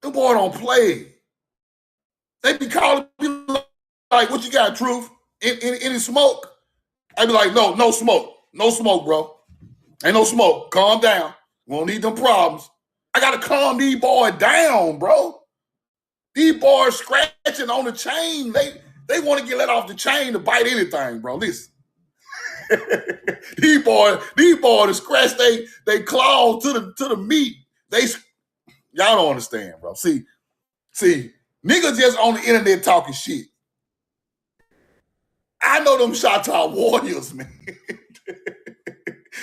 Them boy don't play. They be calling me like, what you got, Truth? Any smoke? I be like, no smoke. No smoke, bro. Ain't no smoke. Calm down. We don't need them problems. I got to calm these boys down, bro. These boys scratching on the chain. They want to get let off the chain to bite anything, bro. Listen. these boys to scratch they claws to the meat. Y'all don't understand, bro. See, niggas just on the internet talking shit. I know them Shatta warriors, man.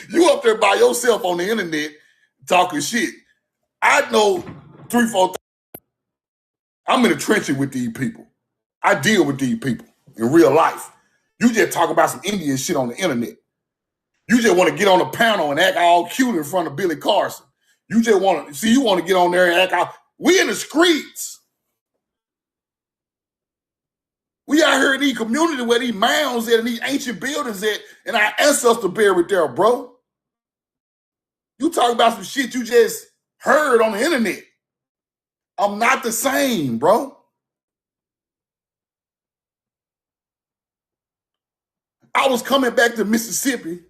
You up there by yourself on the internet talking shit. I know 3-4. I'm in the trenches with these people. I deal with these people in real life. You just talk about some Indian shit on the internet. You just want to get on the panel and act all cute in front of Billy Carson. You just want to, you want to get on there and act out. We in the streets. We out here in these communities where these mounds at and these ancient buildings at and our ancestors buried there, bro. You talk about some shit you just heard on the internet. I'm not the same, bro. I was coming back to Mississippi.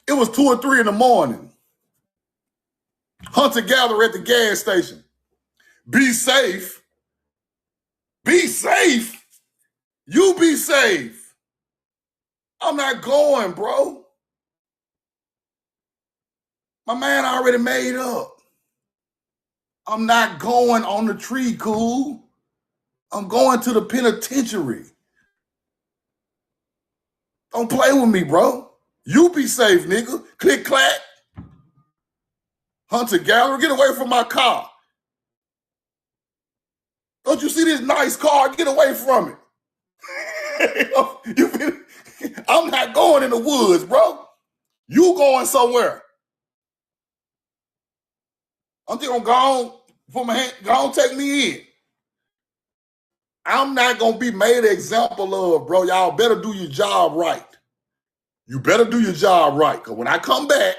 It was 2 or 3 in the morning. Hunter-gatherer at the gas station. Be safe. Be safe. You be safe. I'm not going, bro. My man already made up. I'm not going on the tree, cool. I'm going to the penitentiary. Don't play with me, bro. You be safe, nigga. Click, clack. Hunter-gatherer, get away from my car. Don't you see this nice car? Get away from it. I'm not going in the woods, bro. You going somewhere. I'm just gonna go on for my hand, go on take me in. I'm not gonna be made an example of, bro. Y'all better do your job right. You better do your job right. Because when I come back,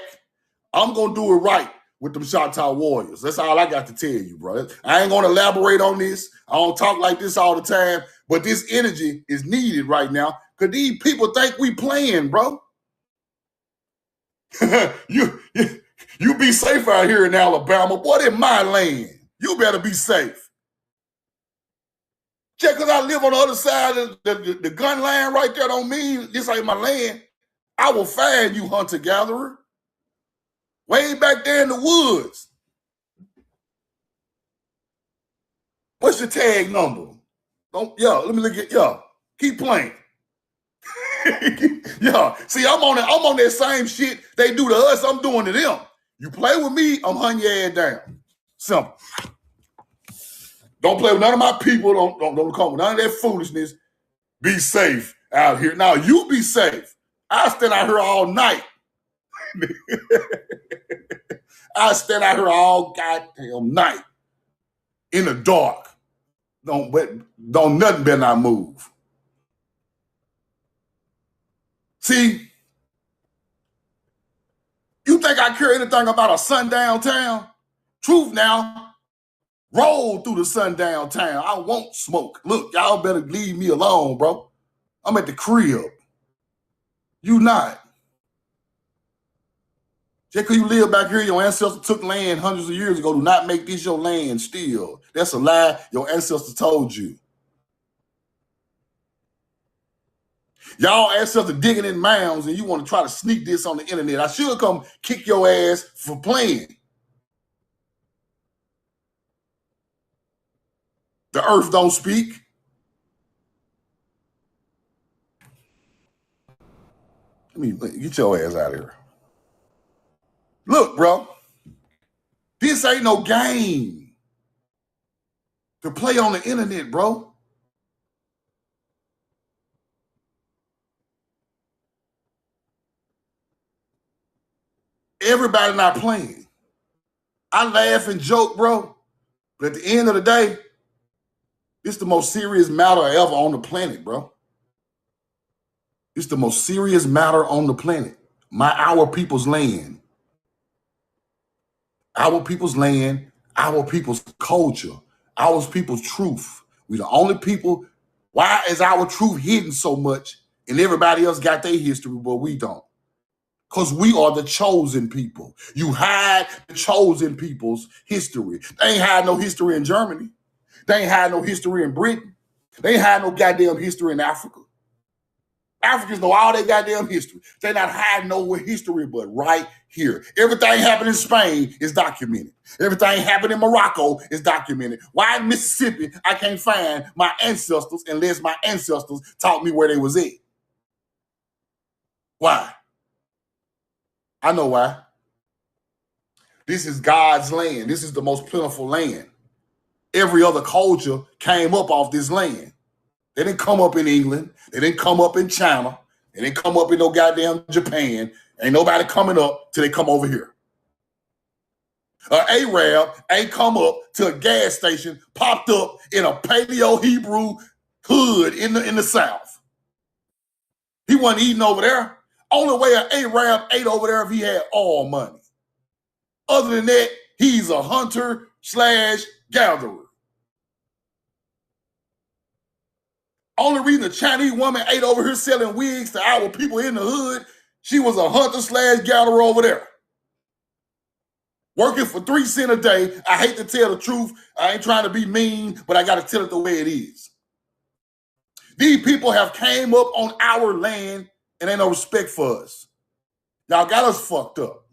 I'm gonna do it right with them Shatta warriors. That's all I got to tell you, bro. I ain't gonna elaborate on this. I don't talk like this all the time, but this energy is needed right now because these people think we playing, bro. You be safe out here in Alabama. Boy, in my land. You better be safe. Just because I live on the other side of the gun line right there don't mean this ain't my land. I will find you, hunter-gatherer. Way back there in the woods. What's your tag number? Let me look at keep playing. See, I'm on that same shit they do to us, I'm doing to them. You play with me, I'm hunting your ass down. Simple. Don't play with none of my people. Don't come with none of that foolishness. Be safe out here. Now you be safe. I stand out here all night. I stand out here all goddamn night in the dark. Don't nothing better not move. See, you think I care anything about a sundown town? Truth now, roll through the sundown town. I won't smoke. Look, y'all better leave me alone, bro. I'm at the crib. You not. Just because you live back here, your ancestors took land hundreds of years ago. Do not make this your land still. That's a lie your ancestors told you. Y'all ancestors digging in mounds and you want to try to sneak this on the internet. I should come kick your ass for playing. The earth don't speak. Let me get your ass out of here. Look, bro, this ain't no game to play on the internet, bro. Everybody not playing. I laugh and joke, bro, but at the end of the day, it's the most serious matter ever on the planet, bro. It's the most serious matter on the planet. Our people's land. Our people's land, our people's culture, our people's truth. We the only people. Why is our truth hidden so much and everybody else got their history, but we don't? Because we are the chosen people. You hide the chosen people's history. They ain't had no history in Germany. They ain't had no history in Britain. They ain't had no goddamn history in Africa. Africans know all their goddamn history. They not hiding no history, but right here. Everything happened in Spain is documented. Everything happened in Morocco is documented. Why in Mississippi I can't find my ancestors unless my ancestors taught me where they was at? Why? I know why. This is God's land. This is the most plentiful land. Every other culture came up off this land. They didn't come up in England. They didn't come up in China. They didn't come up in no goddamn Japan. Ain't nobody coming up till they come over here. An Arab ain't come up to a gas station, popped up in a Paleo-Hebrew hood in the South. He wasn't eating over there. Only way an Arab ate over there if he had oil money. Other than that, he's a hunter/gatherer. Only reason a Chinese woman ate over here selling wigs to our people in the hood, she was a hunter/gatherer over there. Working for 3 cents a day. I hate to tell the truth. I ain't trying to be mean, but I got to tell it the way it is. These people have came up on our land and ain't no respect for us. Y'all got us fucked up.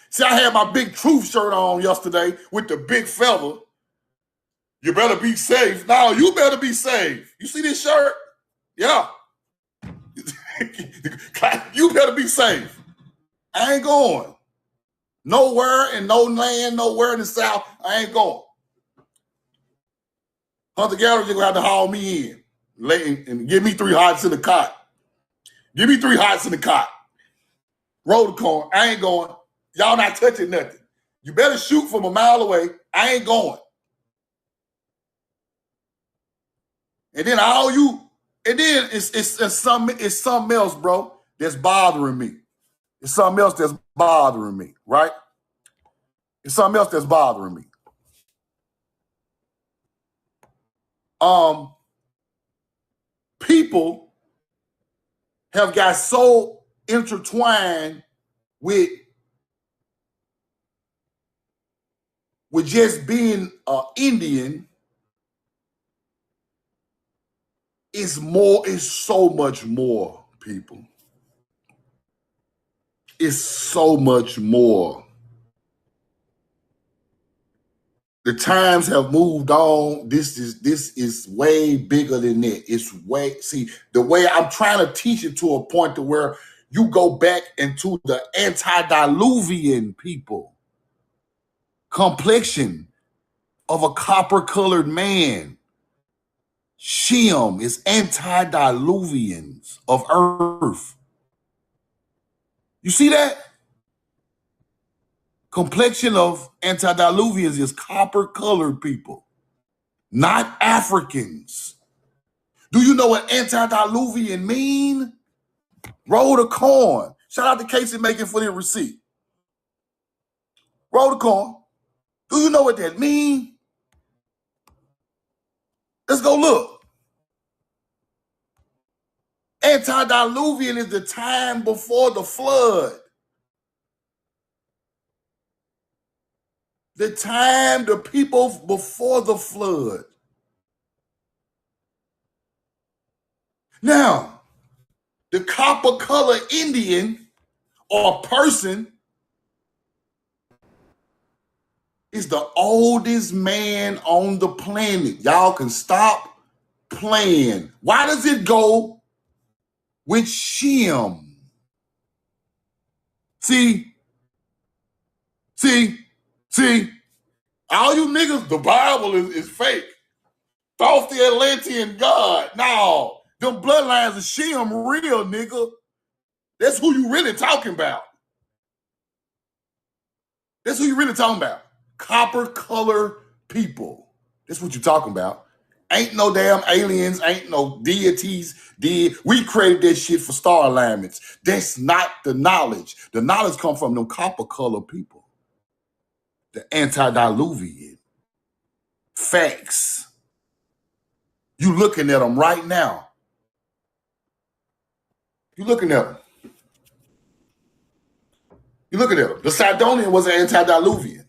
See, I had my big truth shirt on yesterday with the big feather. You better be safe. No, you better be safe. You see this shirt? Yeah. You better be safe. I ain't going. Nowhere in no land, nowhere in the South, I ain't going. Hunter-gatherers, you're going to have to haul me in and give me 3 hots in the cot. Give me 3 hots in the cot. Roll the corn. I ain't going. Y'all not touching nothing. You better shoot from a mile away. I ain't going. And then it's something else, bro, that's bothering me. It's something else that's bothering me, right? It's something else that's bothering me. People have got so intertwined with just being Indian. It's so much more, people. It's so much more. The times have moved on. This is way bigger than that. See, the way I'm trying to teach it to a point to where you go back into the antediluvian people. Complexion of a copper-colored man. Shem is antediluvians of earth. You see that? Complexion of antediluvians is copper-colored people, not Africans. Do you know what antediluvian mean? Roll the corn. Shout out to Casey making for the receipt. Roll the corn. Do you know what that mean? Let's go look. Antediluvian is the time before the flood. The time, the people before the flood. Now, the copper-colored Indian or person is the oldest man on the planet. Y'all can stop playing. Why does it go with Shem? See, all you niggas, the Bible is fake. Off the Atlantean God. No, them bloodlines of Shem real, nigga. That's who you really talking about. That's who you really talking about. Copper color people. That's what you talking about. Ain't no damn aliens, ain't no deities. We created that shit for star alignments. That's not the knowledge. The knowledge come from them copper color people. The antediluvian. Facts. You looking at them right now. You looking at them. You looking at them. The Sidonian was an antediluvian.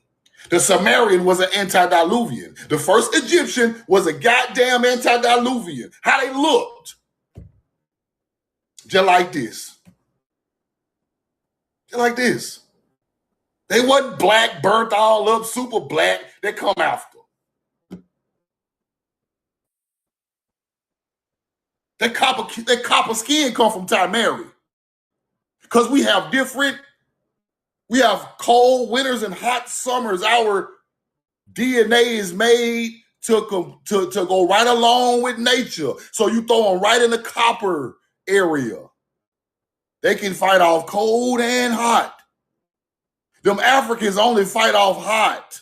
The Sumerian was an antediluvian. The first Egyptian was a goddamn antediluvian. How they looked. Just like this. Just like this. They wasn't black, burnt all up, super black. They come after. That copper skin come from Timeri. Because we have cold winters and hot summers. Our DNA is made to go right along with nature. So you throw them right in the copper area. They can fight off cold and hot. Them Africans only fight off hot.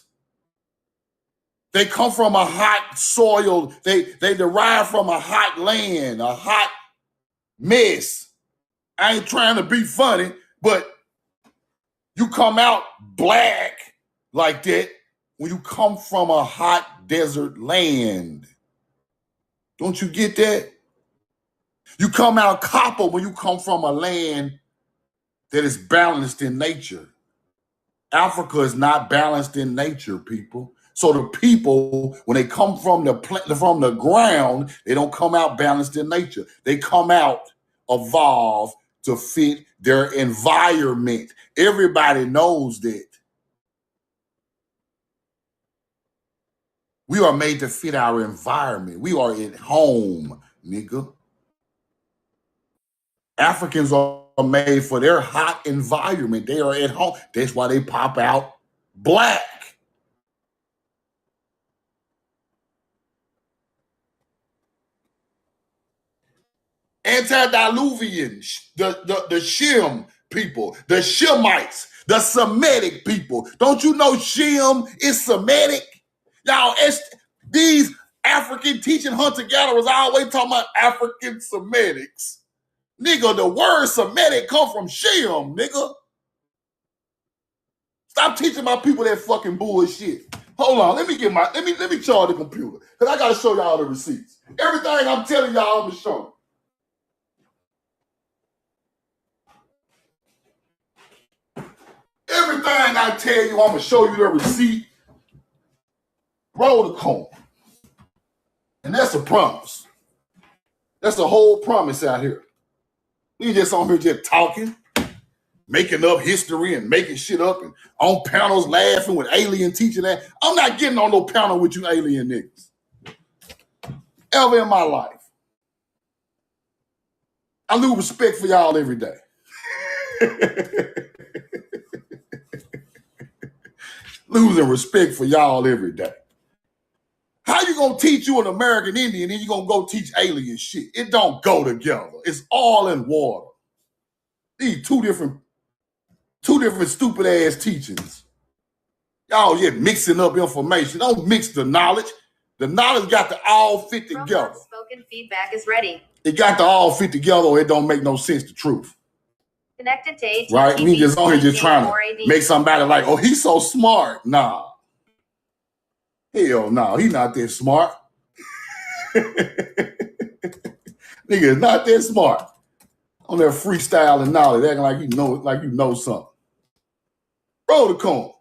They come from a hot soil. They derive from a hot land, a hot mess. I ain't trying to be funny, but you come out black like that when you come from a hot desert land. Don't you get that? You come out copper when you come from a land that is balanced in nature. Africa is not balanced in nature, people. So the people, when they come from the ground, they don't come out balanced in nature. They come out evolved to fit their environment. Everybody knows that. We are made to fit our environment. We are at home, nigga. Africans are made for their hot environment. They are at home. That's why they pop out black. Antediluvian, the Shem people, the Shemites, the Semitic people. Don't you know Shem is Semitic? Y'all, these African teaching hunter-gatherers always talking about African Semitics. Nigga, the word Semitic come from Shem, nigga. Stop teaching my people that fucking bullshit. Hold on, let me charge the computer, because I gotta show y'all the receipts. Everything I'm telling y'all, I'm gonna show you. Everything I tell you, I'm gonna show you the receipt. Roll the coin. And that's a promise. That's a whole promise out here. We just on here just talking, making up history and making shit up and on panels laughing with alien teaching that. I'm not getting on no panel with you alien niggas. Ever in my life. I lose respect for y'all every day. Losing respect for y'all every day. How you gonna teach you an American Indian and you gonna go teach alien shit? It don't go together. It's all in water. These two different stupid ass teachings. Y'all just mixing up information. Don't mix the knowledge. The knowledge got to all fit together. Spoken feedback is ready. It got to all fit together or it don't make no sense to truth. Connected to AT&T. Right? We just on here just trying to make somebody like, oh, he's so smart. Nah. Hell no, he's not that smart. Nigga is not that smart. On that freestyle and knowledge, acting like you know something. Roll the coin.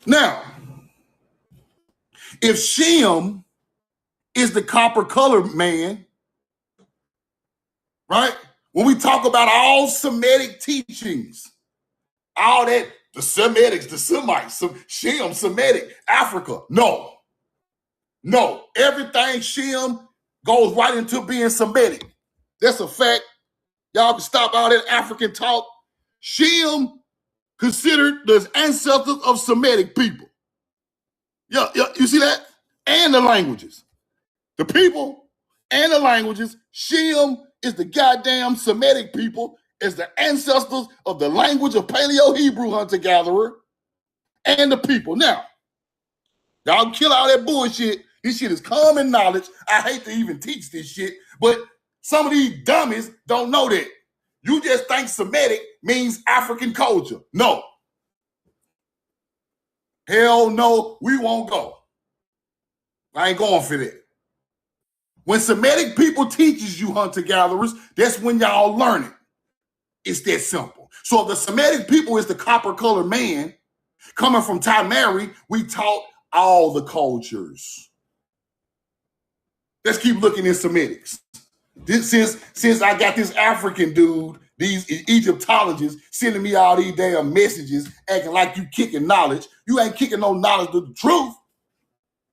Now, if Shem is the copper colored man, right? When we talk about all Semitic teachings, all that, the Semitics, the Semites, Shem, Semitic, Africa, no. Everything Shem goes right into being Semitic. That's a fact. Y'all can stop all that African talk. Shem considered the ancestors of Semitic people. Yeah, you see that? And the languages. The people and the languages. Shem is the goddamn Semitic people as the ancestors of the language of Paleo-Hebrew hunter-gatherer and the people. Now, y'all kill all that bullshit. This shit is common knowledge. I hate to even teach this shit, but some of these dummies don't know that. You just think Semitic means African culture. No. Hell no, we won't go. I ain't going for that. When Semitic people teaches you hunter-gatherers, that's when y'all learn it. It's that simple. So if the Semitic people is the copper-colored man, coming from Tamari, we taught all the cultures. Let's keep looking at Semitics. Since I got this African dude, these Egyptologists sending me all these damn messages, acting like you kicking knowledge. You ain't kicking no knowledge to the truth.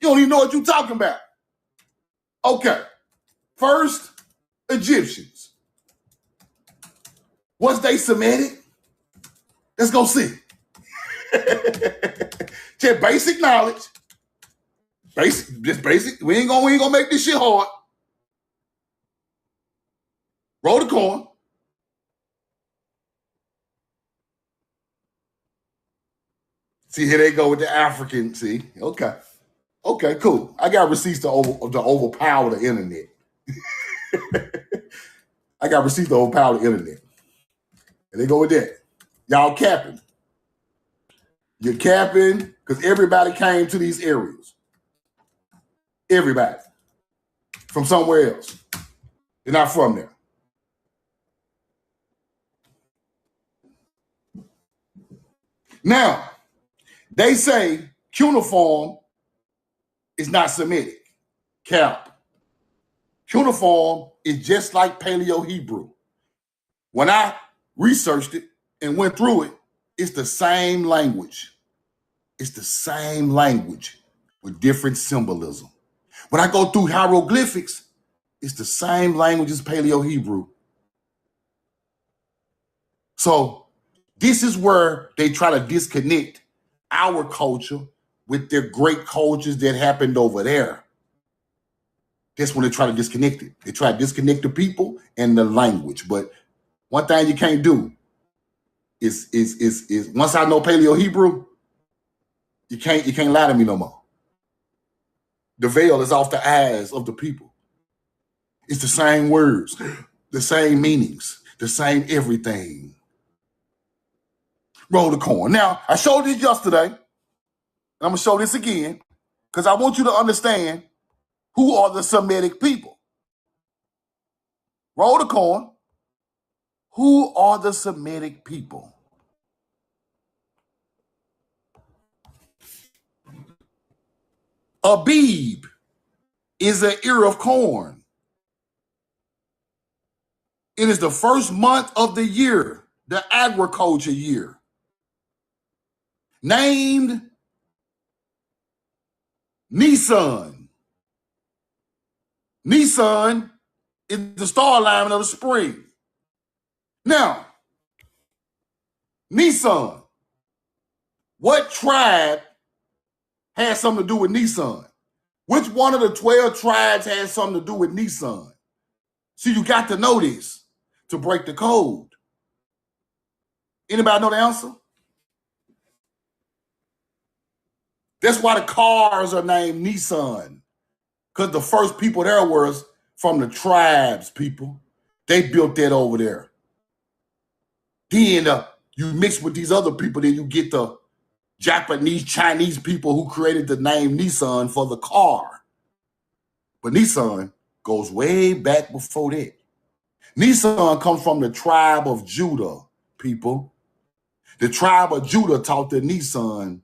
You don't even know what you're talking about. Okay. First, Egyptians. Was they Semitic? Let's go see. Just basic knowledge. Just basic. We ain't gonna make this shit hard. Roll the coin. See, here they go with the African. See, okay. Okay, cool. I got receipts to overpower the internet. I got receipts to overpower the internet. And they go with that. Y'all capping. You're capping because everybody came to these areas. Everybody. From somewhere else. They're not from there. Now, they say cuneiform is not Semitic. Cap. Cuneiform is just like Paleo-Hebrew. When I researched it and went through it, it's the same language. It's the same language with different symbolism. When I go through hieroglyphics, it's the same language as Paleo-Hebrew. So this is where they try to disconnect our culture with their great cultures that happened over there. That's when they try to disconnect it. They try to disconnect the people and the language. But one thing you can't do is once I know Paleo-Hebrew, you can't lie to me no more. The veil is off the eyes of the people. It's the same words, the same meanings, the same everything. Roll the coin. Now, I showed this yesterday, and I'm going to show this again, because I want you to understand who are the Semitic people. Roll the coin. Who are the Semitic people? Abib is an ear of corn. It is the first month of the year, the agriculture year. Named Nisan. Nisan is the star alignment of the spring. Now, Nisan, what tribe has something to do with Nisan? Which one of the 12 tribes has something to do with Nisan? See, you got to know this to break the code. Anybody know the answer? That's why the cars are named Nissan. Because the first people there was from the tribes, people. They built that over there. Then you mix with these other people, then you get the Japanese, Chinese people who created the name Nissan for the car. But Nissan goes way back before that. Nissan comes from the tribe of Judah, people. The tribe of Judah taught the Nissan.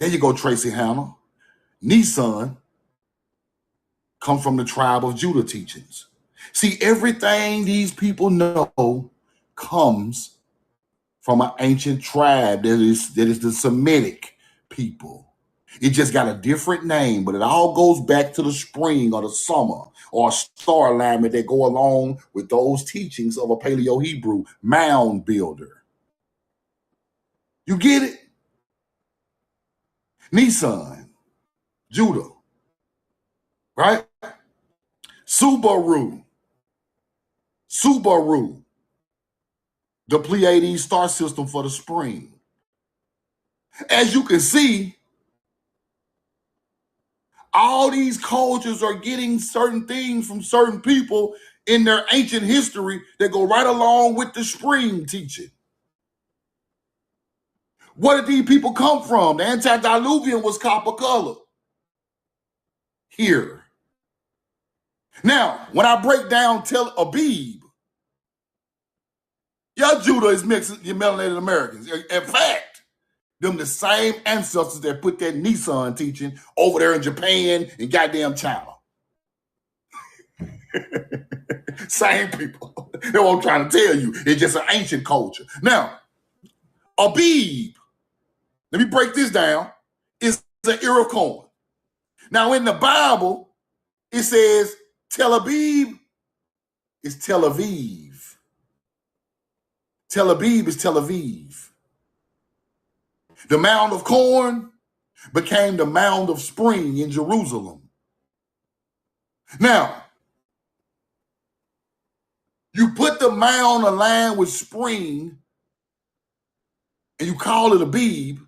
There you go, Tracy Hannah. Nissan comes from the tribe of Judah teachings. See, everything these people know comes from an ancient tribe that is the Semitic people. It just got a different name, but it all goes back to the spring or the summer or a star alignment that go along with those teachings of a Paleo-Hebrew mound builder. You get it? Nissan, Judah, right? Subaru, Subaru, the Pleiades star system for the spring. As you can see, all these cultures are getting certain things from certain people in their ancient history that go right along with the spring teaching. Where did these people come from? The antediluvian was copper color. Here. Now, when I break down Tel Aviv, your Judah is mixed your melanated Americans. In fact, them the same ancestors that put that Nissan teaching over there in Japan and goddamn China. Same people. That's what I'm trying to tell you. It's just an ancient culture. Now, Abib, let me break this down, is the ear of corn. Now, in the Bible, it says Tel Aviv is Tel Aviv. Tel Aviv is Tel Aviv. The mound of corn became the mound of spring in Jerusalem. Now, you put the mound aligned with spring and you call it Abib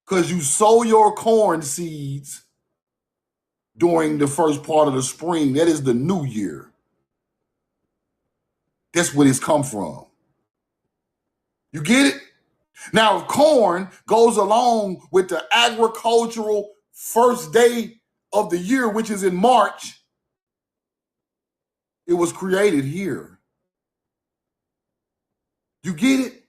because you sow your corn seeds during the first part of the spring. That is the new year. That's where it's come from. You get it? Now, if corn goes along with the agricultural first day of the year, which is in March, it was created here. You get it?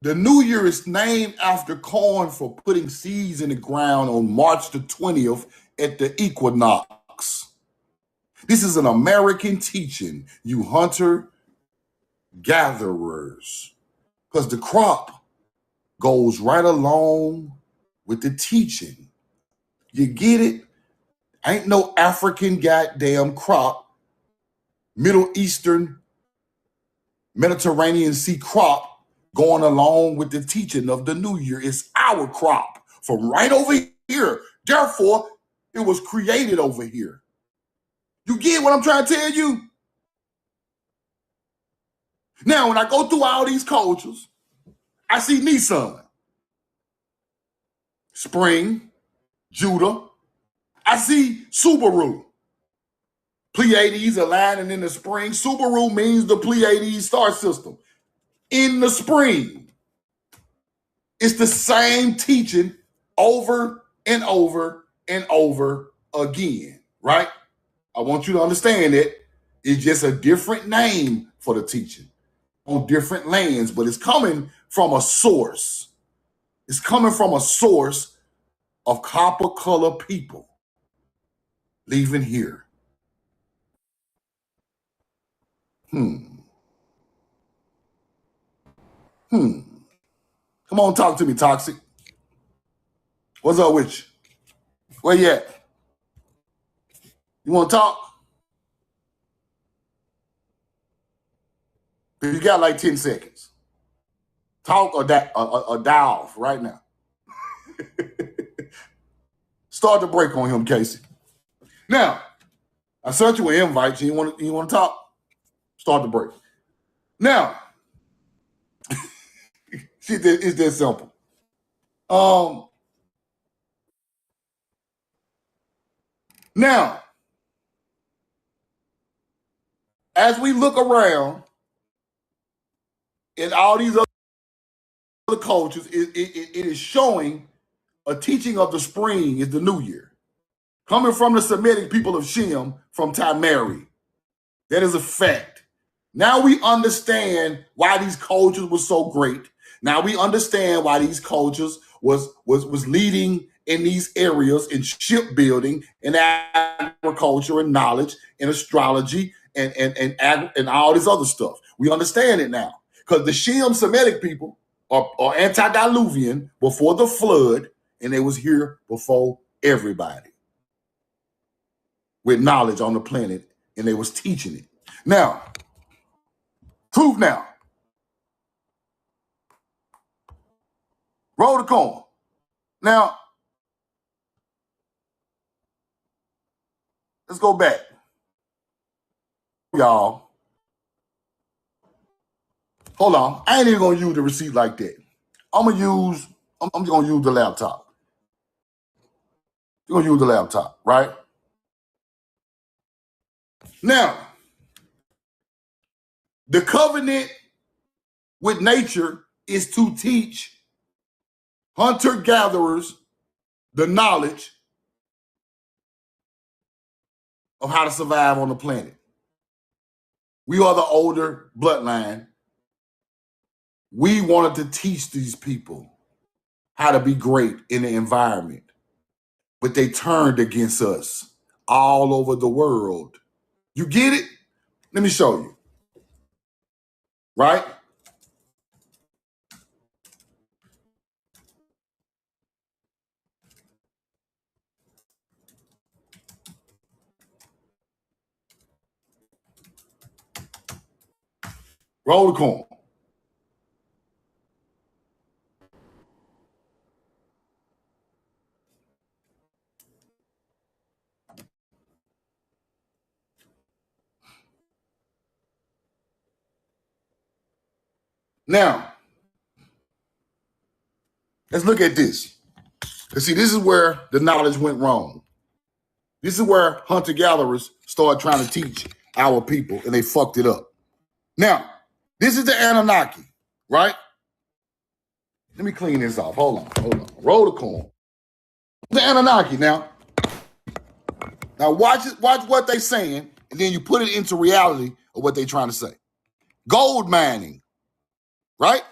The new year is named after corn for putting seeds in the ground on March the 20th at the equinox. This is an American teaching, you hunter-gatherers, because the crop goes right along with the teaching. You get it? Ain't no African goddamn crop, Middle Eastern, Mediterranean Sea crop going along with the teaching of the new year. It's our crop from right over here. Therefore, it was created over here. You get what I'm trying to tell you? Now, when I go through all these cultures, I see Nissan, Spring, Judah. I see Subaru, Pleiades aligning in the spring. Subaru means the Pleiades star system. In the spring, it's the same teaching over and over and over again, right? I want you to understand that it's just a different name for the teaching on different lands, but it's coming from a source. It's coming from a source of copper color people leaving here. Come on, talk to me, Toxic. What's up with you? Where you at? You want to talk? You got like 10 seconds. Talk or die off right now. Start the break on him, Casey. Now, I sent you an invite. You want to talk? Start the break. Now, it's that simple. Now, as we look around in all these other cultures, it is showing a teaching of the spring is the new year. Coming from the Semitic people of Shem from Tamari. That is a fact. Now we understand why these cultures were so great. Now we understand why these cultures was leading in these areas in shipbuilding and agriculture and knowledge and astrology and all this other stuff. We understand it now because the Shem Semitic people are antediluvian before the flood, and they was here before everybody with knowledge on the planet, and they was teaching it. Now, proof now. Roll the corn. Now, let's go back. y'all. Hold on. I ain't even gonna use the receipt like that. I'm just gonna use the laptop. You're gonna use the laptop, right? Now, the covenant with nature is to teach hunter-gatherers the knowledge of how to survive on the planet. We are the older bloodline. We wanted to teach these people how to be great in the environment, but they turned against us all over the world. You get it? Let me show you. Right? Roll the corn. Now, let's look at this. Because see, this is where the knowledge went wrong. This is where hunter-gatherers started trying to teach our people, and they fucked it up. Now, this is the Anunnaki, right? Let me clean this off. Hold on. Roll the corn. The Anunnaki now. Now watch what they saying, and then you put it into reality of what they trying to say. Gold mining, right?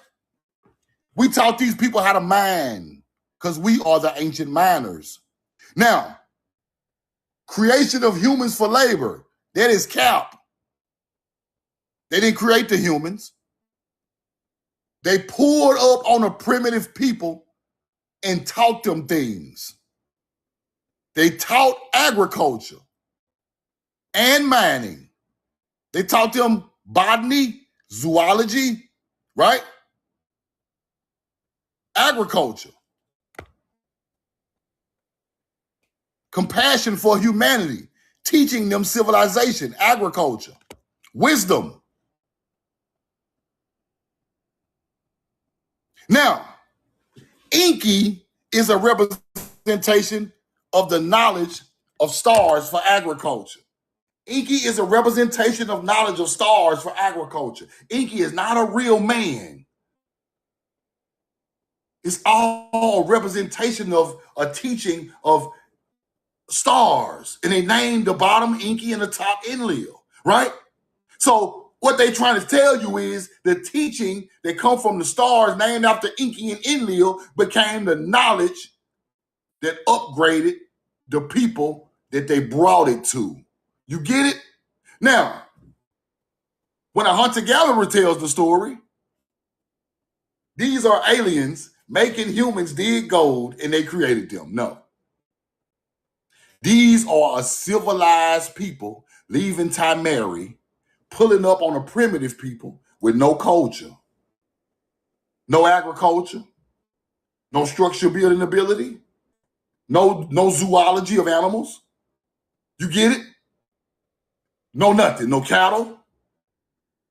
We taught these people how to mine because we are the ancient miners. Now, creation of humans for labor, that is cap. They didn't create the humans. They poured up on the primitive people and taught them things. They taught agriculture and mining. They taught them botany, zoology, right? Agriculture. Compassion for humanity, teaching them civilization, agriculture, wisdom. Now, Enki is a representation of the knowledge of stars for agriculture. Enki is a representation of knowledge of stars for agriculture. Enki is not a real man. It's all a representation of a teaching of stars. And they named the bottom Enki and the top Enlil, right? So what they're trying to tell you is the teaching that come from the stars named after Enki and Enlil became the knowledge that upgraded the people that they brought it to. You get it? Now, when a hunter-gatherer tells the story, these are aliens making humans dig gold and they created them. No. These are a civilized people leaving Timeri, pulling up on a primitive people with no culture, no agriculture, no structure building ability, no zoology of animals. You get it? No nothing, no cattle.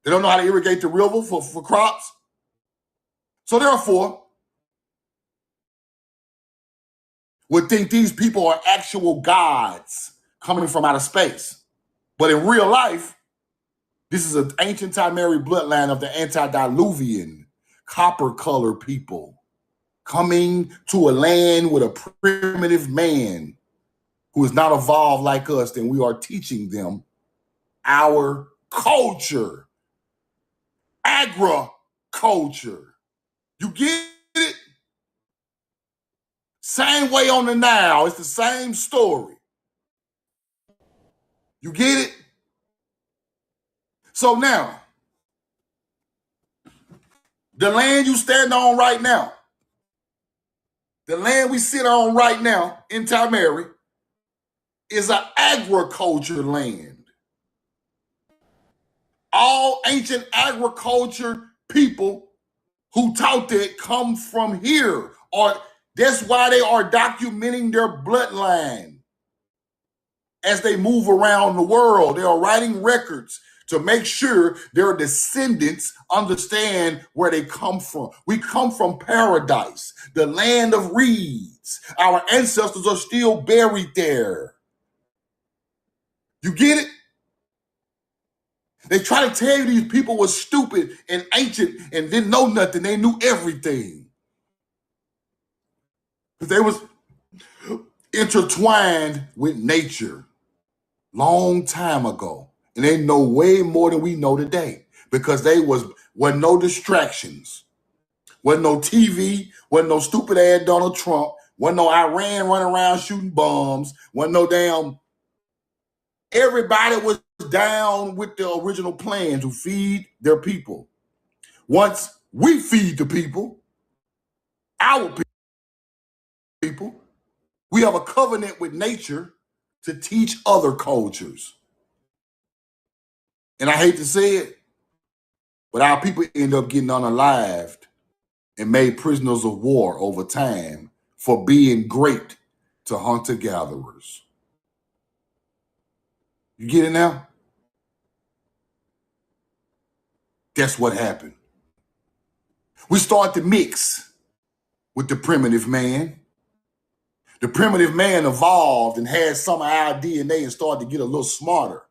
They don't know how to irrigate the river for crops. So therefore, would think these people are actual gods coming from outer space. But in real life, this is an ancient Timeri bloodline of the antediluvian copper-colored people coming to a land with a primitive man who is not evolved like us, and we are teaching them our culture, agriculture. You get it? Same way on the Nile. It's the same story. You get it? So now, the land you stand on right now, the land we sit on right now in Timeri is an agriculture land. All ancient agriculture people who taught that come from here, or that's why they are documenting their bloodline as they move around the world. They are writing records to make sure their descendants understand where they come from. We come from paradise, the land of reeds. Our ancestors are still buried there. You get it? They try to tell you these people were stupid and ancient and didn't know nothing. They knew everything. Because they was intertwined with nature long time ago. And they know way more than we know today. Because they wasn't no distractions. Wasn't no TV. Wasn't no stupid ass Donald Trump. Wasn't no Iran running around shooting bombs. Wasn't no damn... Everybody was down with the original plan to feed their people. Once we feed the people, our people, we have a covenant with nature to teach other cultures. And I hate to say it, but our people end up getting unalived and made prisoners of war over time for being great to hunter-gatherers. You get it now? That's what happened. We start to mix with the primitive man. The primitive man evolved and had some of our DNA and started to get a little smarter.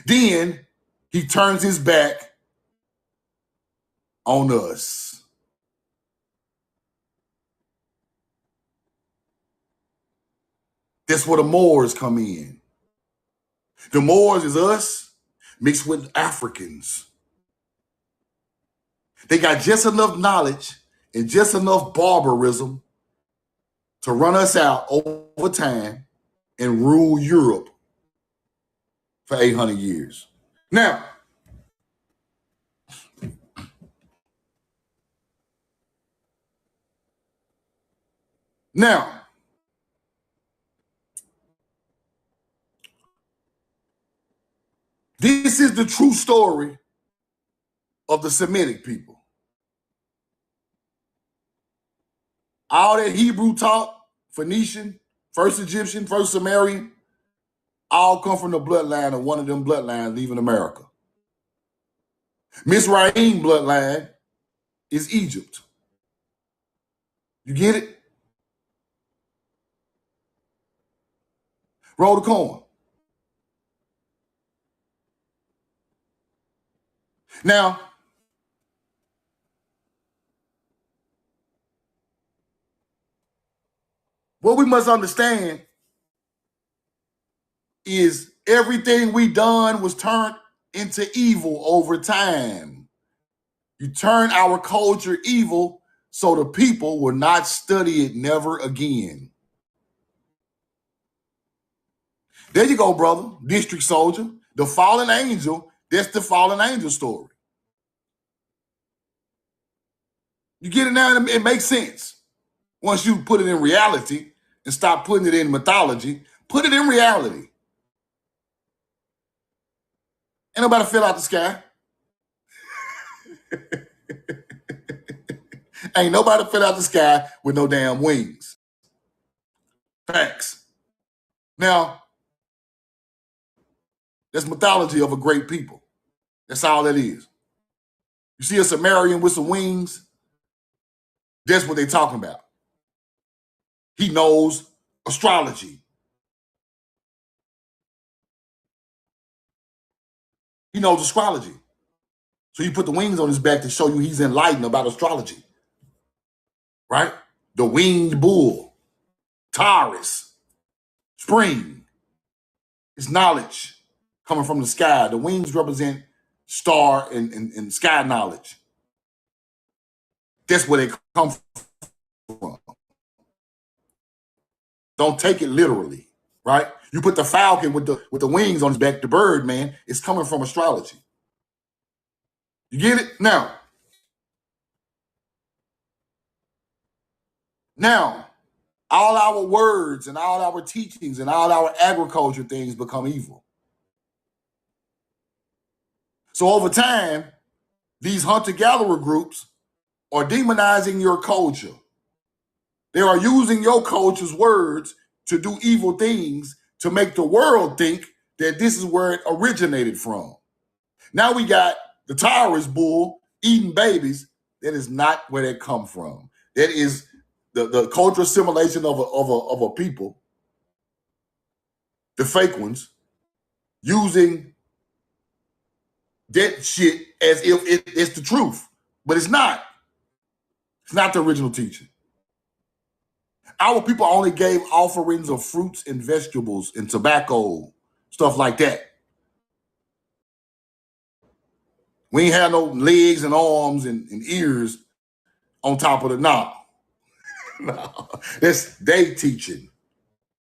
Then he turns his back on us. That's where the Moors come in. The Moors is us mixed with Africans. They got just enough knowledge and just enough barbarism to run us out over time and rule Europe for 800 years. Now, this is the true story of the Semitic people. All that Hebrew talk, Phoenician, first Egyptian, first Sumerian, all come from the bloodline of one of them bloodlines leaving America. Mizraim bloodline is Egypt. You get it? Roll the coin. Now, what we must understand is everything we done was turned into evil over time. You turn our culture evil so the people will not study it never again. There you go, brother, district soldier. The fallen angel, that's the fallen angel story. You get it now? It makes sense. Once you put it in reality and stop putting it in mythology, put it in reality. Ain't nobody fell out the sky. Ain't nobody fell out the sky with no damn wings. Facts. Now, that's mythology of a great people. That's all that is. You see a Sumerian with some wings? That's what they're talking about. He knows astrology. He knows astrology. So you put the wings on his back to show you he's enlightened about astrology. Right? The winged bull, Taurus, spring. It's knowledge coming from the sky. The wings represent star and sky knowledge. That's where they come from. Don't take it literally, right? You put the falcon with the wings on his back, the bird, man, it's coming from astrology. You get it? Now, all our words and all our teachings and all our agriculture things become evil. So over time, these hunter-gatherer groups are demonizing your culture. They are using your culture's words to do evil things to make the world think that this is where it originated from. Now we got the Taurus bull eating babies. That is not where they come from. That is the cultural assimilation of a people, the fake ones, using that shit as if it's the truth. But it's not. It's not the original teaching. Our people only gave offerings of fruits and vegetables and tobacco, stuff like that. We ain't have no legs and arms and ears on top of the knob. No, that's they teaching.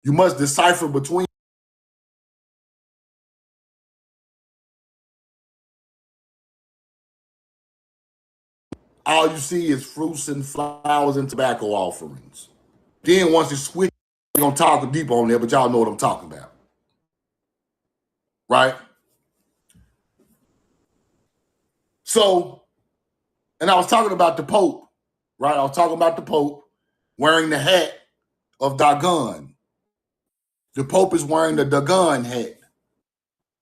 You must decipher between. All you see is fruits and flowers and tobacco offerings. Then once you switch, I'm going to talk deep on there, but y'all know what I'm talking about. Right? So, and I was talking about the Pope, right? I was talking about the Pope wearing the hat of Dagon. The Pope is wearing the Dagon hat,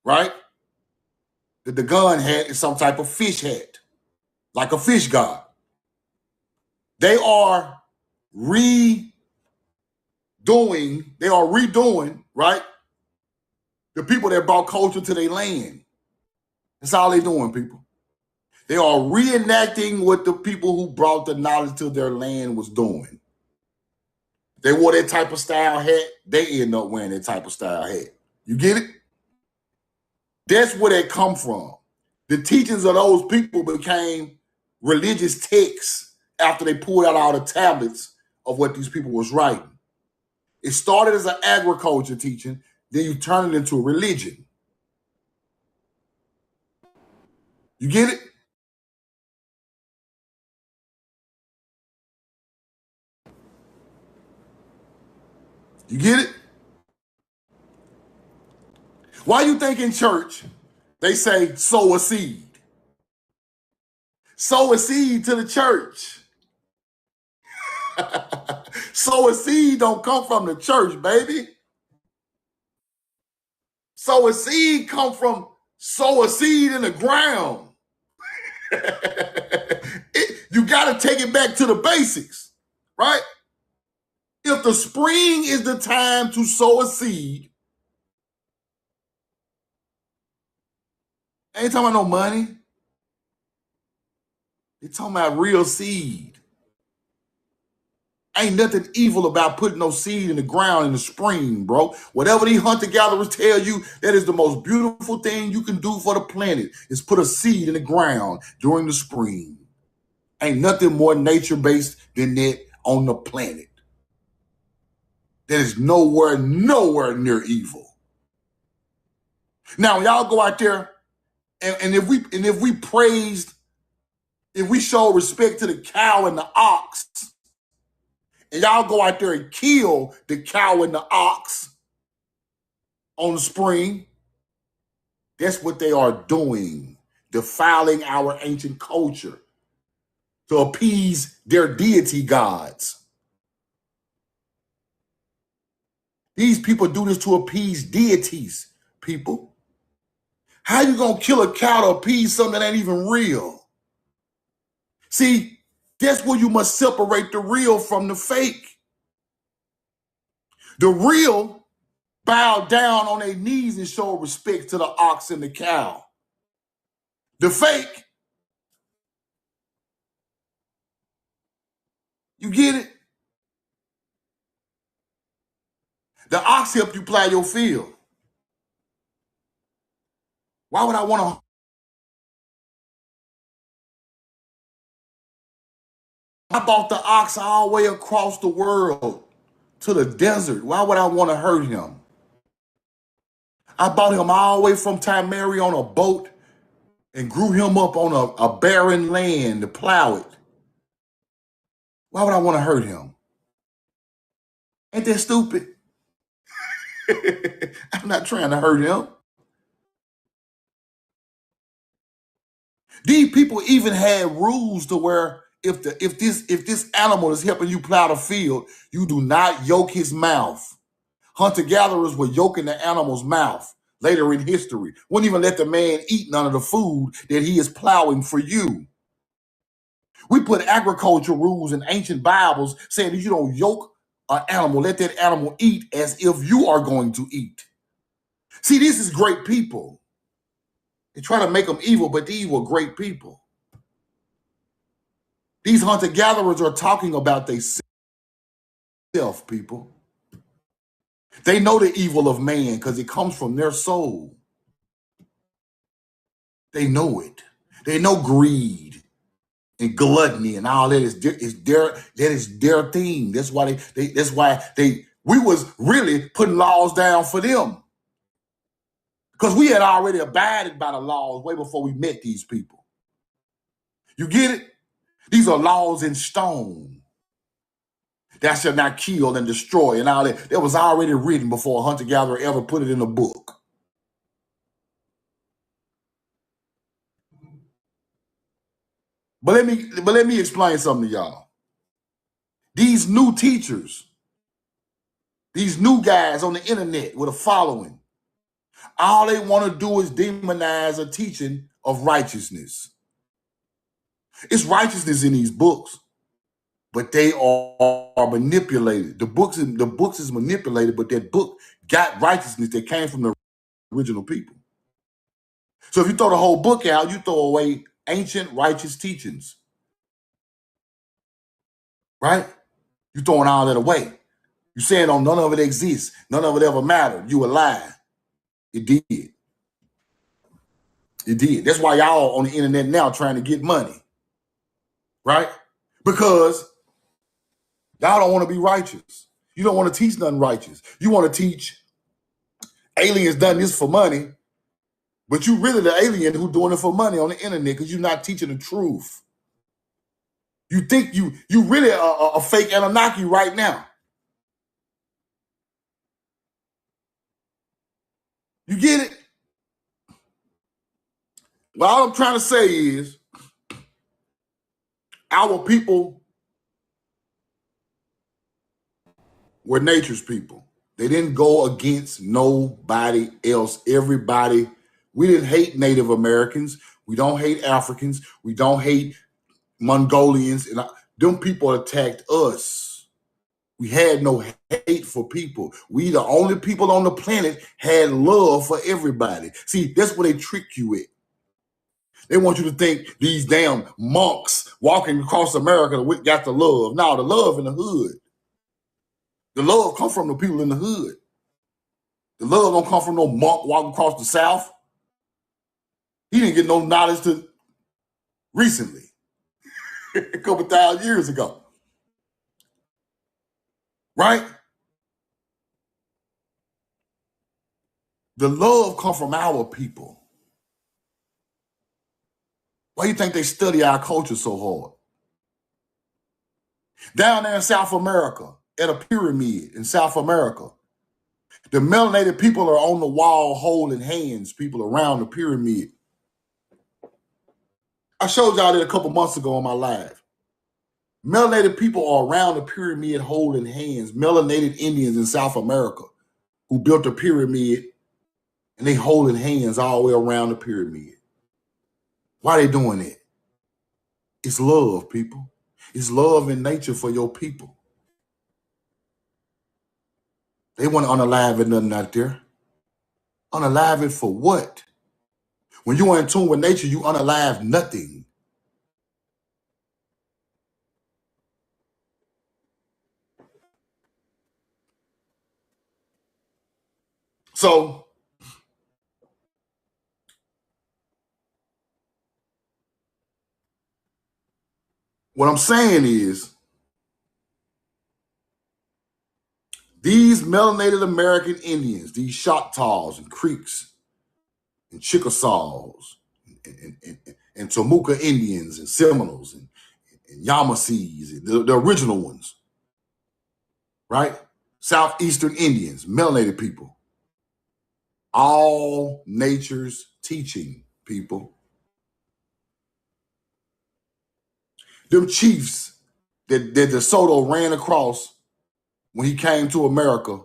right? The Dagon hat is some type of fish hat, like a fish god. They are redoing, right? The people that brought culture to their land. That's all they're doing, people. They are reenacting what the people who brought the knowledge to their land was doing. They wore that type of style hat, they end up wearing that type of style hat. You get it? That's where they come from. The teachings of those people became religious texts after they pulled out all the tablets of what these people was writing. It started as an agriculture teaching, then you turn it into a religion. You get it? You get it? Why you think in church they say sow a seed? Sow a seed to the church. Sow a seed don't come from the church, baby. Sow a seed come from sow a seed in the ground. You got to take it back to the basics, right? If the spring is the time to sow a seed, ain't talking about no money. They talking about real seed. Ain't nothing evil about putting no seed in the ground in the spring, bro. Whatever these hunter-gatherers tell you, that is the most beautiful thing you can do for the planet, is put a seed in the ground during the spring. Ain't nothing more nature-based than that on the planet. That is nowhere near evil. Now, y'all go out there, and if we show respect to the cow and the ox, and y'all go out there and kill the cow and the ox on the spring, that's what they are doing, defiling our ancient culture to appease their deity gods. These people do this to appease deities, people. How you gonna kill a cow to appease something that ain't even real? See, that's where you must separate the real from the fake. The real bow down on their knees and show respect to the ox and the cow. The fake, you get it? The ox help you plow your field. Why would I want to? I bought the ox all the way across the world to the desert. Why would I want to hurt him? I bought him all the way from Timeri on a boat and grew him up on a barren land to plow it. Why would I want to hurt him? Ain't that stupid? I'm not trying to hurt him. These people even had rules to where if this animal is helping you plow the field, you do not yoke his mouth. Hunter-gatherers were yoking the animal's mouth. later in history. Wouldn't even let the man eat none of the food that he is plowing for you. We put agriculture rules in ancient Bibles saying that you don't yoke an animal, let that animal eat as if you are going to eat. See, this is great people. They try to make them evil, but these were great people. These hunter-gatherers are talking about themselves, people. They know the evil of man because it comes from their soul. They know it. They know greed and gluttony and all that is their thing. That's why we was really putting laws down for them. Because we had already abided by the laws way before we met these people. You get it? These are laws in stone. Thou shalt not kill and destroy and all that. That was already written before a hunter-gatherer ever put it in a book. But let me explain something to y'all. These new teachers, these new guys on the internet with a following, all they want to do is demonize a teaching of righteousness. It's righteousness in these books, but they are manipulated. The books is manipulated, but that book got righteousness that came from the original people. So if you throw the whole book out, you throw away ancient righteous teachings, right? You're throwing all that away. You're saying, oh, none of it exists. None of it ever mattered. You a lie. It did. It did. That's why y'all on the internet now trying to get money, right? Because y'all don't want to be righteous. You don't want to teach nothing righteous. You want to teach aliens done this for money, but you really the alien who doing it for money on the internet because you're not teaching the truth. You think you really a fake Anunnaki right now. You get it? Well, all I'm trying to say is our people were nature's people. They didn't go against nobody else. Everybody, we didn't hate Native Americans. We don't hate Africans. We don't hate Mongolians. And them people attacked us. We had no hate for people. We, the only people on the planet, had love for everybody. See, that's what they trick you with. They want you to think these damn monks walking across America got the love. No, the love in the hood. The love comes from the people in the hood. The love don't come from no monk walking across the South. He didn't get no knowledge to recently, a couple thousand years ago. Right? The love comes from our people. Why do you think they study our culture so hard? Down there in South America, at a pyramid in South America, the melanated people are on the wall holding hands, people around the pyramid. I showed y'all that a couple months ago on my live. Melanated people are around the pyramid holding hands. Melanated Indians in South America who built the pyramid, and they holding hands all the way around the pyramid. Why are they doing it? It's love, people. It's love in nature for your people. They want to unalive it nothing out there. Unalive it for what? When you are in tune with nature, you unalive nothing. So what I'm saying is these melanated American Indians, these Choctaws and Creeks and Chickasaws and Tomuka Indians and Seminoles and Yamasees, the original ones, right? Southeastern Indians, melanated people. All nature's teaching, people. Them chiefs that DeSoto ran across when he came to America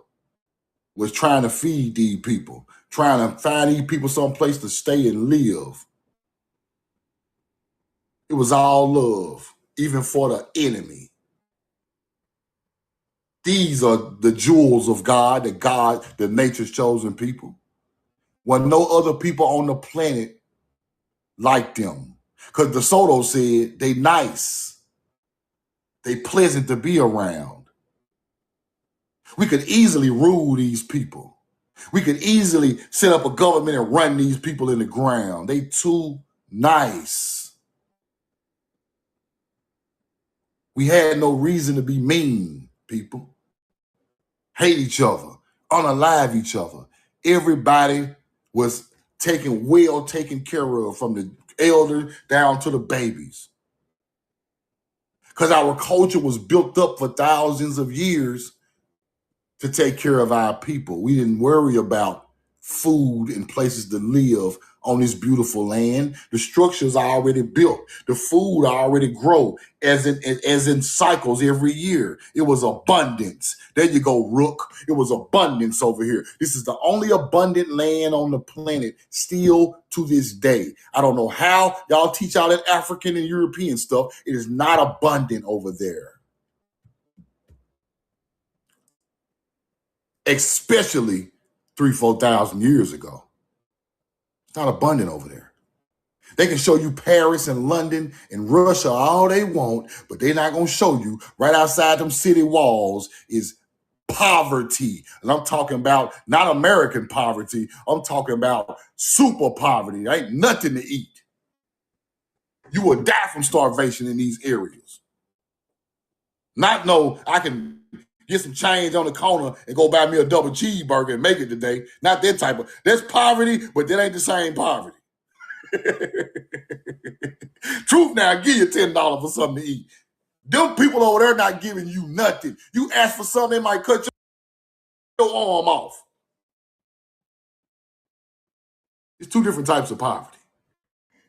was trying to feed these people, trying to find these people someplace to stay and live. It was all love, even for the enemy. These are the jewels of God, the nature's chosen people. When no other people on the planet like them. Because DeSoto said they nice. They pleasant to be around. We could easily rule these people. We could easily set up a government and run these people in the ground. They too nice. We had no reason to be mean, people. Hate each other, unalive each other. Everybody was taken care of, from the elder down to the babies. Because our culture was built up for thousands of years to take care of our people. We didn't worry about food and places to live on this beautiful land. The structures are already built. The food already grow as in cycles every year. It was abundance. There you go, Rook. It was abundance over here. This is the only abundant land on the planet still to this day. I don't know how y'all teach all that African and European stuff. It is not abundant over there. Especially 3,000-4,000 years ago. It's not abundant over there. They can show you Paris and London and Russia all they want, but they're not going to show you right outside them city walls is poverty. And I'm talking about not American poverty. I'm talking about super poverty. There ain't nothing to eat. You will die from starvation in these areas. Not no, I can get some change on the corner and go buy me a double cheeseburger and make it today. Not that type of, that's poverty, but that ain't the same poverty. Truth now, give you $10 for something to eat. Them people over there not giving you nothing. You ask for something, they might cut your arm off. It's two different types of poverty.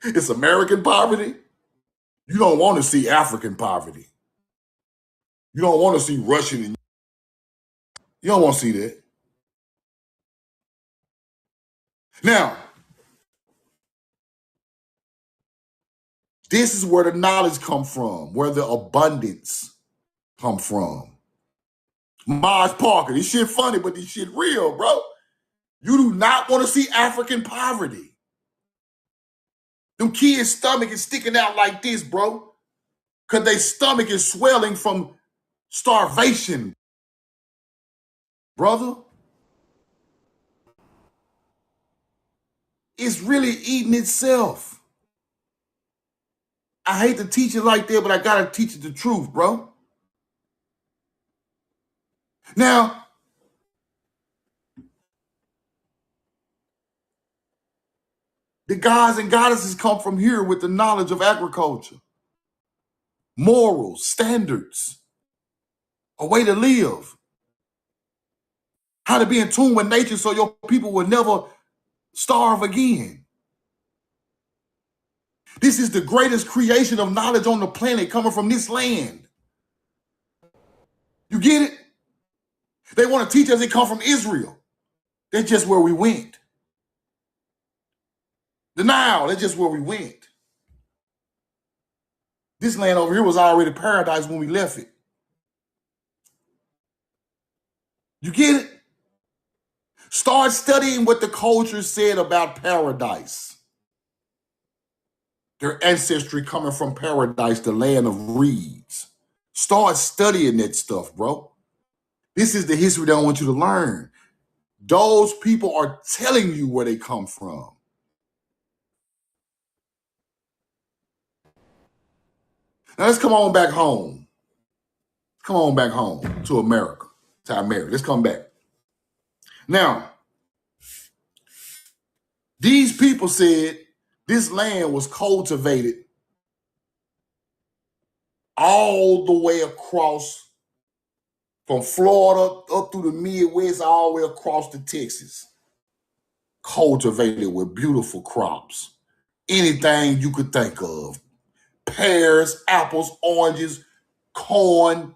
It's American poverty. You don't want to see African poverty. You don't want to see Russian. You don't want to see that. Now, this is where the knowledge come from, where the abundance come from. Mars Parker, this shit funny, but this shit real, bro. You do not want to see African poverty. Them kids' stomach is sticking out like this, bro, because their stomach is swelling from starvation, brother. It's really eating itself. I hate to teach it like that, but I got to teach it the truth, bro. Now, the gods and goddesses come from here with the knowledge of agriculture, morals, standards, a way to live, how to be in tune with nature so your people will never starve again. This is the greatest creation of knowledge on the planet coming from this land. You get it? They want to teach us it come from Israel. That's just where we went. The Nile, that's just where we went. This land over here was already paradise when we left it. You get it? Start studying what the culture said about paradise. Their ancestry coming from paradise, the land of reeds. Start studying that stuff, bro. This is the history that I want you to learn. Those people are telling you where they come from. Now let's come on back home. Come on back home to America, to America. Let's come back. Now, these people said this land was cultivated all the way across from Florida up through the Midwest, all the way across to Texas. Cultivated with beautiful crops. Anything you could think of. Pears, apples, oranges, corn,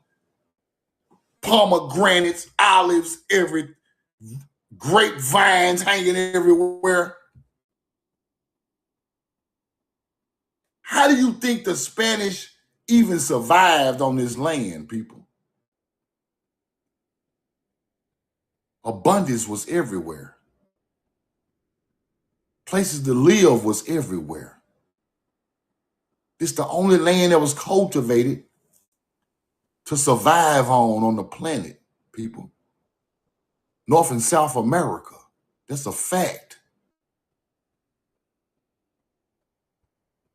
pomegranates, olives, every grapevines hanging everywhere. How do you think the Spanish even survived on this land, people? Abundance was everywhere. Places to live was everywhere. It's the only land that was cultivated to survive on the planet, people. North and South America. That's a fact.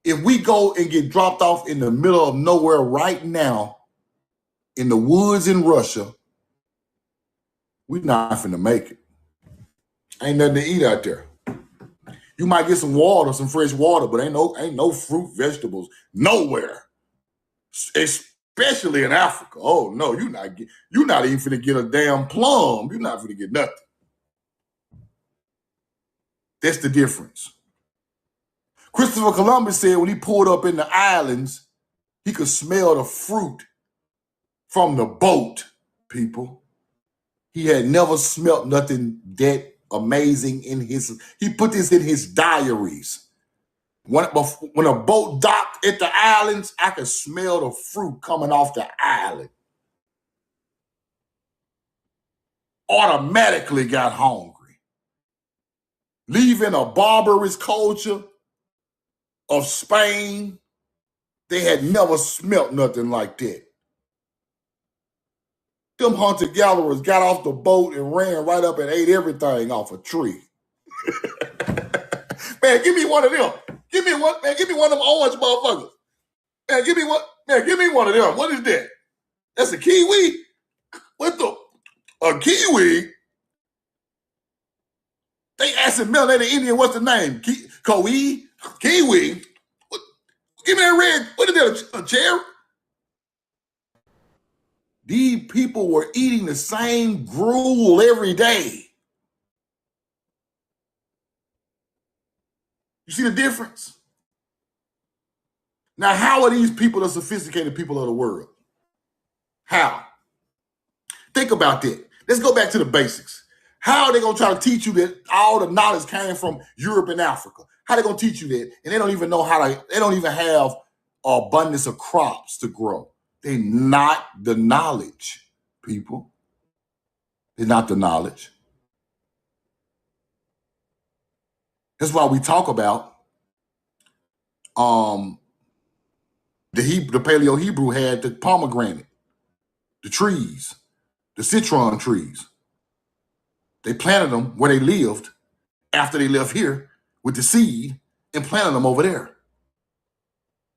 If we go and get dropped off in the middle of nowhere right now, in the woods in Russia, we're not finna make it. Ain't nothing to eat out there. You might get some water, some fresh water, but ain't no fruit, vegetables, nowhere. Especially in Africa. Oh no, you're not even finna get a damn plum. You're not finna get nothing. That's the difference. Christopher Columbus said when he pulled up in the islands, he could smell the fruit from the boat, people. He had never smelt nothing that amazing he put this in his diaries. When a boat docked at the islands, I could smell the fruit coming off the island. Automatically got hungry. Leaving a barbarous culture of Spain, they had never smelt nothing like that. Them hunter-gatherers got off the boat and ran right up and ate everything off a tree. Man, give me one of them. Give me one of them orange motherfuckers. Man, give me one of them. What is that? That's a kiwi? A kiwi? They asking melanated Indian, what's the name? Kiwi? Give me that red, what is that, a cherry? These people were eating the same gruel every day. You see the difference? Now, how are these people the sophisticated people of the world? How? Think about that. Let's go back to the basics. How are they going to try to teach you that all the knowledge came from Europe and Africa? How are they going to teach you that? And they don't even know they don't even have an abundance of crops to grow. They're not the knowledge, people. They're not the knowledge. That's why we talk about the Paleo Hebrew had the pomegranate, the trees, the citron trees. They planted them where they lived after they left here with the seed and planted them over there.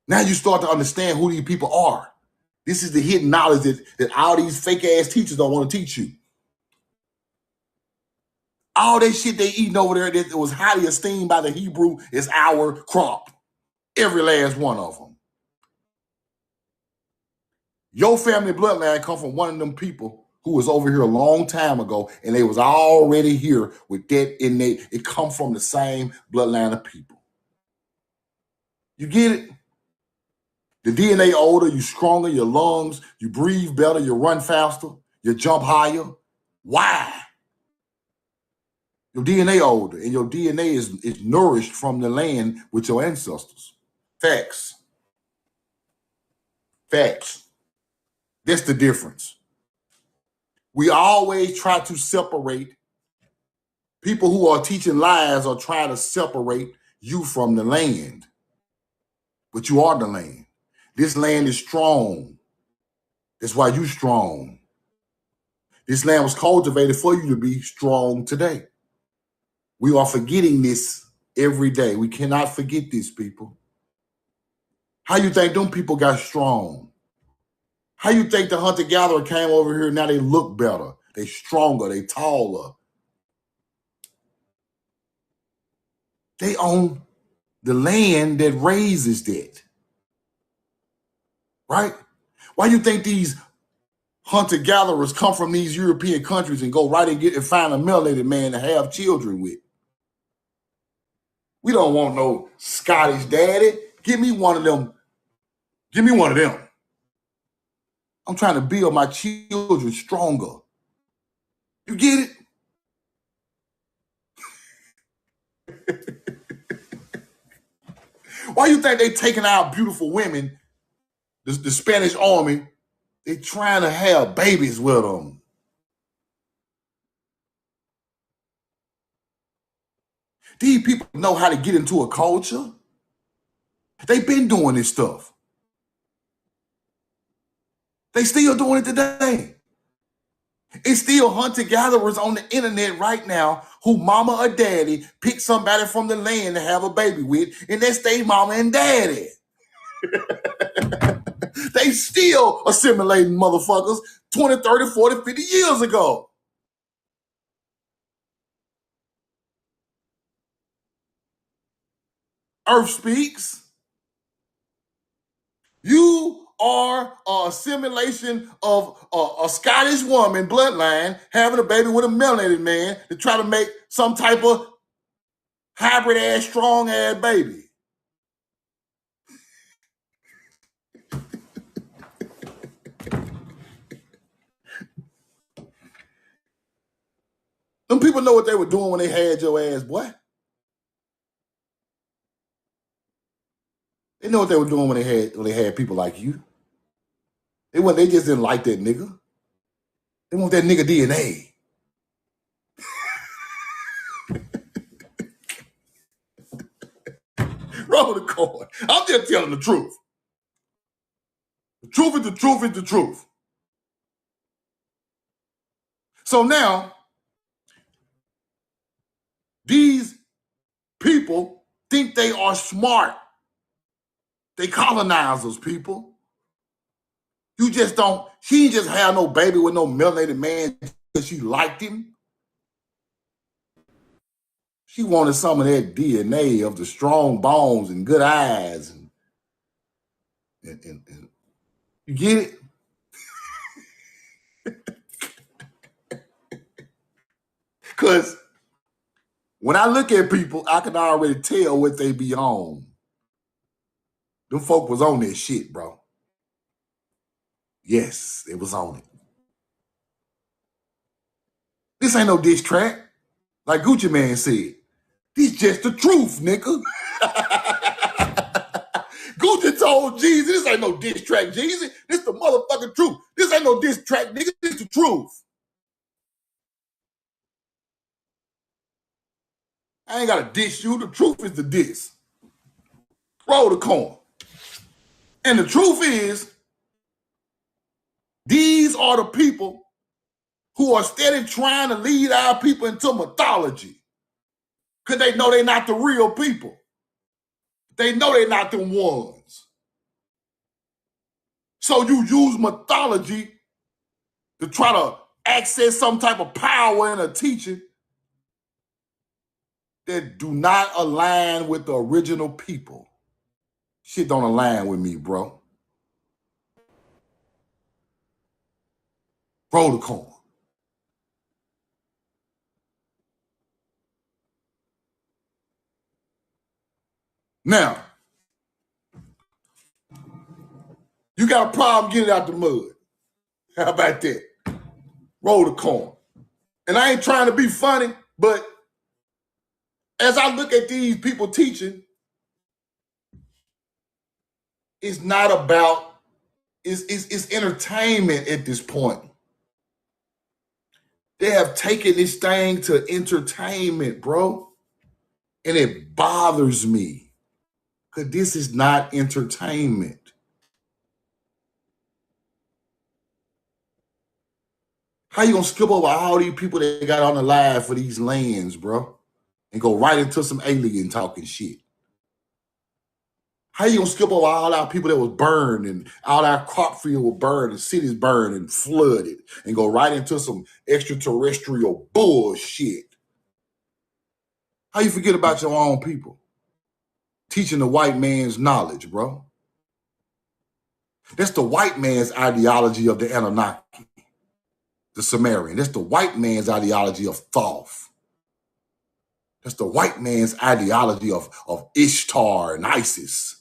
Now you start to understand who these people are. This is the hidden knowledge that all these fake ass teachers don't want to teach you. All that shit they eating over there that was highly esteemed by the Hebrew is our crop. Every last one of them. Your family bloodline come from one of them people who was over here a long time ago, and they was already here with that innate. It come from the same bloodline of people. You get it? The DNA older, you stronger, your lungs, you breathe better, you run faster, you jump higher. Why? Your DNA older, and your DNA is nourished from the land with your ancestors. Facts. Facts. That's the difference. We always try to separate people who are teaching lies or trying to separate you from the land. But you are the land. This land is strong. That's why you're strong. This land was cultivated for you to be strong today. We are forgetting this every day. We cannot forget this, people. How you think them people got strong? How you think the hunter-gatherer came over here, now they look better, they stronger, they taller? They own the land that raises that. Right? Why you think these hunter-gatherers come from these European countries and go right and find a melanated man to have children with? We don't want no Scottish daddy. Give me one of them. Give me one of them. I'm trying to build my children stronger. You get it? Why you think they taking out beautiful women, the Spanish army, they trying to have babies with them? These people know how to get into a culture. They've been doing this stuff. They still doing it today. It's still hunter-gatherers on the internet right now who mama or daddy pick somebody from the land to have a baby with, and that's their mama and daddy. They still assimilating motherfuckers 20, 30, 40, 50 years ago. Earth speaks. You are a assimilation of a Scottish woman bloodline having a baby with a melanated man to try to make some type of hybrid ass, strong ass baby. Them people know what they were doing when they had your ass, boy. They know what they were doing when they had people like you. They just didn't like that nigga. They want that nigga DNA. Roll the coin. I'm just telling the truth. The truth is the truth is the truth. So now, these people think they are smart. They colonize those people. You just don't, she just had no baby with no melanated man because she liked him. She wanted some of that DNA of the strong bones and good eyes. And you get it? Because when I look at people, I can already tell what they be on. Them folk was on that shit, bro. Yes, it was on it. This ain't no diss track. Like Gucci Man said, this just the truth, nigga. Gucci told Jeezy, this ain't no diss track, Jeezy. This the motherfucking truth. This ain't no diss track, nigga. This the truth. I ain't got to diss you. The truth is the diss. Roll the coin. And the truth is, these are the people who are steady trying to lead our people into mythology because they know they're not the real people. They know they're not the ones. So you use mythology to try to access some type of power in a teaching that do not align with the original people. Shit don't align with me, bro. Roll the coin. Now, you got a problem getting out the mud. How about that? Roll the coin. And I ain't trying to be funny, but as I look at these people teaching, it's not about, it's entertainment at this point. They have taken this thing to entertainment, bro. And it bothers me because this is not entertainment. How you gonna skip over all these people that got on the live for these lands, bro, and go right into some alien talking shit? How you gonna skip over all our people that was burned and all our crop field was burned and cities burned and flooded and go right into some extraterrestrial bullshit? How you forget about your own people? Teaching the white man's knowledge, bro. That's the white man's ideology of the Anunnaki, the Sumerian. That's the white man's ideology of Thoth. That's the white man's ideology of Ishtar and Isis.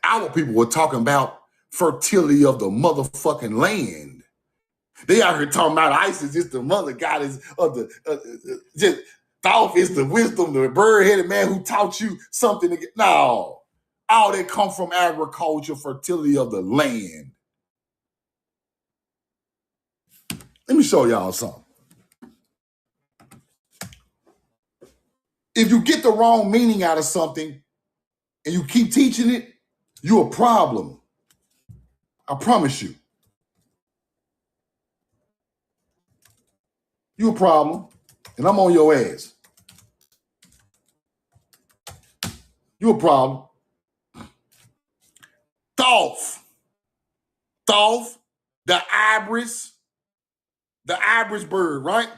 Our people were talking about fertility of the motherfucking land. They out here talking about Isis is the mother goddess of the Thoth is the wisdom, the bird-headed man who taught you something to get. No. All that come from agriculture, fertility of the land. Let me show y'all something. If you get the wrong meaning out of something and you keep teaching it, you're a problem. I promise you. You a problem, and I'm on your ass. You a problem. Thoth, the ibis bird, right?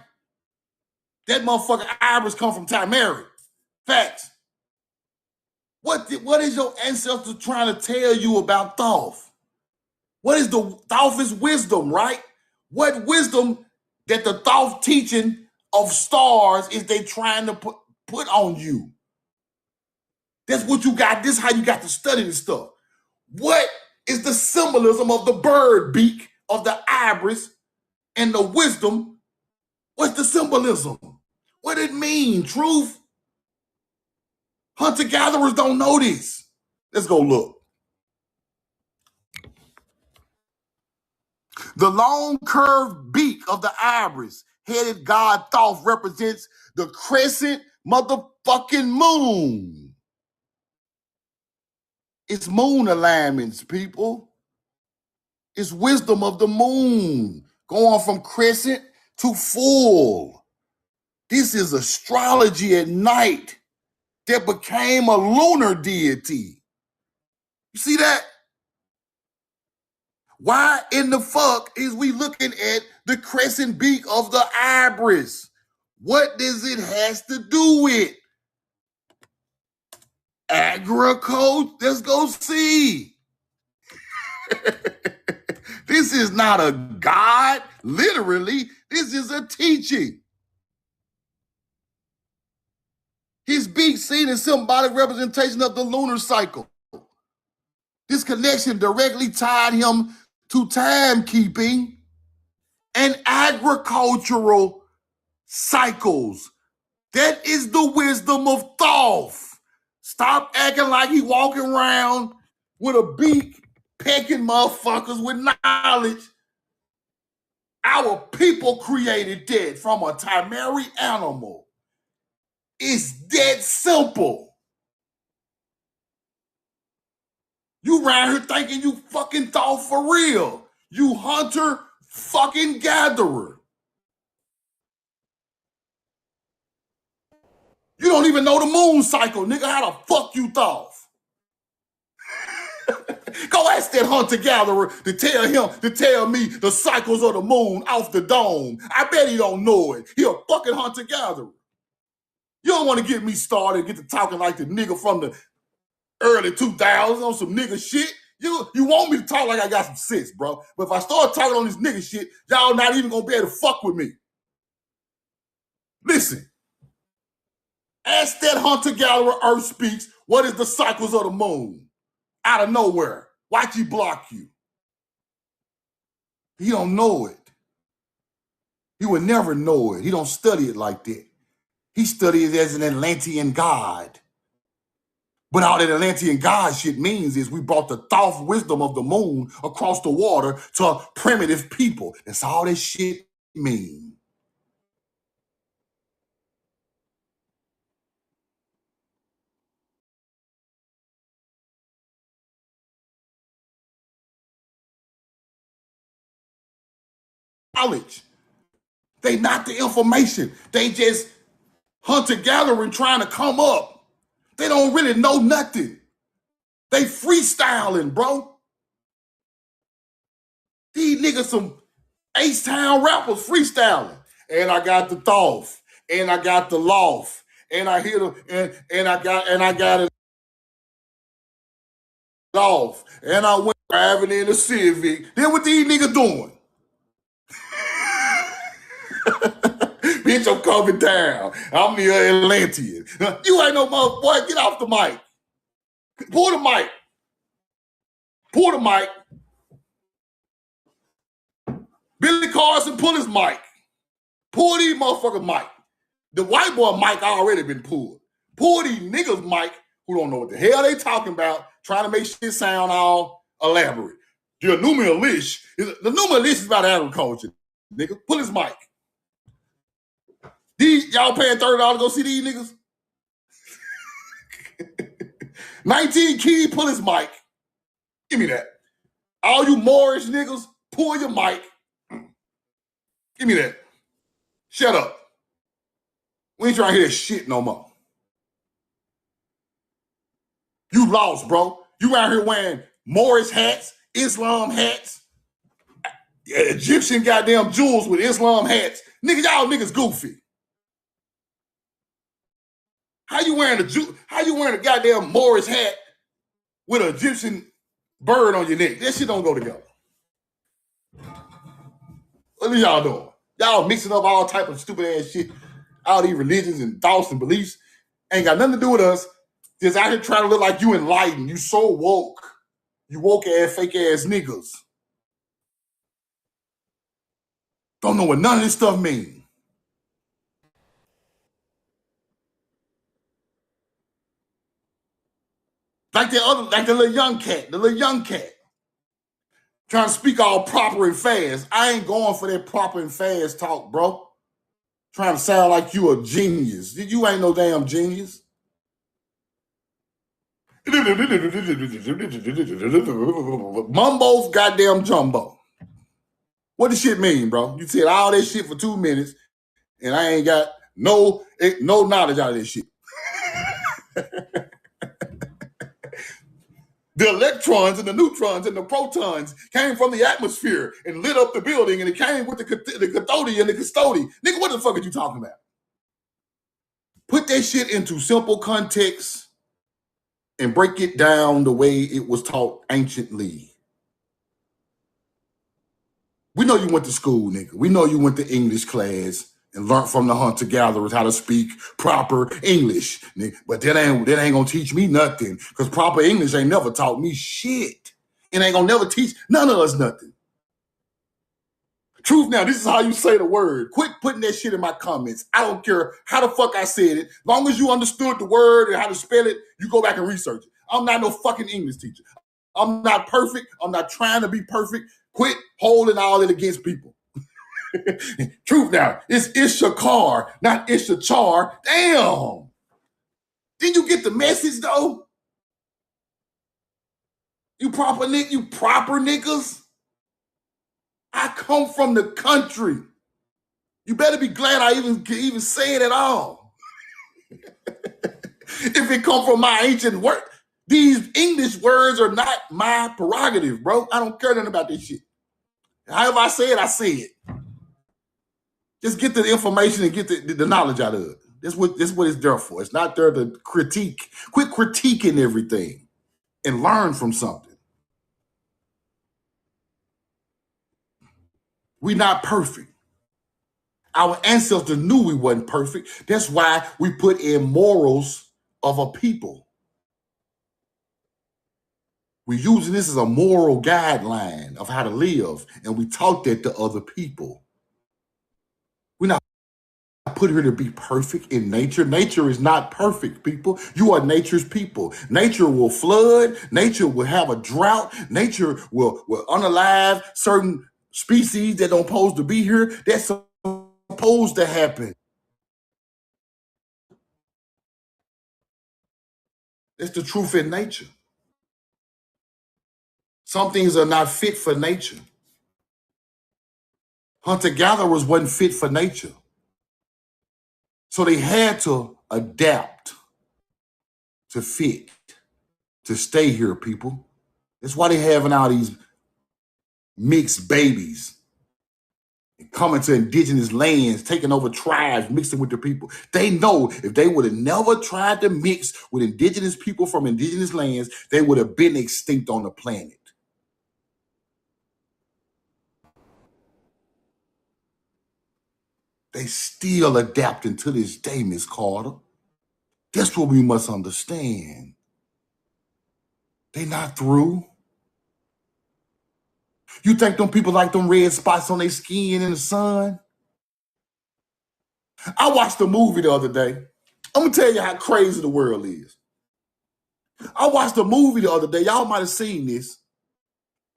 That motherfucker ibis come from Timeri. Facts. What is your ancestor trying to tell you about Thoth? What is the Thoth is wisdom, right? What wisdom that the Thoth teaching of stars is they trying to put on you? That's what you got. This is how you got to study this stuff. What is the symbolism of the bird beak, of the ibis, and the wisdom? What's the symbolism? What it mean, truth? Hunter-gatherers don't know this. Let's go look. The long curved beak of the ibis headed god Thoth represents the crescent motherfucking moon. It's moon alignments, people. It's wisdom of the moon, going from crescent to full. This is astrology at night that became a lunar deity. You see that? Why in the fuck is we looking at the crescent beak of the ibis? What does it has to do with? Agriculture? Let's go see. This is not a god, literally. This is a teaching. His beak seen as symbolic representation of the lunar cycle. This connection directly tied him to timekeeping and agricultural cycles. That is the wisdom of Thoth. Stop acting like he walking around with a beak, pecking motherfuckers with knowledge. Our people created that from a Timeri animal. It's that simple. You around here thinking you fucking Thoth for real. You hunter fucking gatherer. You don't even know the moon cycle, nigga. How the fuck you Thoth? Go ask that hunter-gatherer to tell me the cycles of the moon off the dome. I bet he don't know it. He a fucking hunter-gatherer. You don't want to get me started, get to talking like the nigga from the early 2000s on some nigga shit. You want me to talk like I got some sense, bro. But if I start talking on this nigga shit, y'all not even gonna be able to fuck with me. Listen. Ask that hunter-gatherer Earth speaks, what is the cycles of the moon? Out of nowhere. Watch he block you. He don't know it. He would never know it. He don't study it like that. He studies it as an Atlantean god. But all that Atlantean god shit means is we brought the Thoth wisdom of the moon across the water to primitive people. That's all that shit means. Knowledge. They not the information. They just hunter-gathering trying to come up. They don't really know nothing. They freestyling, bro. These niggas some H-Town rappers freestyling. And I got the Thoth. And I got the loft. And I hit them and I got it off. And I went driving in a Civic. Then what these niggas doing? Bitch, I'm coming down. I'm the Atlantean. You ain't no motherfucker. Get off the mic. Pull the mic. Pull the mic. Billy Carson, pull his mic. Pull these motherfuckers' mic. The white boy mic already been pulled. Pull these niggas mic who don't know what the hell they talking about, trying to make shit sound all elaborate. The EnginEarMedia is about agriculture, nigga. Pull his mic. These y'all paying $30 to go see these niggas? 19 Key, pull his mic. Give me that. All you Moorish niggas, pull your mic. Give me that. Shut up. We ain't trying to hear that shit no more. You lost, bro. You out here wearing Moorish hats, Islam hats, Egyptian goddamn jewels with Islam hats. Nigga, y'all niggas goofy. How you wearing a goddamn Moorish hat with an Egyptian bird on your neck? That shit don't go together. What are y'all doing? Y'all mixing up all type of stupid ass shit. All these religions and thoughts and beliefs ain't got nothing to do with us. Just out here trying to look like you enlightened. You so woke. You woke ass, fake ass niggas. Don't know what none of this stuff means. Like the little young cat. Trying to speak all proper and fast. I ain't going for that proper and fast talk, bro. Trying to sound like you a genius. You ain't no damn genius. Mumbo's goddamn jumbo. What does shit mean, bro? You said all that shit for 2 minutes, and I ain't got no knowledge out of this shit. The electrons and the neutrons and the protons came from the atmosphere and lit up the building, and it came with the cathode and the custody. Nigga, what the fuck are you talking about? Put that shit into simple context and break it down the way it was taught anciently. We know you went to school, nigga. We know you went to English class and learned from the hunter-gatherers how to speak proper English. Nigga. But that ain't gonna teach me nothing, because proper English ain't never taught me shit. It ain't gonna never teach none of us nothing. Truth now, this is how you say the word. Quit putting that shit in my comments. I don't care how the fuck I said it. Long as you understood the word and how to spell it, you go back and research it. I'm not no fucking English teacher. I'm not perfect. I'm not trying to be perfect. Quit holding all it against people. Truth now, it's Ishakar, not Ishachar. Damn. Didn't you get the message though? You proper niggas. I come from the country. You better be glad I even say it at all. If it come from my ancient word, these English words are not my prerogative, bro. I don't care nothing about this shit. However I say it. Just get the information and get the knowledge out of it. That's what it's there for. It's not there to critique. Quit critiquing everything and learn from something. We're not perfect. Our ancestors knew we wasn't perfect. That's why we put in morals of a people. We're using this as a moral guideline of how to live, and we taught that to other people. We're not put here to be perfect in nature. Nature is not perfect, people. You are nature's people. Nature will flood. Nature will have a drought. Nature will unalive certain species that don't supposed to be here. That's supposed to happen. That's the truth in nature. Some things are not fit for nature. Hunter-gatherers wasn't fit for nature. So they had to adapt to fit, to stay here, people. That's why they having all these mixed babies coming to indigenous lands, taking over tribes, mixing with the people. They know if they would have never tried to mix with indigenous people from indigenous lands, they would have been extinct on the planet. They still adapting to this day, Miss Carter. That's what we must understand. They not through. You think them people like them red spots on their skin in the sun? I watched a movie the other day. I'm going to tell you how crazy the world is. I watched a movie the other day. Y'all might have seen this.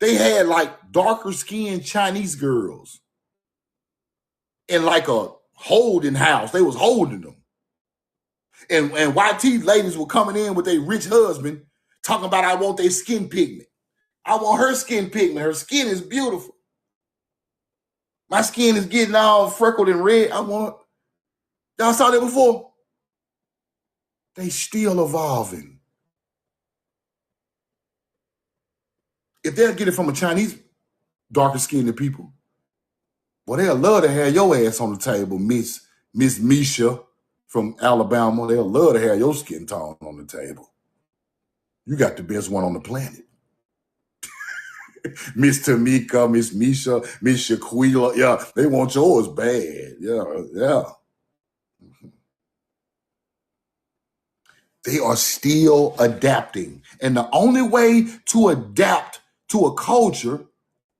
They had like darker skinned Chinese girls in like a holding house. They was holding them. And YT ladies were coming in with their rich husband talking about, I want their skin pigment. I want her skin pigment. Her skin is beautiful. My skin is getting all freckled and red. I want it. Y'all saw that before? They still evolving. If they'll get it from a Chinese darker skinned people, well, they'll love to have your ass on the table, Miss Misha from Alabama. They'll love to have your skin tone on the table. You got the best one on the planet. Miss Tamika, Miss Misha, Miss Shaquila. Yeah, they want yours bad. Yeah. They are still adapting. And the only way to adapt to a culture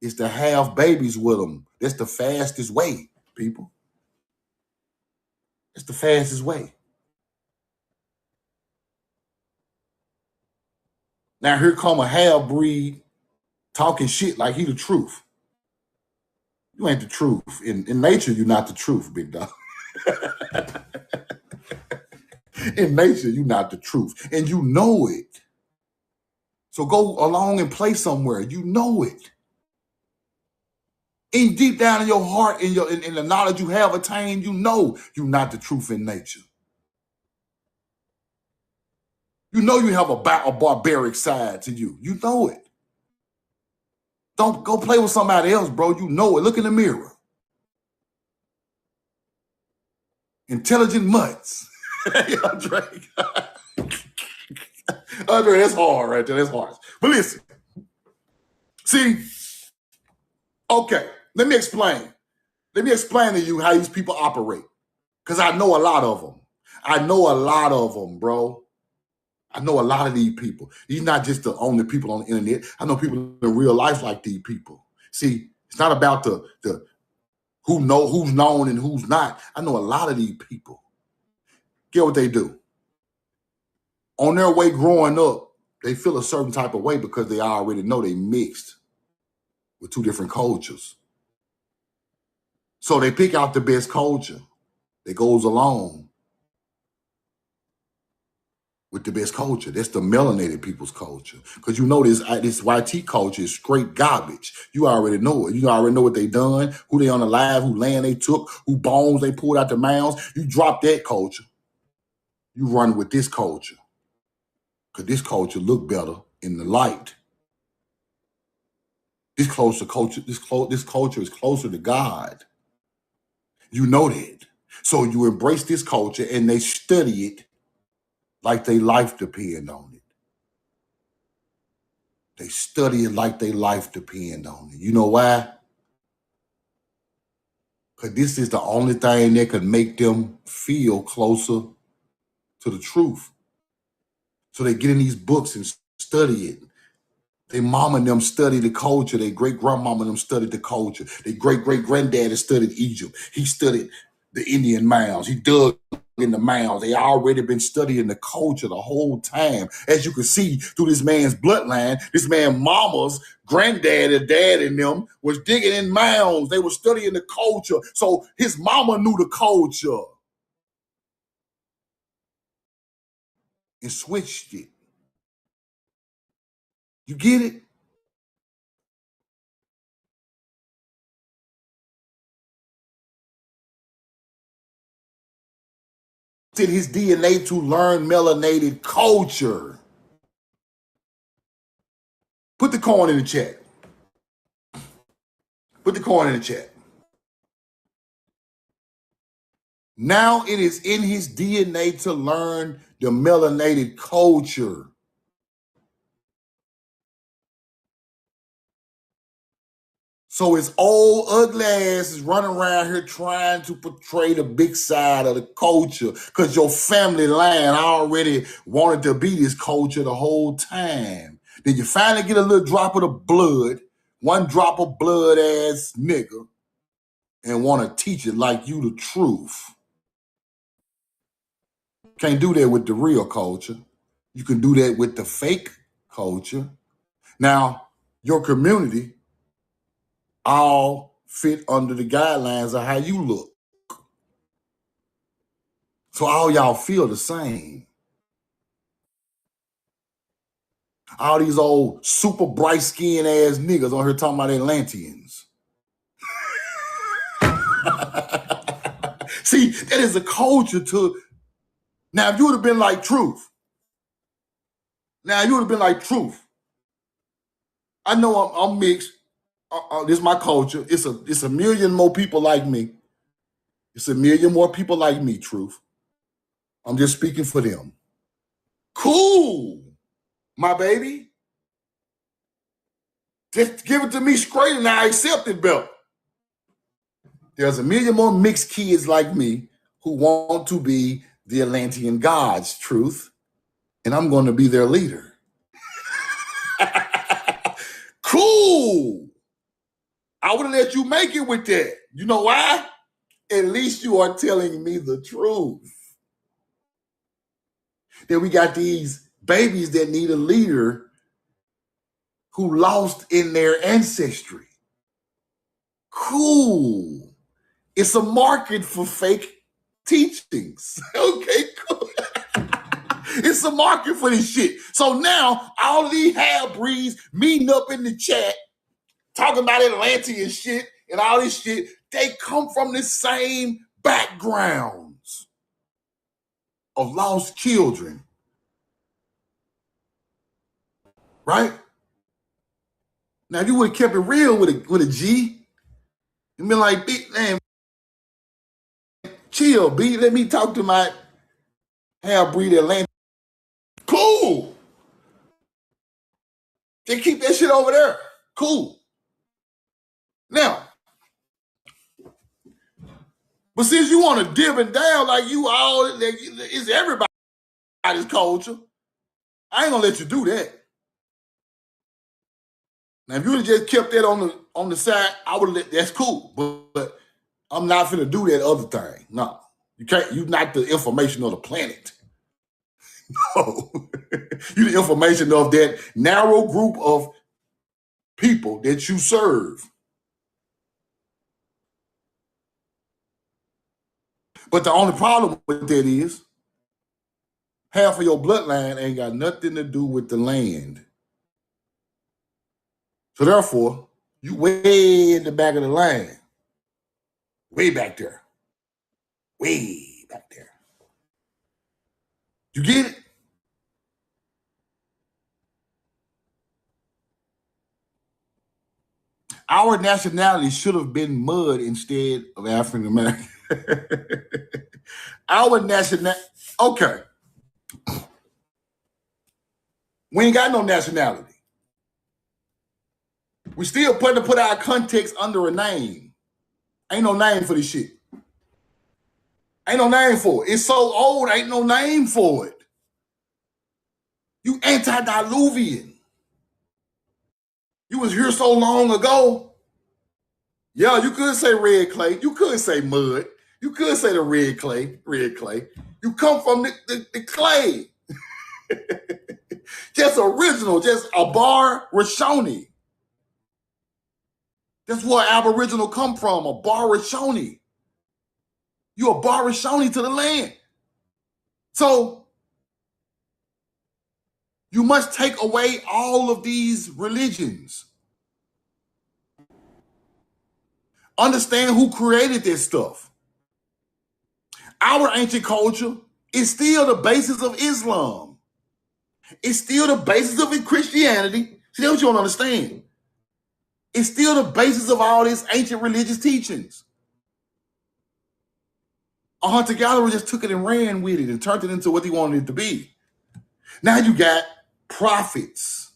is to have babies with them. That's the fastest way, people. It's the fastest way. Now here come a half-breed talking shit like he the truth. You ain't the truth. In nature, you're not the truth, big dog. In nature, you're not the truth. And you know it. So go along and play somewhere. You know it. And deep down in your heart, in the knowledge you have attained, you know you're not the truth in nature. You know you have a barbaric side to you. You know it. Don't go play with somebody else, bro. You know it. Look in the mirror. Intelligent mutts. Andre, that's hard right there. That's hard. But listen. See, okay, let me explain. Let me explain to you how these people operate. Because I know a lot of them. I know a lot of them, bro. I know a lot of these people. These not just the only people on the internet. I know people in real life like these people. See, it's not about the who's known and who's not. I know a lot of these people. Get what they do. On their way growing up, they feel a certain type of way because they already know they mixed with two different cultures. So they pick out the best culture that goes along with the best culture. That's the melanated people's culture. Because you know this YT culture is straight garbage. You already know it. You already know what they done, who they unalive, who land they took, who bones they pulled out the mouths. You drop that culture. You run with this culture. Because this culture look better in the light. This culture is closer to God. You know that. So you embrace this culture and they study it like their life depend on it. They study it like their life depend on it. You know why? Because this is the only thing that could make them feel closer to the truth. So they get in these books and study it. Their mama and them studied the culture. Their great-grandmama and them studied the culture. Their great-great-granddaddy studied Egypt. He studied the Indian mounds. He dug in the mounds. They already been studying the culture the whole time. As you can see through this man's bloodline, this man's mama's granddaddy, dad, and them was digging in mounds. They were studying the culture. So his mama knew the culture and switched it. You get it? In his DNA to learn melanated culture. Put the coin in the chat. Put the coin in the chat. Now it is in his DNA to learn the melanated culture. So his old ugly ass is running around here trying to portray the big side of the culture because your family line already wanted to be this culture the whole time. Then you finally get a little drop of the blood, one drop of blood ass nigga, and want to teach it like you the truth. Can't do that with the real culture. You can do that with the fake culture. Now, your community all fit under the guidelines of how you look. So all y'all feel the same. All these old super bright skinned ass niggas on here talking about Atlanteans. See, that is a culture to. Now, if you would have been like Truth. I know I'm mixed. This is my culture. It's a million more people like me. It's a million more people like me, Truth. I'm just speaking for them. Cool, my baby. Just give it to me straight and I accept it, Bill. There's a million more mixed kids like me who want to be the Atlantean gods, Truth. And I'm going to be their leader. Cool. I would have let you make it with that. You know why? At least you are telling me the truth. Then we got these babies that need a leader who lost in their ancestry. Cool. It's a market for fake teachings. Okay, cool. It's a market for this shit. So now all these half-breeds meeting up in the chat, talking about Atlantean shit and all this shit, they come from the same backgrounds of lost children. Right? Now, if you would have kept it real with a G, and been like, man, chill, B. Let me talk to my half-breed Atlantean. Cool. They keep that shit over there. Cool. Now, but since you want to dip and down like you all, it's everybody's culture, I ain't gonna let you do that. Now, if you would have just kept that on the side, I would have let that's cool. But I'm not finna do that other thing. No. You can't, you're not the information of the planet. No. You're the information of that narrow group of people that you serve. But the only problem with that is half of your bloodline ain't got nothing to do with the land. So therefore, you way in the back of the line. Way back there. Way back there. You get it? Our nationality should have been mud instead of African American. Our nationality, okay. We ain't got no nationality. We still put our context under a name. Ain't no name for this shit. Ain't no name for it. It's so old, ain't no name for it. You antediluvian. You was here so long ago. Yeah, you could say red clay. You could say mud. You could say the red clay. You come from the clay. Just original, just a bar Rashoni. That's where Aboriginal come from, a bar Rashoni. You a bar Rashoni to the land. So you must take away all of these religions. Understand who created this stuff. Our ancient culture is still the basis of Islam. It's still the basis of Christianity. See, that's what you don't understand. It's still the basis of all these ancient religious teachings. A hunter-gatherer just took it and ran with it and turned it into what he wanted it to be. Now you got prophets.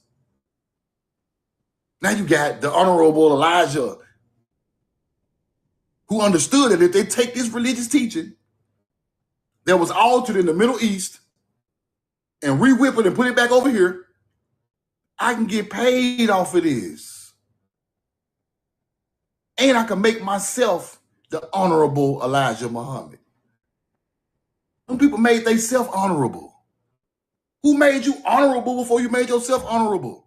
Now you got the Honorable Elijah, who understood that if they take this religious teaching that was altered in the Middle East and re-whip it and put it back over here, I can get paid off of this. And I can make myself the Honorable Elijah Muhammad. Some people made themselves honorable. Who made you honorable before you made yourself honorable?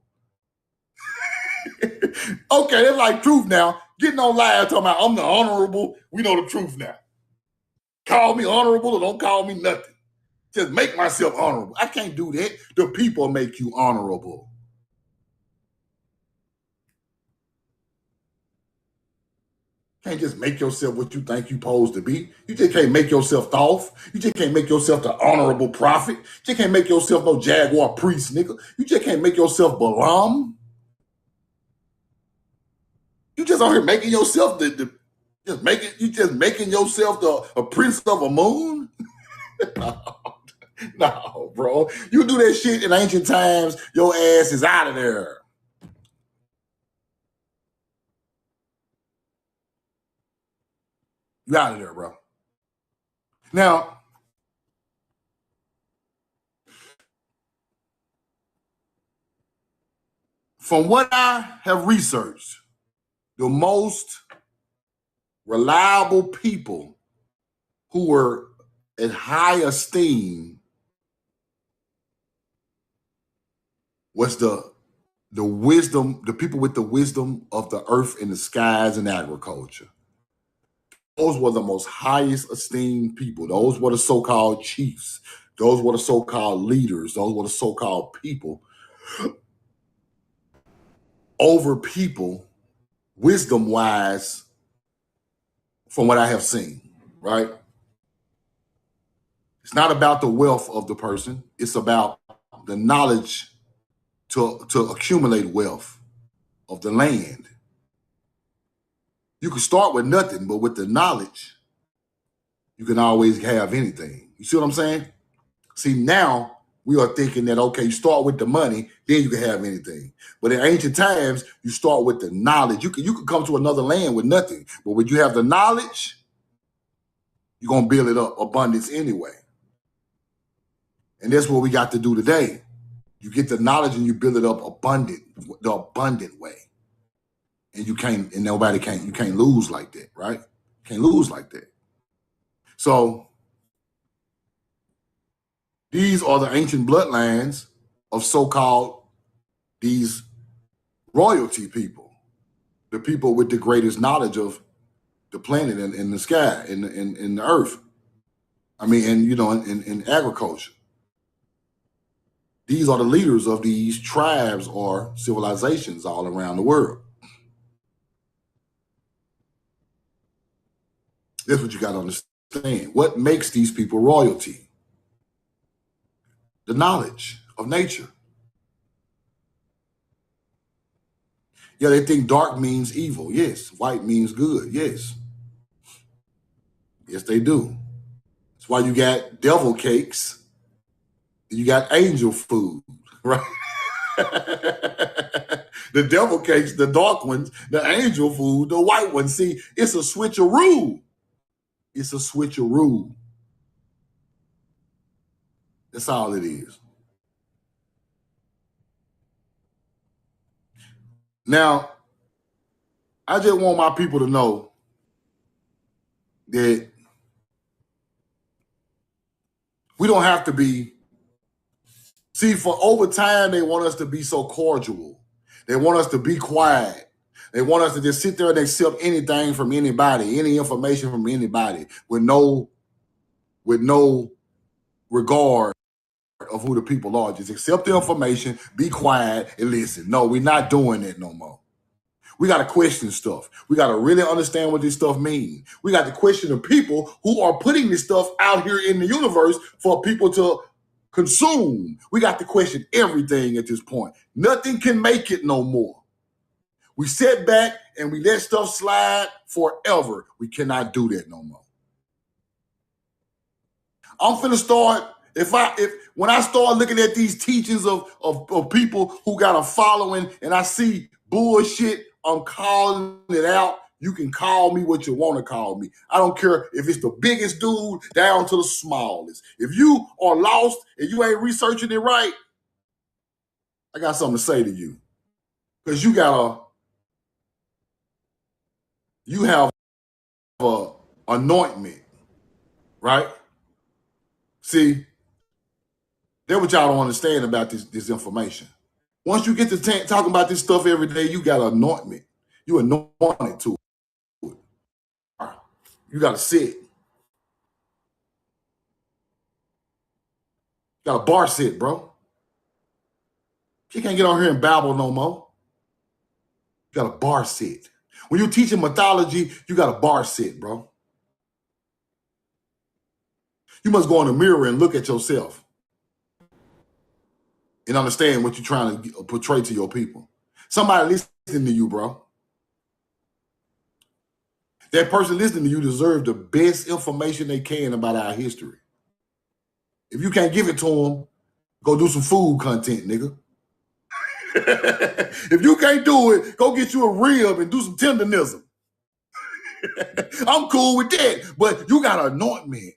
Okay, that's like truth now. Getting on live talking about I'm the honorable. We know the truth now. Call me honorable or don't call me nothing. Just make myself honorable. I can't do that. The people make you honorable. Can't just make yourself what you think you're supposed to be. You just can't make yourself Thoth. You just can't make yourself the honorable prophet. You just can't make yourself no Jaguar priest, nigga. You just can't make yourself Balaam. You just out here making yourself you just making yourself a prince of a moon. No, bro. You do that shit in ancient times, your ass is out of there. You out of there, bro. Now, from what I have researched, the most reliable people who were in high esteem was the wisdom, the people with the wisdom of the earth and the skies and agriculture. Those were the most highest esteemed people. Those were the so-called chiefs. Those were the so-called leaders. Those were the so-called people over people, wisdom-wise, from what I have seen, right? It's not about the wealth of the person. It's about the knowledge to accumulate wealth of the land. You can start with nothing, but with the knowledge, you can always have anything. You see what I'm saying? See, now we are thinking that, okay, you start with the money, then you can have anything. But in ancient times, you start with the knowledge. You can come to another land with nothing. But when you have the knowledge, you're going to build it up, abundance anyway. And that's what we got to do today. You get the knowledge and you build it up the abundant way. And you can't lose like that, right? Can't lose like that. So these are the ancient bloodlines of so-called these royalty people, the people with the greatest knowledge of the planet and the sky and the earth. I mean, and in agriculture. These are the leaders of these tribes or civilizations all around the world. That's what you got to understand. What makes these people royalty? The knowledge of nature. Yeah, they think dark means evil. Yes. White means good. Yes. Yes, they do. That's why you got devil cakes. You got angel food, right? The devil cakes, the dark ones, the angel food, the white ones. See, it's a switcheroo. It's a switcheroo. That's all it is. Now, I just want my people to know that we don't have to be. See, for over time, they want us to be so cordial. They want us to be quiet. They want us to just sit there and accept anything from anybody, any information from anybody, with no regard of who the people are. Just accept the information, be quiet, and listen. No, we're not doing that no more. We got to question stuff. We got to really understand what this stuff means. We got to question the people who are putting this stuff out here in the universe for people to consume. We got to question everything at this point. Nothing can make it no more. We sit back and we let stuff slide forever. We cannot do that no more. I'm finna start, when I start looking at these teachings of people who got a following and I see bullshit, I'm calling it out. You can call me what you want to call me. I don't care if it's the biggest dude down to the smallest. If you are lost and you ain't researching it right, I got something to say to you. Because you have a anointment, right? See, that's what y'all don't understand about this information. Once you get to talking about this stuff every day, you got anointment. You anointed to it. You got to sit. You got a bar sit, bro. You can't get on here and babble no more. You got a bar sit. When you're teaching mythology, you got a bar sit, bro. You must go in the mirror and look at yourself and understand what you're trying to portray to your people. Somebody listening to you, bro. That person listening to you deserves the best information they can about our history. If you can't give it to them, go do some food content, nigga. If you can't do it, go get you a rib and do some tendernism. I'm cool with that, but you got to anoint me.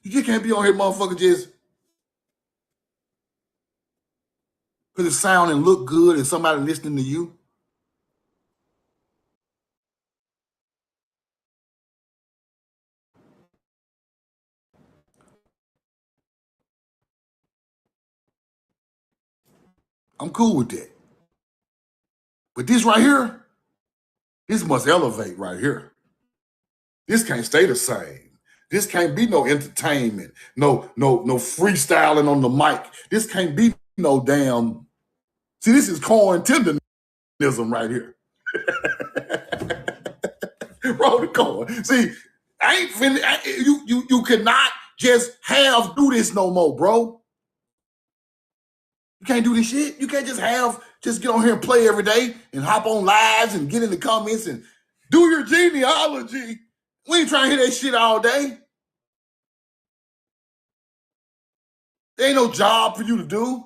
You just can't be on here, motherfucker, just because it sound and look good and somebody listening to you. I'm cool with that. But this right here, this must elevate right here. This can't stay the same. This can't be no entertainment, no freestyling on the mic. This can't be no damn. See, this is corn tenderism right here. Roll the corn. See, I ain't finished. You cannot just do this no more, bro. You can't do this shit. You can't just get on here and play every day and hop on lives and get in the comments and do your genealogy. We ain't trying to hear that shit all day. There ain't no job for you to do.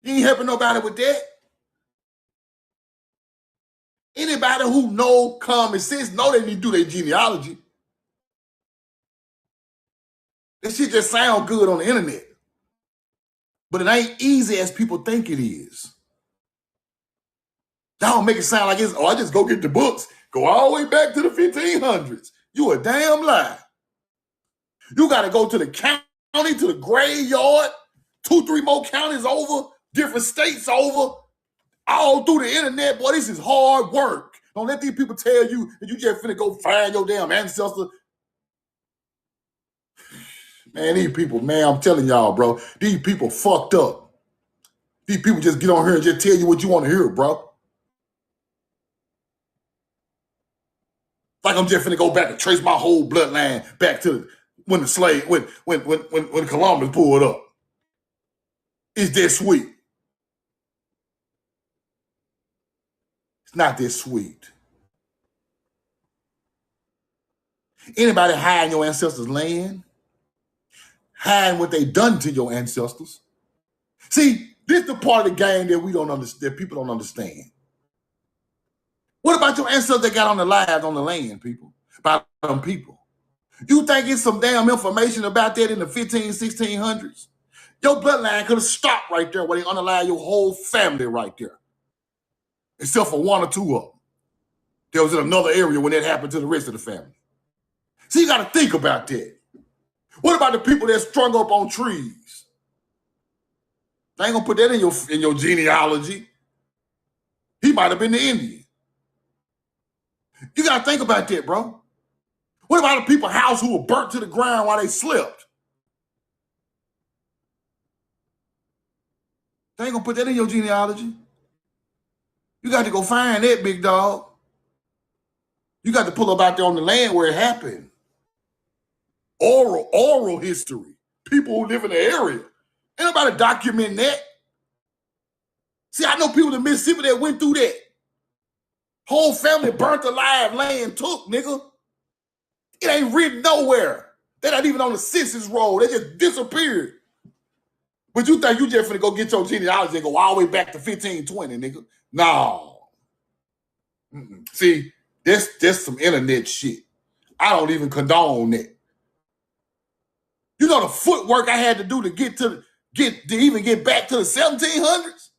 You ain't helping nobody with that. Anybody who know common sense know they need to do their genealogy. This shit just sound good on the internet. But it ain't easy as people think it is. Y'all make it sound like it's, I just go get the books, go all the way back to the 1500s. You a damn lie. You got to go to the county, to the graveyard, 2-3 more counties over, different states over, all through the internet. Boy, this is hard work. Don't let these people tell you that you just finna go find your damn ancestor. Man, these people, man, I'm telling y'all, bro, these people fucked up. These people just get on here and just tell you what you want to hear, bro. Like I'm just finna go back and trace my whole bloodline back to when the slave, when Columbus pulled up. It's that sweet. It's not that sweet. Anybody hiding your ancestors' land, hiding what they done to your ancestors. See, this is the part of the game that we don't understand, that people don't understand. What about your ancestors that got on the lives on the land, people? About them people. You think it's some damn information about that in the 1600s? Your bloodline could have stopped right there where they underlie your whole family right there. Except for 1 or 2 of them. There was in another area when that happened to the rest of the family. So you got to think about that. What about the people that strung up on trees? I ain't gonna put that in your genealogy. He might have been the Indian. You got to think about that, bro. What about the people's house who were burnt to the ground while they slept? They ain't gonna put that in your genealogy. You got to go find that, big dog. You got to pull up out there on the land where it happened. Oral history. People who live in the area. Ain't nobody documenting that. See, I know people in Mississippi that went through that. Whole family burnt alive, land took, nigga. It ain't written nowhere. They're not even on the census roll. They just disappeared. But you think you just finna go get your genealogy and go all the way back to 1520, nigga? No. See, that's some internet shit. I don't even condone that. You know the footwork I had to do to even get back to the 1700s?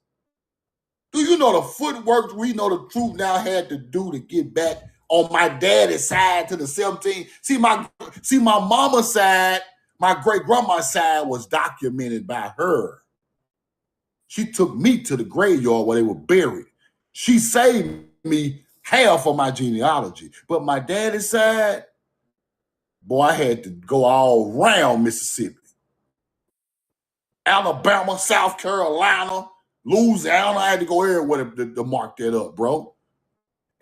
Do you know the footwork we know the truth now had to do to get back on my daddy's side to the 17. See my mama's side, my great grandma's side was documented by her. She took me to the graveyard where they were buried. She saved me half of my genealogy. But my daddy's side, boy, I had to go all around Mississippi. Alabama, South Carolina, Louisiana. I had to go everywhere to mark that up, bro.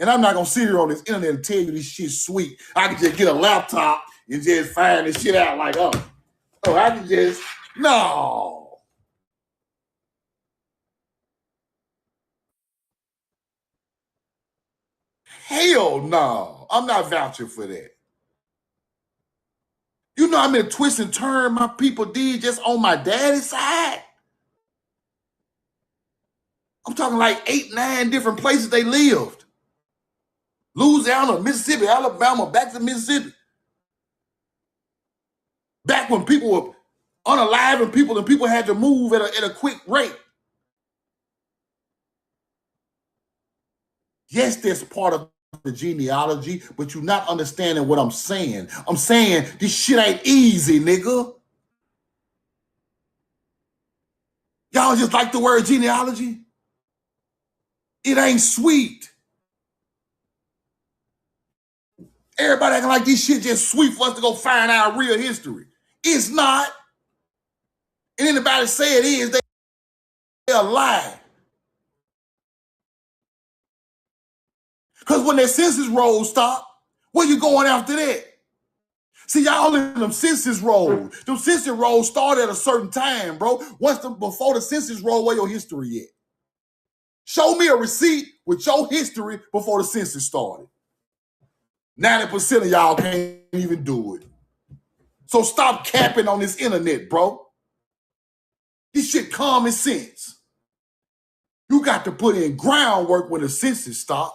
And I'm not going to sit here on this internet and tell you this shit's sweet. I can just get a laptop and just find this shit out like, oh, I can just, no. Hell no. I'm not vouching for that. You know how many twists and turns my people did just on my daddy's side? I'm talking like 8, 9 different places they lived. Louisiana, Mississippi, Alabama, back to Mississippi. Back when people were unalive and people had to move at a quick rate. Yes, that's part of the genealogy, but you're not understanding what I'm saying. I'm saying this shit ain't easy, nigga. Y'all just like the word genealogy? It ain't sweet. Everybody acting like this shit just sweet for us to go find our real history. It's not. And anybody say it is, they're a lie. Because when that census roll stop, where you going after that? See, y'all in them census rolls. Them census rolls start at a certain time, bro. Before the census roll, where your history at? Show me a receipt with your history before the census started. 90% of y'all can't even do it. So stop capping on this internet, bro. This shit common sense. You got to put in groundwork when the census stop.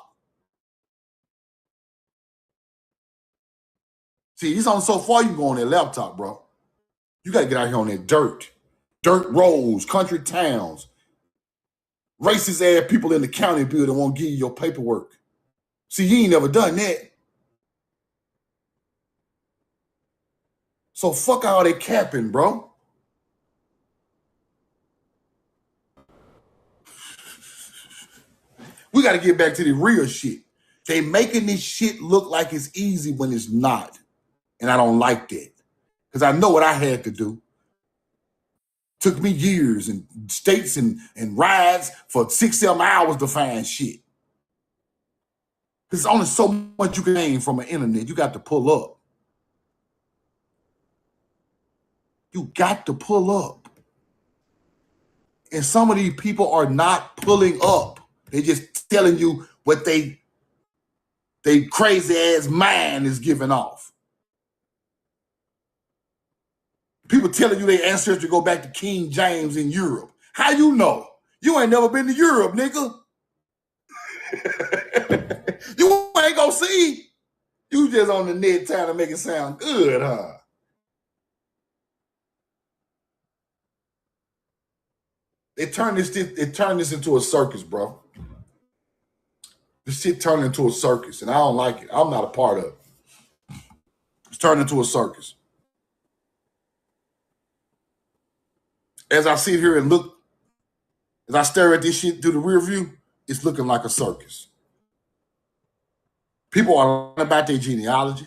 See, it's on so far you can go on that laptop, bro. You got to get out here on that dirt. Dirt roads, country towns. Racist ass people in the county building won't give you your paperwork. See, you ain't never done that. So fuck all that capping, bro. We got to get back to the real shit. They making this shit look like it's easy when it's not. And I don't like that. Because I know what I had to do. Took me years and states and rides for 6-7 hours to find shit. There's only so much you can gain from the internet. You got to pull up. You got to pull up. And some of these people are not pulling up. They're just telling you what they crazy ass mind is giving off. People telling you their ancestors go back to King James in Europe. How you know? You ain't never been to Europe, nigga. You ain't gonna see. You just on the net trying to make it sound good, huh? It turned this into a circus, bro. This shit turned into a circus, and I don't like it. I'm not a part of it. It's turned into a circus. As I sit here and look, as I stare at this shit through the rear view, it's looking like a circus. People are learning about their genealogy.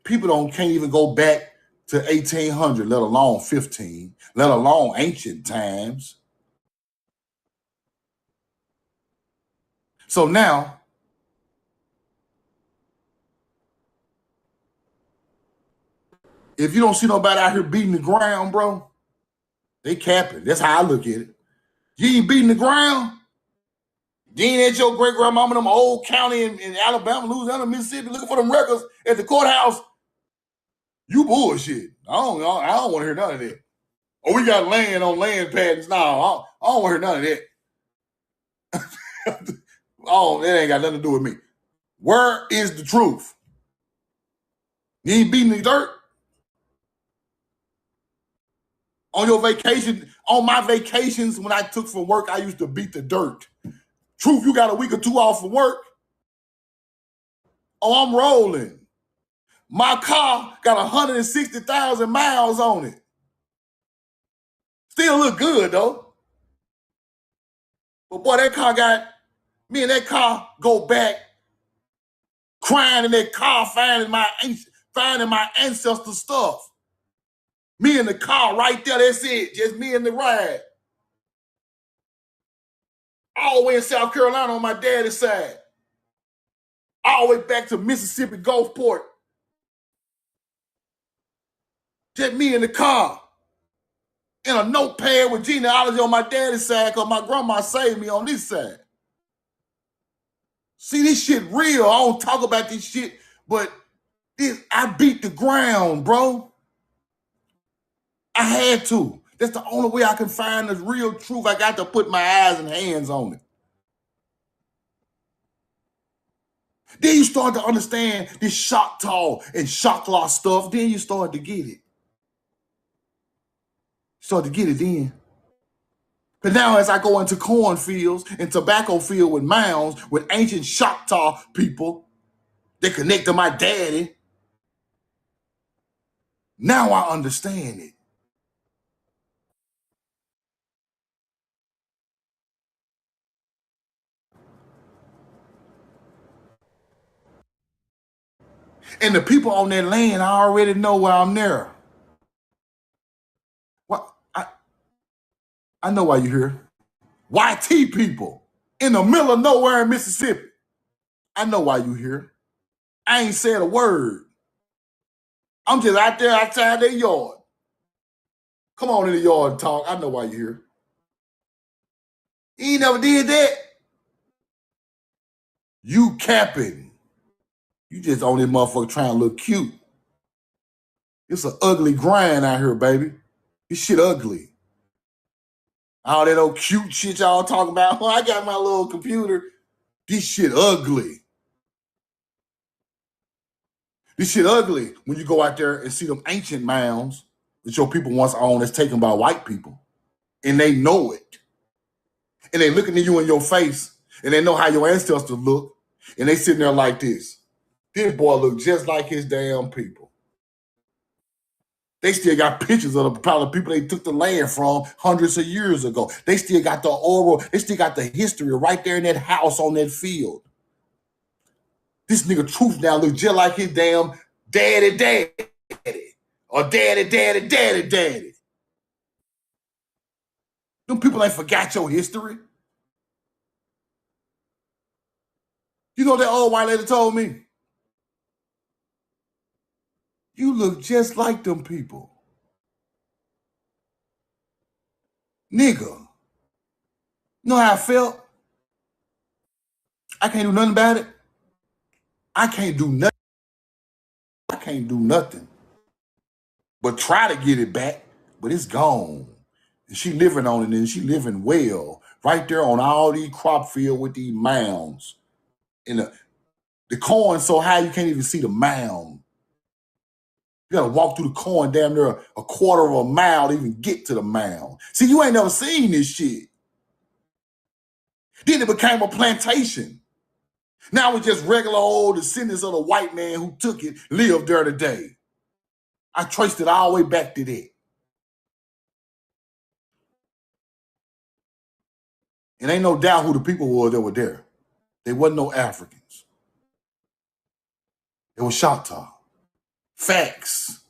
People can't even go back to 1800, let alone 15, let alone ancient times. So now, if you don't see nobody out here beating the ground, bro, they capping. That's how I look at it. You ain't beating the ground. You ain't at your great grandmama, them old county in Alabama, Louisiana, Mississippi, looking for them records at the courthouse. You bullshit. I don't want to hear none of that. Oh, we got land on land patents. No, I don't want to hear none of that. Oh, that ain't got nothing to do with me. Where is the truth? You ain't beating the dirt? On your vacation, on my vacations when I took from work, I used to beat the dirt. Truth, you got a week or two off from work. Oh, I'm rolling. My car got 160,000 miles on it. Still look good, though. But boy, that car got, me and that car go back crying in that car, finding my ancestor stuff. Me in the car right there, that's it. Just me and the ride. All the way in South Carolina on my daddy's side. All the way back to Mississippi Gulfport. Just me in the car. In a notepad with genealogy on my daddy's side because my grandma saved me on this side. See, this shit real. I don't talk about this shit, but I beat the ground, bro. I had to. That's the only way I can find the real truth. I got to put my eyes and hands on it. Then you start to understand this Choctaw and Choctaw stuff. Then you start to get it. Start to get it then. But now as I go into cornfields and tobacco field with mounds with ancient Choctaw people that connect to my daddy, now I understand it. And the people on that land, I already know why I'm there. What? I know why you're here. YT people in the middle of nowhere in Mississippi. I know why you here. I ain't said a word. I'm just out there outside their yard. Come on in the yard and talk. I know why you're here. You ain't never did that. You capping. You just on this motherfucker trying to look cute. It's an ugly grind out here, baby. This shit ugly. All that old cute shit y'all talking about. Well, I got my little computer. This shit ugly. This shit ugly when you go out there and see them ancient mounds that your people once owned that's taken by white people. And they know it. And they looking at you in your face and they know how your ancestors look. And they sitting there like this. This boy look just like his damn people. They still got pictures of the probably people they took the land from hundreds of years ago. They still got the oral, they still got the history right there in that house on that field. This nigga Truth now look just like his damn daddy. Or daddy. Them people ain't forgot your history. You know what that old white lady told me? You look just like them people. Nigga. You know how I felt? I can't do nothing about it. I can't do nothing but try to get it back, but it's gone. And she living on it, and she living well. Right there on all these crop fields with these mounds. And the corn so high you can't even see the mound. You gotta walk through the corn damn near a quarter of a mile to even get to the mound. See, you ain't never seen this shit. Then it became a plantation. Now it's just regular old descendants of the white man who took it, lived there today. I traced it all the way back to that. And ain't no doubt who the people were that were there. They wasn't no Africans. It was Choctaw. Facts.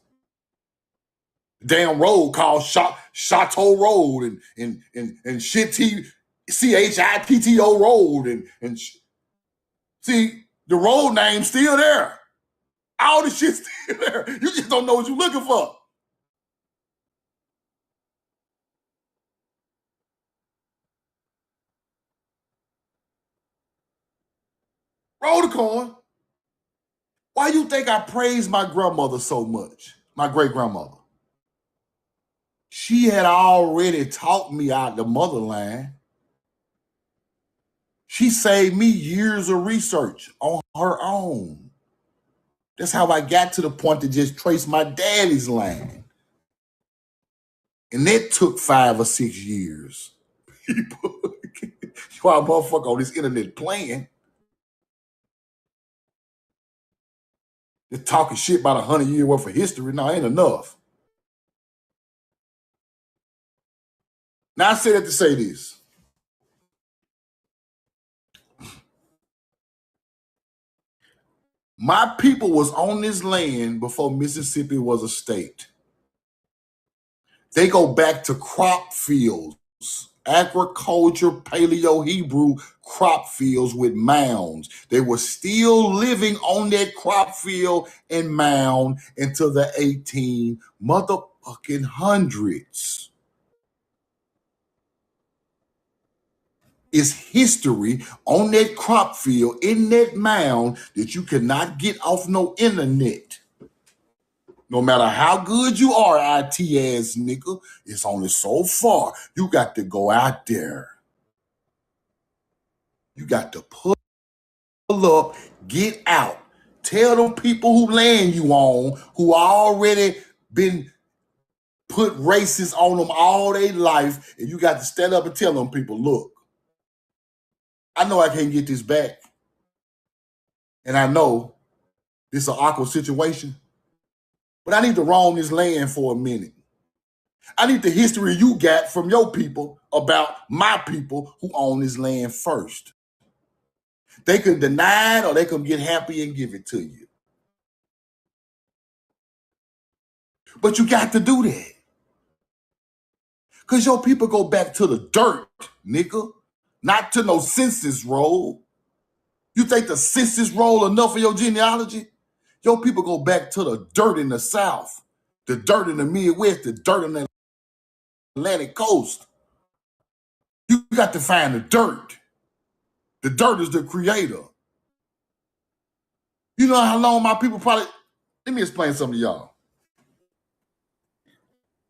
Damn road called Chateau Road and Chitto Road and see the road name's still there. All the shit's still there. You just don't know what you're looking for. Roll the corn. Why you think I praise my grandmother so much? My great-grandmother. She had already taught me out the motherland. She saved me years of research on her own. That's how I got to the point to just trace my daddy's line. And that took 5 or 6 years. People, you all motherfucker on this internet playing. They're talking shit about 100 years worth of history. No, ain't enough. Now, I say that to say this. My people was on this land before Mississippi was a state. They go back to crop fields, agriculture, Paleo-Hebrew crop fields with mounds. They were still living on that crop field and mound until the 18 motherfucking hundreds. It's history on that crop field, in that mound, that you cannot get off no internet. No matter how good you are, IT ass nigga, it's only so far. You got to go out there. You got to pull up, get out. Tell them people who land you on, who already been put races on them all their life, and you got to stand up and tell them people, look, I know I can't get this back. And I know this is an awkward situation, but I need to roam this land for a minute. I need the history you got from your people about my people who own this land first. They can deny it or they can get happy and give it to you. But you got to do that. Because your people go back to the dirt, nigga. Not to no census roll. You think the census roll enough for your genealogy? Your people go back to the dirt in the South, the dirt in the Midwest, the dirt in the Atlantic coast. You got to find the dirt. The dirt is the creator. You know how long my people probably... Let me explain something to y'all.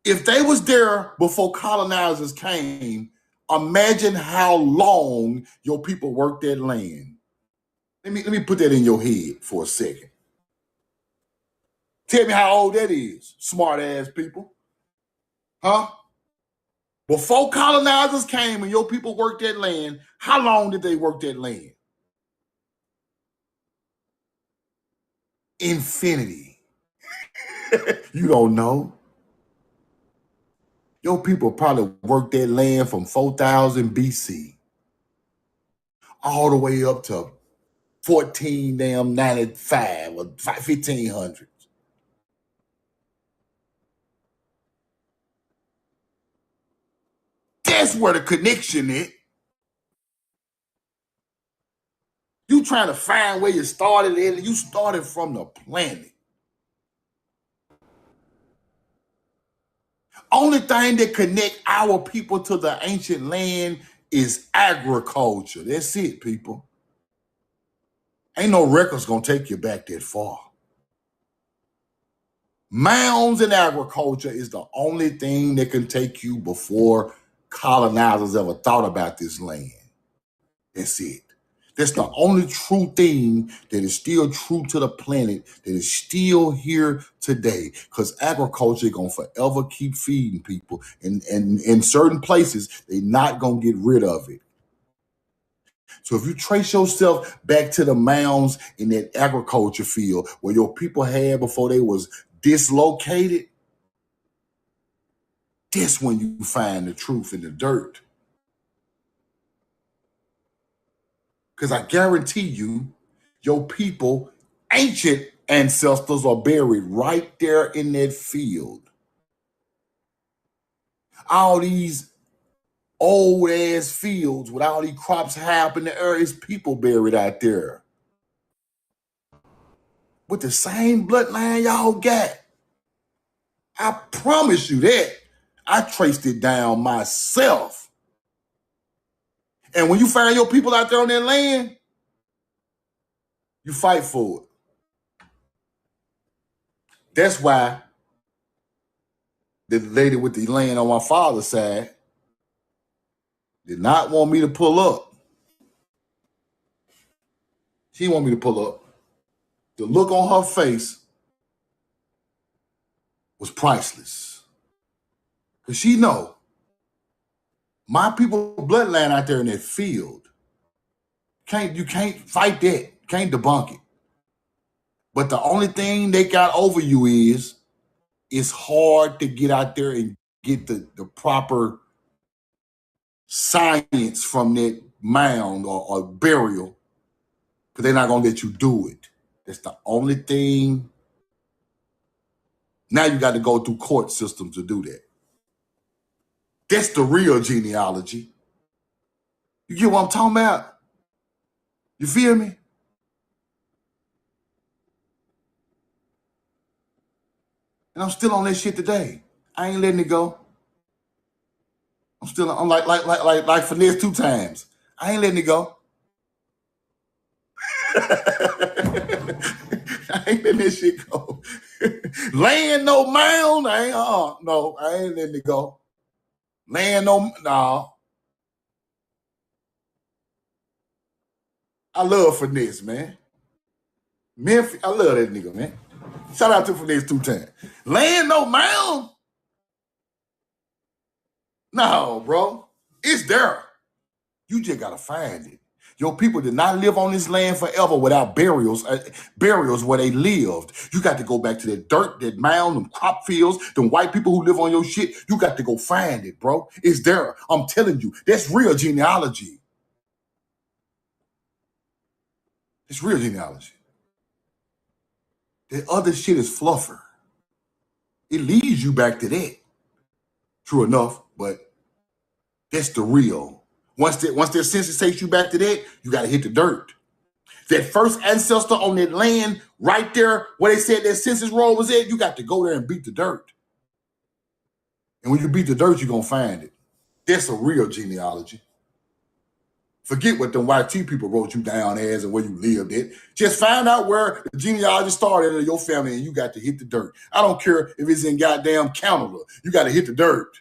If they was there before colonizers came, imagine how long your people worked that land. Let me put that in your head for a second. Tell me how old that is, smart ass people. Huh? Before colonizers came and your people worked that land, how long did they work that land? Infinity. You don't know. Your people probably worked that land from 4000 BC all the way up to 1495 or 1500. That's where the connection is. You trying to find where you started at, and you started from the planet. Only thing that connect our people to the ancient land is agriculture. That's it, people. Ain't no records gonna take you back that far. Mounds and agriculture is the only thing that can take you before colonizers ever thought about this land. That's it. That's the only true thing that is still true to the planet, that is still here today. Because agriculture is going to forever keep feeding people. And in certain places, they're not going to get rid of it. So if you trace yourself back to the mounds in that agriculture field where your people had before they was dislocated, that's when you find the truth in the dirt. Because I guarantee you, your people, ancient ancestors are buried right there in that field. All these old ass fields with all these crops high up in the air, is people buried out there. With the same bloodline y'all got. I promise you that. I traced it down myself. And when you find your people out there on that land, you fight for it. That's why the lady with the land on my father's side did not want me to pull up. She didn't want me to pull up. The look on her face was priceless. Because she know my people bloodline out there in that field. You can't fight that. Can't debunk it. But the only thing they got over you is it's hard to get out there and get the proper science from that mound or burial, because they're not going to let you do it. That's the only thing. Now you got to go through court systems to do that. That's the real genealogy. You get what I'm talking about? You feel me? And I'm still on that shit today. I ain't letting it go. I'm like finesse 2 times. I ain't letting it go. I ain't letting this shit go. Laying no mound, I ain't letting it go. Laying no. I love finesse, man. Memphis, I love that nigga, man. Shout out to finesse 2 times. Laying no mound? No, bro. It's there. You just gotta find it. Your people did not live on this land forever without burials where they lived. You got to go back to that dirt, that mound, them crop fields, them white people who live on your shit. You got to go find it, bro. It's there. I'm telling you, that's real genealogy. It's real genealogy. The other shit is fluffer. It leads you back to that. True enough, but that's the real. Once their census takes you back to that, you got to hit the dirt. That first ancestor on that land right there where they said that census roll was at, you got to go there and beat the dirt. And when you beat the dirt, you're going to find it. That's a real genealogy. Forget what the white T people wrote you down as and where you lived at. Just find out where the genealogy started in your family and you got to hit the dirt. I don't care if it's in goddamn Canada. You got to hit the dirt.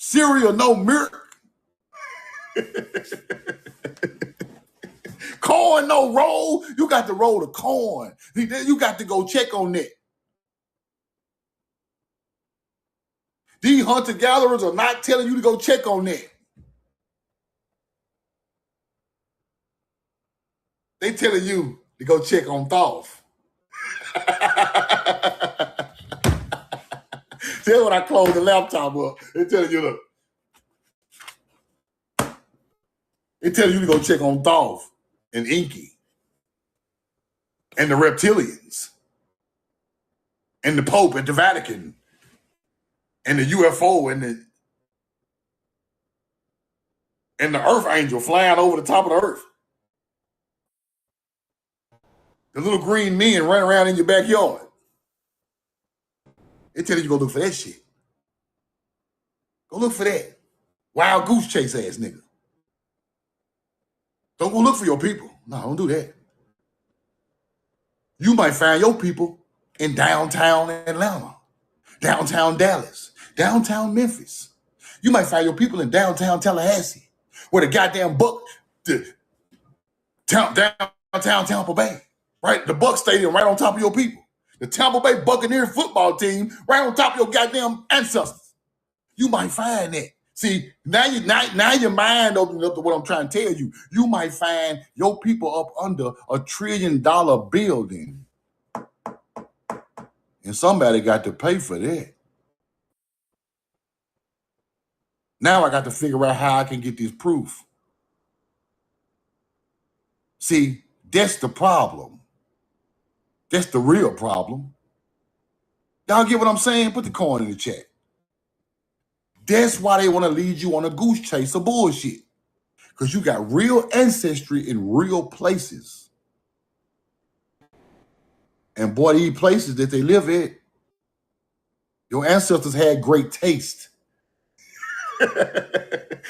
Cereal, no milk. Corn, no roll. You got to roll the corn. You got to go check on that. These hunter-gatherers are not telling you to go check on that. They telling you to go check on Thoth. Tell when I close the laptop up. They telling you, look. They tell you to go check on Thoth and Inky and the reptilians and the Pope at the Vatican and the UFO and the Earth Angel flying over the top of the Earth. The little green men running around in your backyard. They tell you to go look for that shit. Go look for that. Wild goose chase ass nigga. Don't go look for your people. No, don't do that. You might find your people in downtown Atlanta, downtown Dallas, downtown Memphis. You might find your people in downtown Tallahassee, where the goddamn downtown Tampa Bay, right? The Buck Stadium right on top of your people. The Tampa Bay Buccaneer football team right on top of your goddamn ancestors. You might find that. See, now your mind opens up to what I'm trying to tell you. You might find your people up under $1 trillion building. And somebody got to pay for that. Now I got to figure out how I can get this proof. See, that's the problem. That's the real problem. Y'all get what I'm saying? Put the coin in the chat. That's why they want to lead you on a goose chase of bullshit. Because you got real ancestry in real places. And boy, these places that they live at, your ancestors had great taste.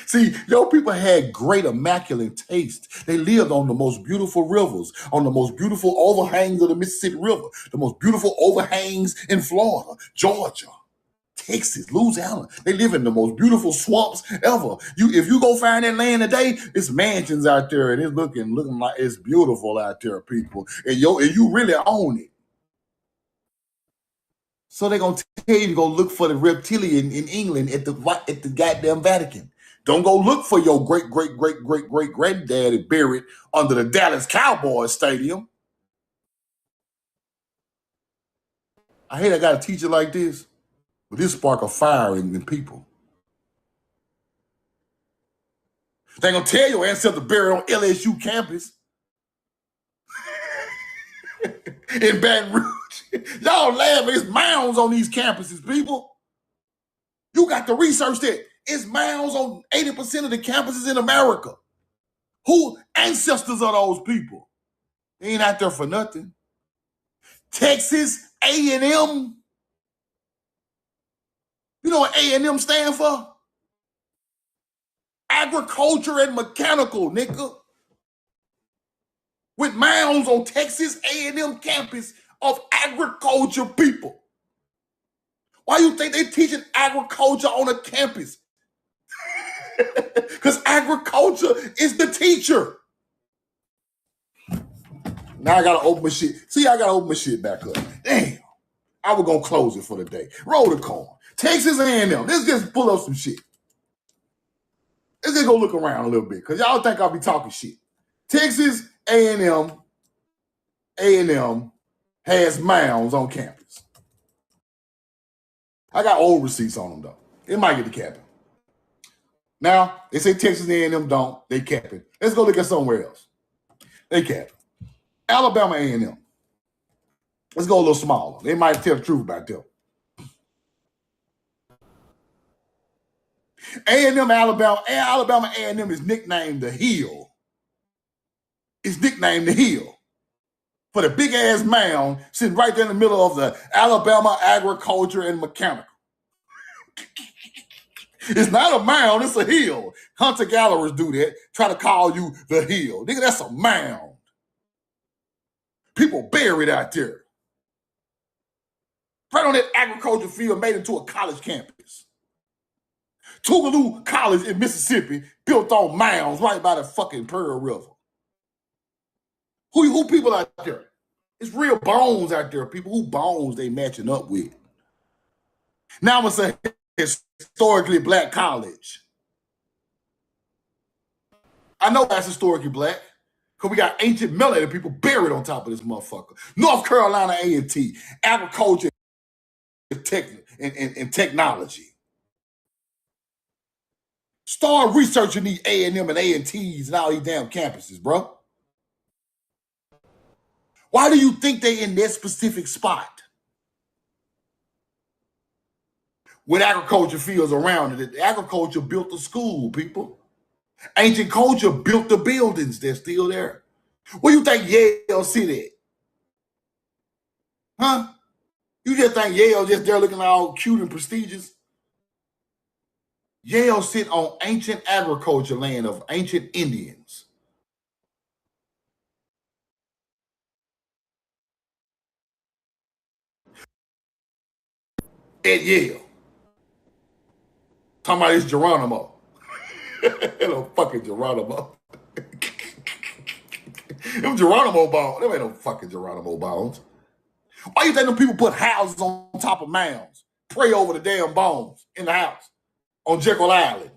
See, your people had great immaculate taste. They lived on the most beautiful rivers, on the most beautiful overhangs of the Mississippi River, the most beautiful overhangs in Florida, Georgia, Texas, Louisiana. They live in the most beautiful swamps ever. If you go find that land today, it's mansions out there, and it's looking like it's beautiful out there, people. And you really own it. So they're gonna tell you to go look for the reptilian in England at the goddamn Vatican. Don't go look for your great granddaddy buried under the Dallas Cowboys stadium. I hate I got a teacher like this, but this spark a fire in people. They gonna tell your ancestor buried on LSU campus in Baton Rouge. Y'all laugh, it's mounds on these campuses, people. You got to research that. It's mounds on 80% of the campuses in America. Who ancestors are those people? They ain't out there for nothing. Texas A&M. You know what A&M stand for? Agriculture and mechanical, nigga. With mounds on Texas A&M campus of agriculture people. Why you think they teaching agriculture on a campus? Because agriculture is the teacher. Now I gotta open my shit. See, I gotta open my shit back up. Damn. I was gonna close it for the day. Roll the coin. Texas A&M. Let's just pull up some shit. Let's just go look around a little bit, because y'all think I'll be talking shit. Texas A&M has mounds on campus. I got old receipts on them, though. It might get the capping. Now, they say Texas A&M don't. They cap it. Let's go look at somewhere else. They cap it. Alabama A&M. Let's go a little smaller. They might tell the truth about them. A&M, Alabama A&M is nicknamed the Hill. It's nicknamed the Hill for the big ass mound sitting right there in the middle of the Alabama Agriculture and Mechanical. It's not a mound, it's a hill. Hunter gatherers do that, try to call you the Hill. Nigga, that's a mound. People buried out there. Right on that agriculture field made into a college campus. Tougaloo College in Mississippi built on mounds right by the fucking Pearl River. Who people out there? It's real bones out there, people. Who bones they matching up with? Now I'm gonna say historically black college. I know that's historically black, because we got ancient melanated people buried on top of this motherfucker. North Carolina A&T, agriculture and technology. Start researching these A&M and A&Ts and all these damn campuses, bro. Why do you think they in that specific spot? With agriculture fields around it. Agriculture built the school, people. Ancient culture built the buildings. They're still there. Where you think Yale sit at? Huh? You just think Yale just there looking all cute and prestigious? Yale sit on ancient agriculture land of ancient Indians. At Yale. Talking about this Geronimo. No fucking Geronimo. Them Geronimo bones. Them ain't no fucking Geronimo bones. Why you think them people put houses on top of mounds? Pray over the damn bones in the house on Jekyll Island.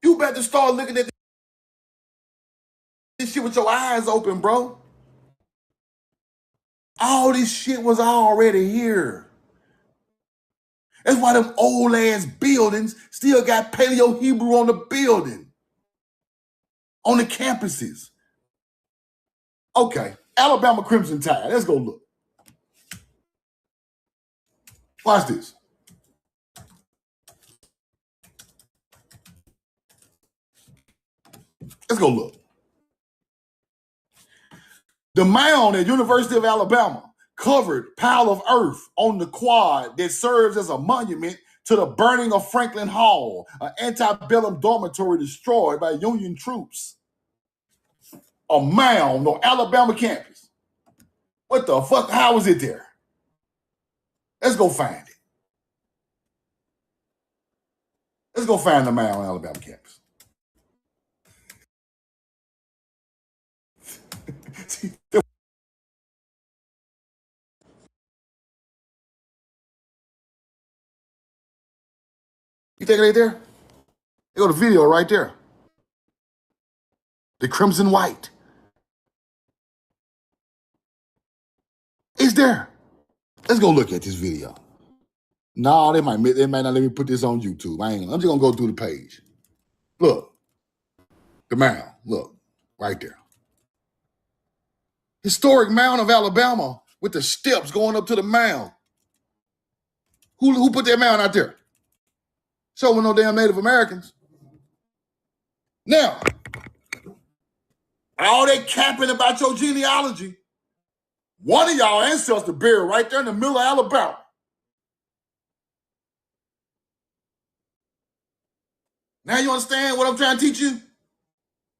You better start looking at this shit with your eyes open, bro. All this shit was already here. That's why them old ass buildings still got Paleo Hebrew on the building, on the campuses. Okay, Alabama Crimson Tide. Let's go look. Watch this. Let's go look. The mound at University of Alabama covered pile of earth on the quad that serves as a monument to the burning of Franklin Hall, an antebellum dormitory destroyed by Union troops. A mound on Alabama campus. What the fuck? How was it there? Let's go find it. Let's go find the mound on Alabama campus. See, You think it ain't there? They got a video right there. The crimson white. It's there. Let's go look at this video. No, they might not let me put this on YouTube. I'm just gonna go through the page. Look, the mound. Look, right there. Historic mound of Alabama with the steps going up to the mound. Who put that mound out there? So with no damn Native Americans. Now, all that capping about your genealogy, one of y'all ancestors buried right there in the middle of Alabama. Now you understand what I'm trying to teach you?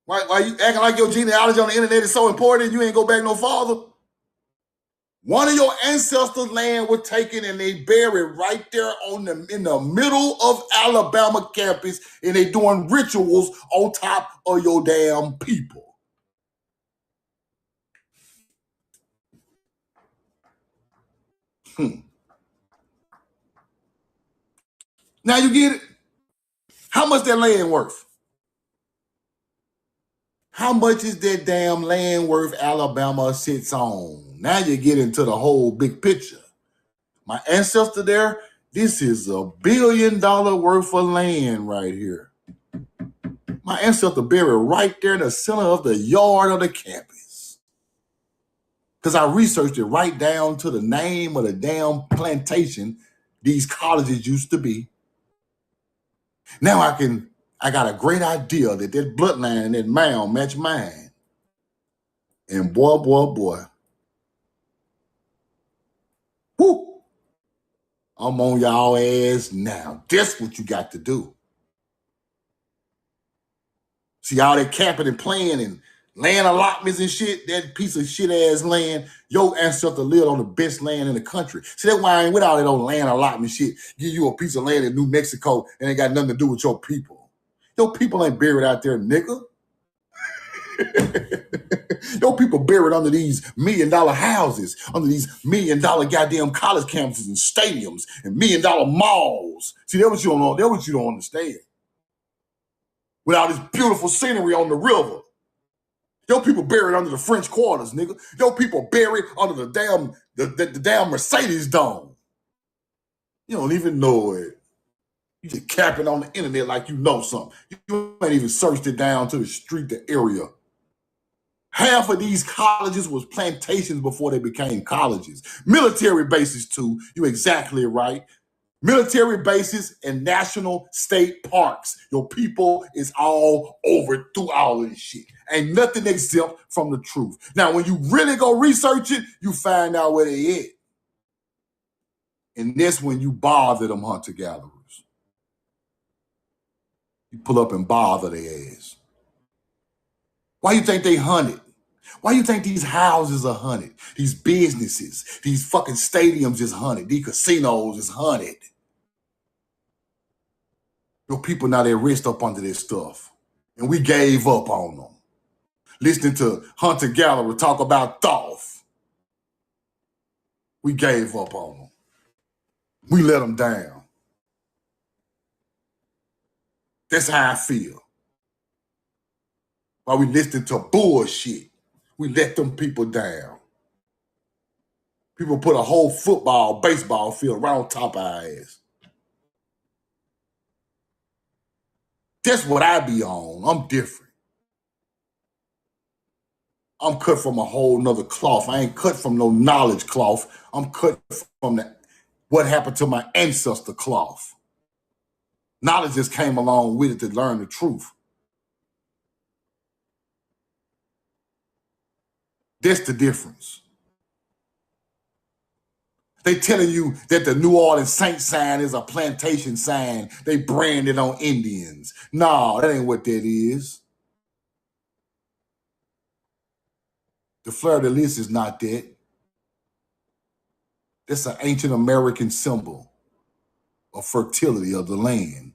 Why you acting like your genealogy on the internet is so important and you ain't go back no farther? One of your ancestors' land was taken and they buried right there in the middle of Alabama campus, and they doing rituals on top of your damn people. Now you get it? How much that land worth? How much is that damn land worth Alabama sits on? Now you get into the whole big picture. My ancestor there, this is $1 billion worth of land right here. My ancestor buried right there in the center of the yard of the campus. Because I researched it right down to the name of the damn plantation these colleges used to be. Now I got a great idea that bloodline and that mound match mine. And boy. Whoo! I'm on y'all ass now. That's what you got to do. See all that capping and playing and land allotments and shit, that piece of shit ass land, your ancestor lived on the best land in the country. See, that's why I ain't with all that old land allotment shit. Give you a piece of land in New Mexico and ain't got nothing to do with your people. Your people ain't buried out there, nigga. Your people buried under these $1 million houses, under these $1 million goddamn college campuses and stadiums and $1 million malls. See, that's what you don't know. That's what you don't understand. With all this beautiful scenery on the river. Your people buried under the French Quarters, nigga. Your people buried under the damn Mercedes Dome. You don't even know it. You just capping on the internet like you know something. You ain't even searched it down to the street, the area. Half of these colleges was plantations before they became colleges. Military bases too, you're exactly right. Military bases and national state parks. Your people is all over through all of this shit. Ain't nothing exempt from the truth. Now, when you really go research it, you find out where they at. And that's when you bother them hunter-gatherers. You pull up and bother their ass. Why you think they hunted? Why you think these houses are hunted? These businesses, these fucking stadiums is hunted. These casinos is hunted. Your people now, they rest up under this stuff. And we gave up on them. Listening to hunter-gatherer talk about Thoth. We gave up on them. We let them down. That's how I feel. While we listening to bullshit, we let them people down. People put a whole football, baseball field right on top of our ass. That's what I be on. I'm different. I'm cut from a whole nother cloth. I ain't cut from no knowledge cloth. I'm cut from what happened to my ancestor cloth. Knowledge just came along with it to learn the truth. That's the difference. They telling you that the New Orleans Saint sign is a plantation sign. They branded on Indians. No, that ain't what that is. The fleur-de-lis is not that. That's an ancient American symbol of fertility of the land.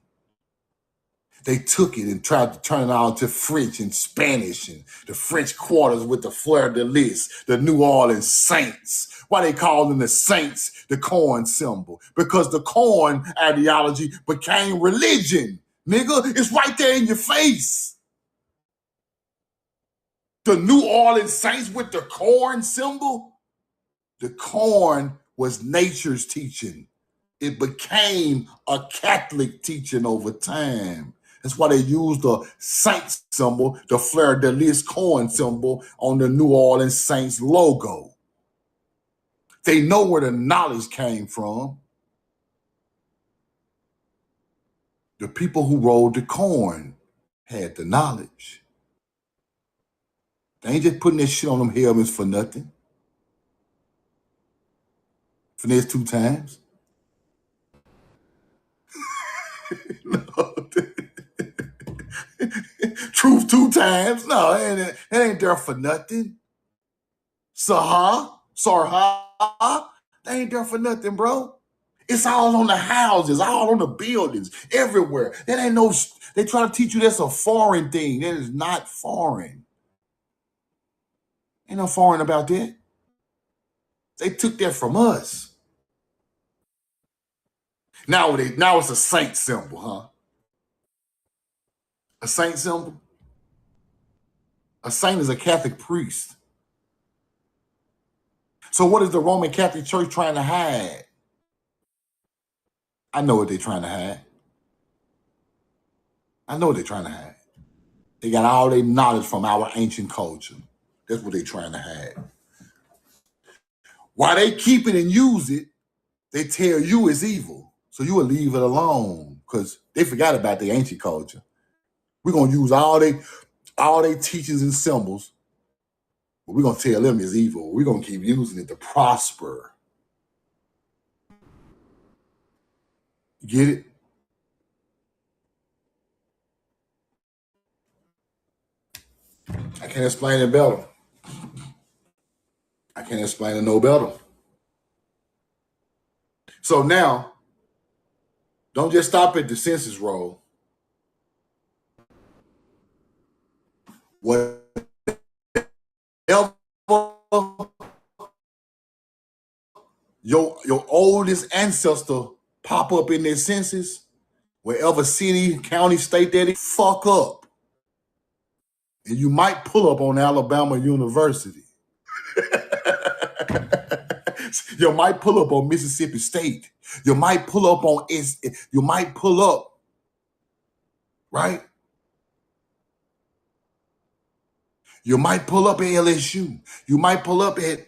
They took it and tried to turn it all to French and Spanish and the French Quarters with the fleur-de-lis, the New Orleans Saints Why they calling the saints the corn symbol? Because the corn ideology became religion, nigga. It's right there in your face. The New Orleans Saints with the corn symbol. The corn was nature's teaching. It became a Catholic teaching over time. That's why they used the Saints symbol, the fleur-de-lis corn symbol on the New Orleans Saints logo. They know where the knowledge came from. The people who rolled the corn had the knowledge. They ain't just putting that shit on them helmets for nothing. Finesse 2 times. No. Truth 2 times. No, it ain't there for nothing. Sarha. They ain't there for nothing, bro. It's all on the houses, all on the buildings, everywhere. That ain't no, they try to teach you that's a foreign thing. That is not foreign. Ain't no foreign about that. They took that from us. Now it's a saint symbol, huh? A saint symbol? A saint is a Catholic priest. So what is the Roman Catholic Church trying to hide? I know what they're trying to hide. I know what they're trying to hide. They got all their knowledge from our ancient culture. That's what they're trying to hide. While they keep it and use it, they tell you it's evil. So you will leave it alone because they forgot about the ancient culture. We're going to use all they teachings and symbols, but we're going to tell them it's evil. We're going to keep using it to prosper. You get it? I can't explain it better. I can't explain it no better. So now, don't just stop at the census roll. Whatever your oldest ancestor pop up in their census, wherever city, county, state that is, fuck up. And you might pull up on Alabama University. You might pull up on Mississippi State. You might pull up on right? You might pull up at LSU. You might pull up at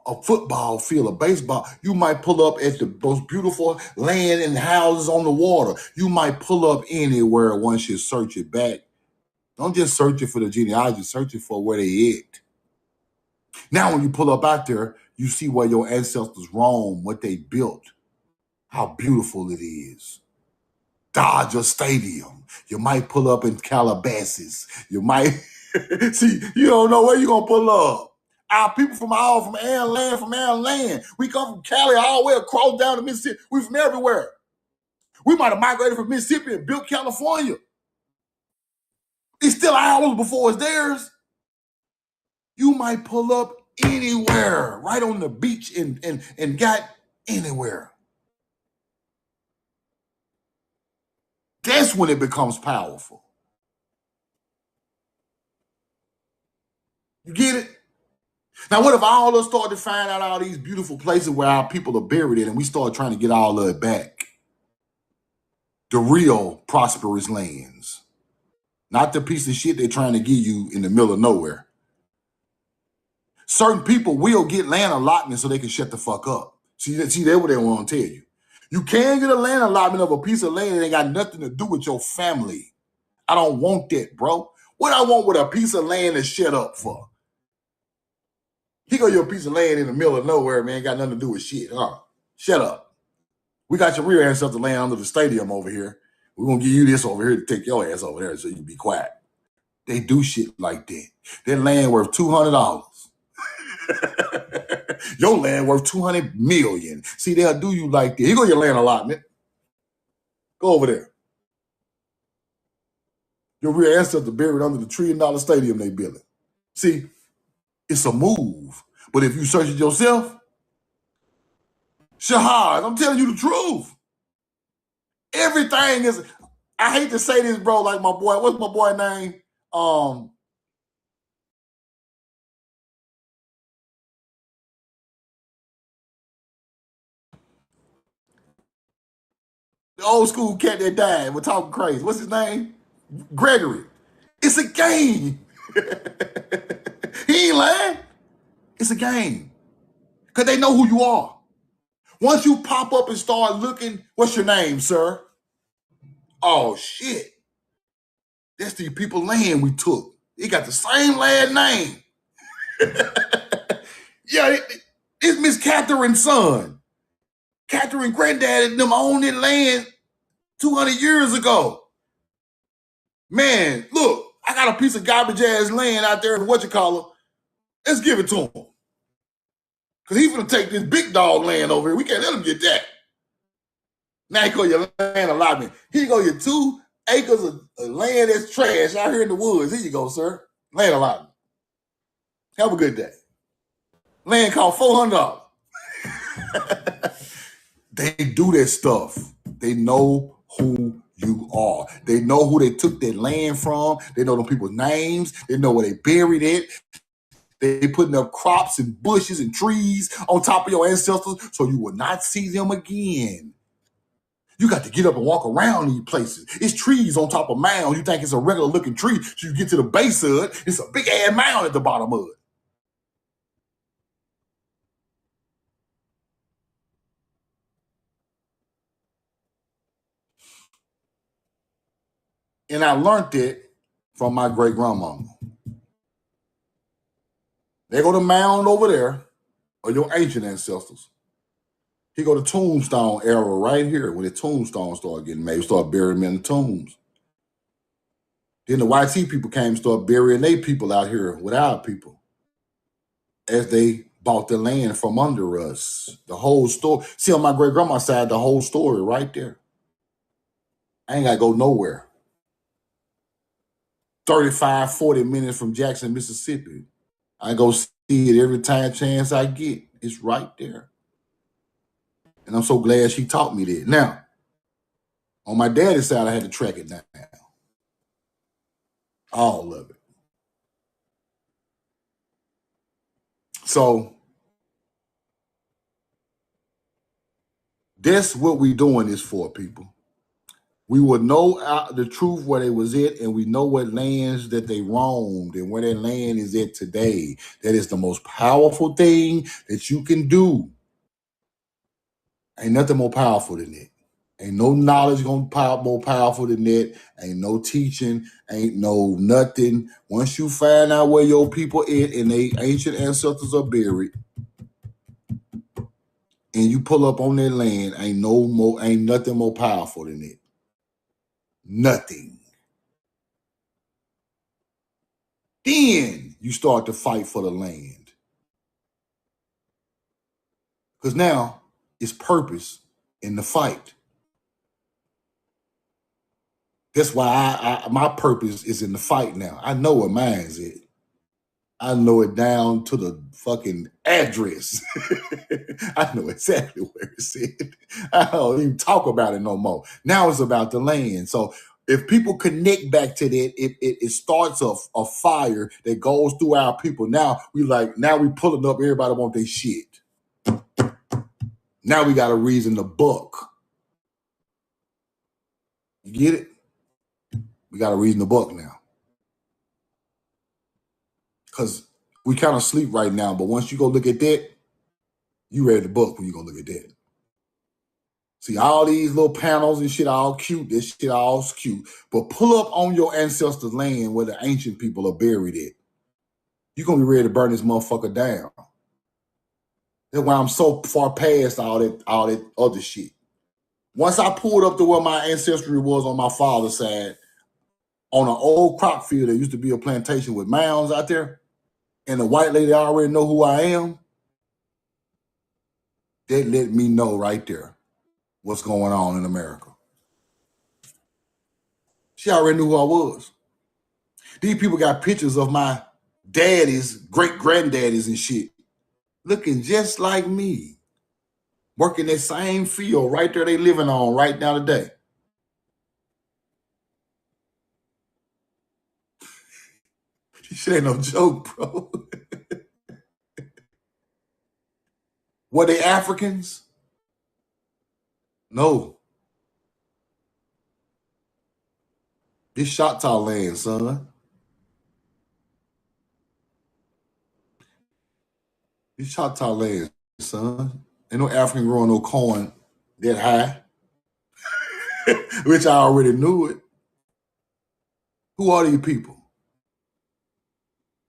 a football field, a baseball. You might pull up at the most beautiful land and houses on the water. You might pull up anywhere once you search it back. Don't just search it for the genealogy, search it for where they at. Now when you pull up out there, you see where your ancestors roamed, what they built, how beautiful it is. Dodger Stadium. You might pull up in Calabasas. You might, see, you don't know where you're going to pull up. Our people from land. We come from Cali all the way across down to Mississippi. We from everywhere. We might have migrated from Mississippi and built California. It's still ours before it's theirs. You might pull up anywhere, right on the beach and got anywhere. That's when it becomes powerful. You get it? Now, what if all of us start to find out all these beautiful places where our people are buried in and we start trying to get all of it back? The real prosperous lands. Not the piece of shit they're trying to give you in the middle of nowhere. Certain people will get land allotment so they can shut the fuck up. See, that's what they want to tell you. You can get a land allotment of a piece of land that ain't got nothing to do with your family. I don't want that, bro. What I want with a piece of land to shut up for? Here go your piece of land in the middle of nowhere, man. Got nothing to do with shit. Shut up. We got your real ancestor land under the stadium over here. We're going to give you this over here to take your ass over there so you can be quiet. They do shit like that. That land worth $200. Your land worth $200 million. See, they'll do you like that. Here go your land allotment. Go over there. Your real ancestor buried under the $1 trillion stadium they building. See, it's a move. But if you search it yourself, Shahaz, I'm telling you the truth. Everything is, I hate to say this, bro, like my boy, what's my boy name? The old school cat that died, we're talking crazy. What's his name? Gregory. It's a game. He ain't lying. It's a game. Because they know who you are. Once you pop up and start looking, what's your name, sir? Oh, shit. That's the people land we took. He got the same last name. Yeah, it's Miss Catherine's son. Catherine granddad and them owned it land 200 years ago. Man, look, I got a piece of garbage ass land out there in whatchamacallit. Let's give it to him. Because he's going to take this big dog land over here. We can't let him get that. Now he call your land allotment. Here you go, your 2 acres of land that's trash out here in the woods. Here you go, sir. Land allotment. Have a good day. Land cost $400. They do that stuff. They know who you are. They know who they took that land from. They know them people's names. They know where they buried it. They putting up crops and bushes and trees on top of your ancestors so you will not see them again. You got to get up and walk around these places. It's trees on top of mounds. You think it's a regular looking tree. So you get to the base of it, it's a big ass mound at the bottom of it. And I learned it from my great grandmama. They go to mound over there, or your ancient ancestors. He go to tombstone era right here when the tombstones start getting made. We start burying them in the tombs. Then the YT people came and started burying their people out here with our people as they bought the land from under us. The whole story. See, on my great grandma's side, the whole story right there. I ain't got to go nowhere. 35, 40 minutes from Jackson, Mississippi. I go see it every time chance I get. It's right there. And I'm so glad she taught me that. Now, on my daddy's side, I had to track it down. All of it. So that's what we doing this for, people. We will know the truth where they was at, and we know what lands that they roamed and where that land is at today. That is the most powerful thing that you can do. Ain't nothing more powerful than that. Ain't no knowledge gonna be more powerful than that. Ain't no teaching. Ain't no nothing. Once you find out where your people at and they ancient ancestors are buried, and you pull up on their land, ain't nothing more powerful than it. Nothing. Then you start to fight for the land. Because now it's purpose in the fight. That's why my purpose is in the fight now. I know where mine's at. I know it down to the fucking address. I know exactly where it's at. I don't even talk about it no more. Now it's about the land. So if people connect back to that, it starts a fire that goes through our people. Now we pulling up, everybody want their shit. Now we got a reason to buck. You get it? We got a reason to buck now. Because we kind of sleep right now, but once you go look at that, you ready to buck when you go look at that. See, all these little panels and shit all cute. This shit all cute. But pull up on your ancestors' land where the ancient people are buried at. You're going to be ready to burn this motherfucker down. That's why I'm so far past all that other shit. Once I pulled up to where my ancestry was on my father's side, on an old crop field, there used to be a plantation with mounds out there, and the white lady already know who I am. That let me know right there what's going on in America. She already knew who I was. These people got pictures of my daddies, great-granddaddies and shit, looking just like me. working that same field right there they living on right now today. Shit ain't no joke, bro. Were they Africans? No. This Choctaw land, son. This Choctaw land, son. Ain't no African growing no corn that high. Which I already knew it. Who are these people?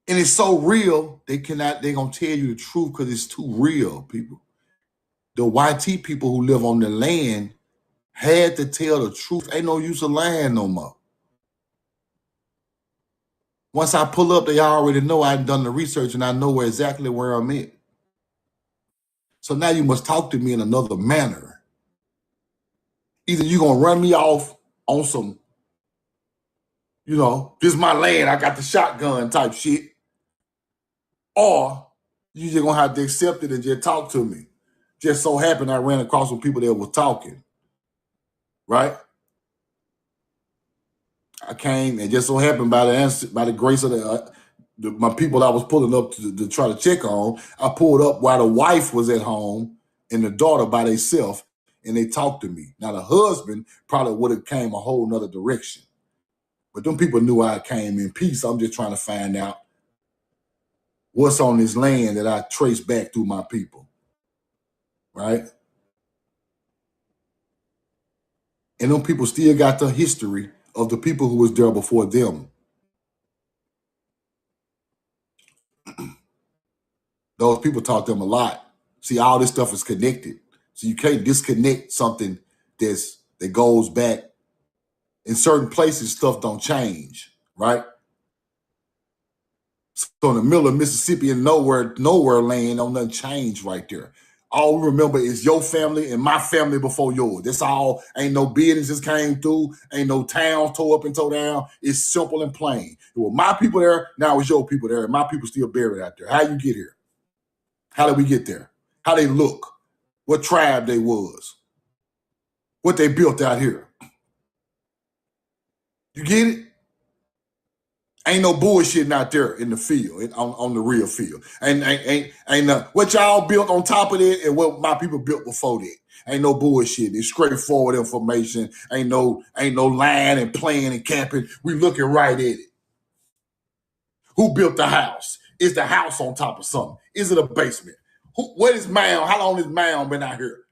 And it's so real, they're gonna tell you the truth because it's too real, people. The YT people who live on the land had to tell the truth. Ain't no use of lying no more. Once I pull up, they already know I've done the research and I know exactly where I'm at. So now you must talk to me in another manner. Either you're gonna run me off on some, this is my land, I got the shotgun type shit. Or you just gonna have to accept it and just talk to me. Just so happened I ran across some people that were talking, right? I came and just so happened by the grace of my people I was pulling up to try to check on, I pulled up while the wife was at home and the daughter by themselves, and they talked to me. Now the husband probably would have came a whole nother direction, but them people knew I came in peace. I'm just trying to find out what's on this land that I trace back through my people, right? And them people still got the history of the people who was there before them. Those people taught them a lot. See, all this stuff is connected. So you can't disconnect something that goes back. In certain places, stuff don't change, right? So in the middle of Mississippi and nowhere land, don't nothing change right there. All we remember is your family and my family before yours. That's all. Ain't no businesses came through. Ain't no towns tore up and tore down. It's simple and plain. Well, my people there, now it's your people there. And my people still buried out there. How you get here? How did we get there? How they look? What tribe they was? What they built out here? You get it? Ain't no bullshitting out there in the field, on the real field. Ain't what y'all built on top of it and what my people built before that. Ain't no bullshit. It's straightforward information. Ain't no lying and playing and capping. We looking right at it. Who built the house? Is the house on top of something? Is it a basement? What is mound? How long has mound been out here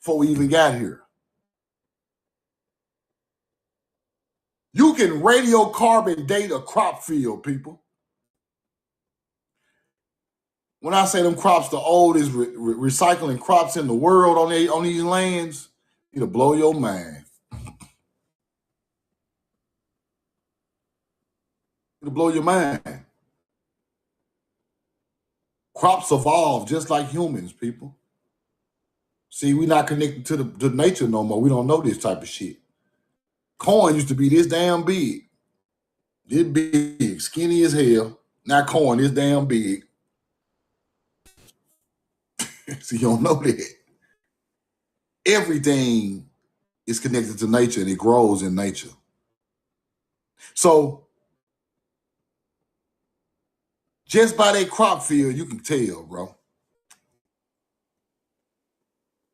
before we even got here? You can radiocarbon date a crop field, people. When I say them crops, the oldest recycling crops in the world on these lands, it'll blow your mind. It'll blow your mind. Crops evolve just like humans, people. See, we're not connected to nature no more. We don't know this type of shit. Corn used to be this damn big. This big, skinny as hell. Now corn is damn big. So you don't know that. Everything is connected to nature and it grows in nature. So just by that crop field, you can tell, bro.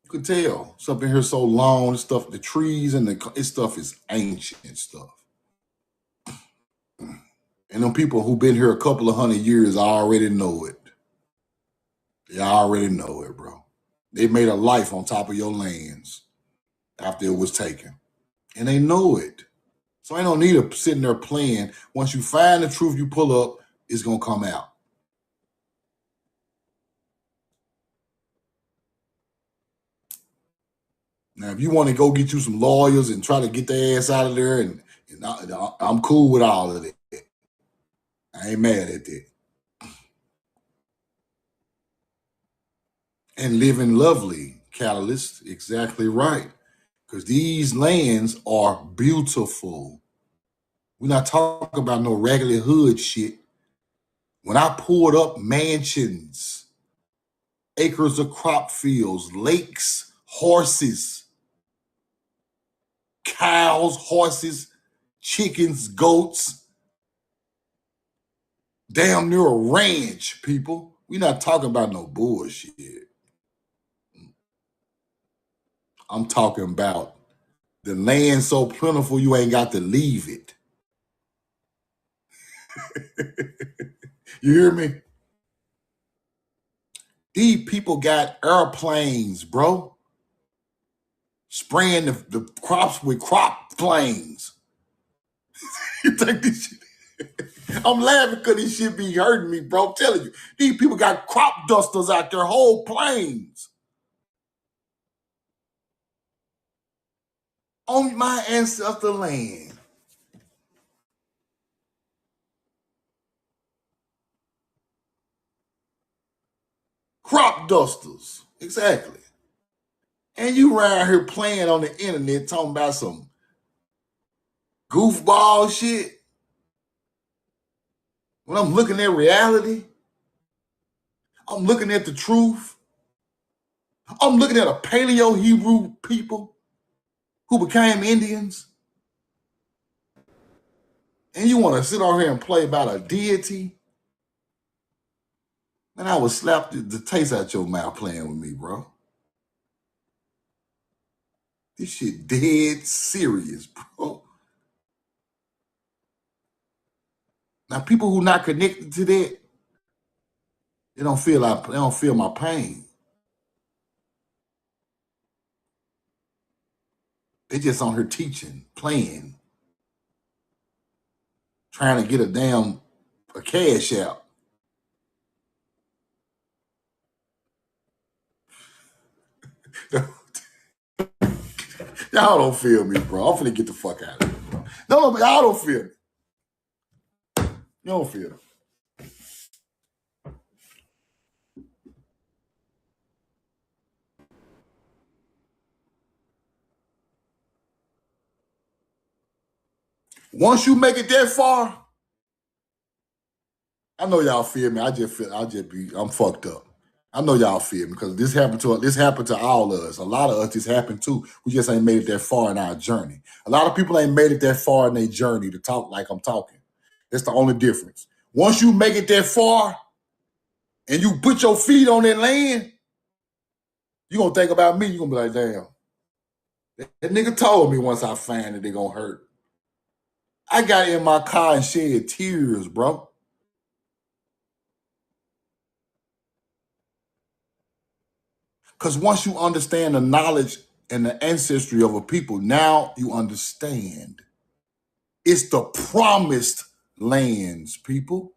You can tell. Something here so long, this stuff, the trees and this stuff is ancient stuff. And them people who've been here a couple of 100 years already know it. They already know it, bro. They made a life on top of your lands after it was taken. And they know it. So I don't need to sit in there playing. Once you find the truth, you pull up, it's going to come out. Now, if you want to go get you some lawyers and try to get their ass out of there, and I'm cool with all of that. I ain't mad at that. And living lovely, Catalyst, exactly right. Because these lands are beautiful. We're not talking about no regular hood shit. When I pulled up mansions, acres of crop fields, lakes, horses, cows, horses, chickens, goats. Damn near a ranch, people. We're not talking about no bullshit. I'm talking about the land so plentiful you ain't got to leave it. You hear me? These people got airplanes, bro. Spraying the crops with crop planes. You think this shit? I'm laughing because this shit be hurting me, bro. I'm telling you. These people got crop dusters out there, whole planes. On my ancestor land. Crop dusters. Exactly. And you around here playing on the internet talking about some goofball shit. When I'm looking at reality, I'm looking at the truth. I'm looking at a Paleo-Hebrew people who became Indians. And you want to sit over here and play about a deity? Man, I would slap the taste out your mouth playing with me, bro. This shit dead serious, bro. Now, people who not connected to that, they don't feel my pain. They just on here teaching, playing, trying to get a cash out. Y'all don't feel me, bro. I'm finna get the fuck out of here, bro. No, y'all don't feel me. You don't feel me. Once you make it that far, I know y'all feel me. I'm fucked up. I know y'all feel me because this happened to all of us. A lot of us this happened too. We just ain't made it that far in our journey. A lot of people ain't made it that far in their journey to talk like I'm talking. That's the only difference. Once you make it that far and you put your feet on that land, you're gonna think about me. You're gonna be like, damn. That nigga told me once I find it, they gonna hurt. I got in my car and shed tears, bro. Because once you understand the knowledge and the ancestry of a people, now you understand. It's the promised lands, people.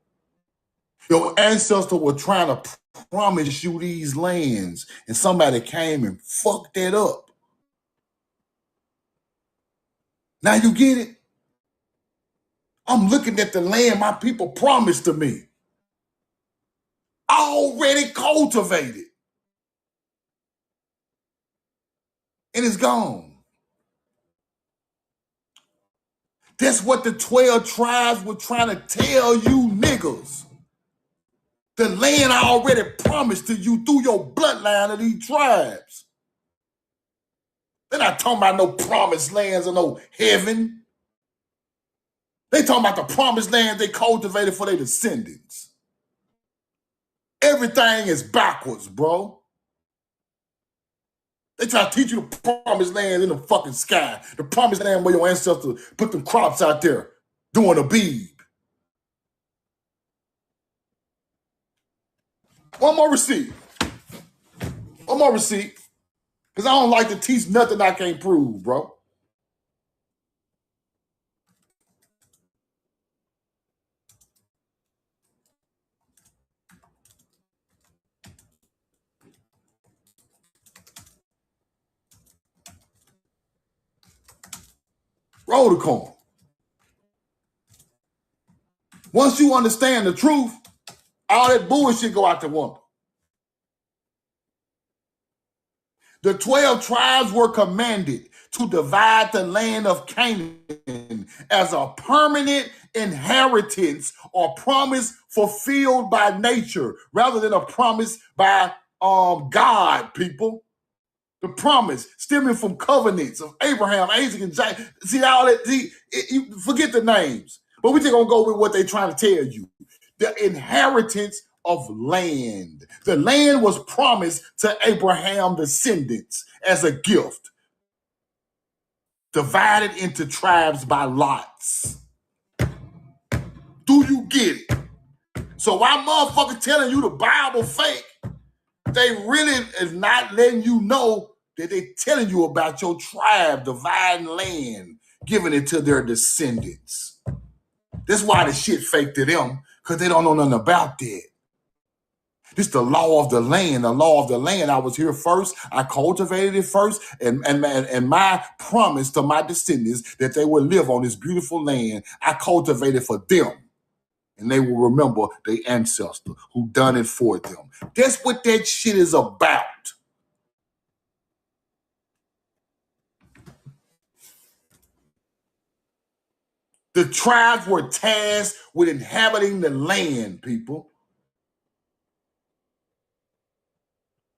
Your ancestors were trying to promise you these lands, and somebody came and fucked that up. Now you get it? I'm looking at the land my people promised to me. Already cultivated. And it's gone. That's what the 12 tribes were trying to tell you niggas. The land I already promised to you through your bloodline of these tribes. They're not talking about no promised lands or no heaven. They talking about the promised land they cultivated for their descendants. Everything is backwards, bro. They try to teach you the promised land in the fucking sky. The promised land where your ancestors put them crops out there doing a bead. One more receipt. Because I don't like to teach nothing I can't prove, bro. Roll the coin. Once you understand the truth, all that bullshit go out the window. The 12 tribes were commanded to divide the land of Canaan as a permanent inheritance or promise fulfilled by nature rather than a promise by God, people. The promise stemming from covenants of Abraham, Isaac, and Jacob. See all that? You forget the names, but we just gonna go with what they're trying to tell you. The inheritance of land. The land was promised to Abraham's descendants as a gift, divided into tribes by lots. Do you get it? So why motherfuckers telling you the Bible fake? They really is not letting you know that they telling you about your tribe dividing land, giving it to their descendants. That's why the shit fake to them, because they don't know nothing about that. This the law of the land. The law of the land. I was here first. I cultivated it first, and my promise to my descendants that they will live on this beautiful land, I cultivated for them. And they will remember their ancestor who done it for them. That's what that shit is about. The tribes were tasked with inhabiting the land, people.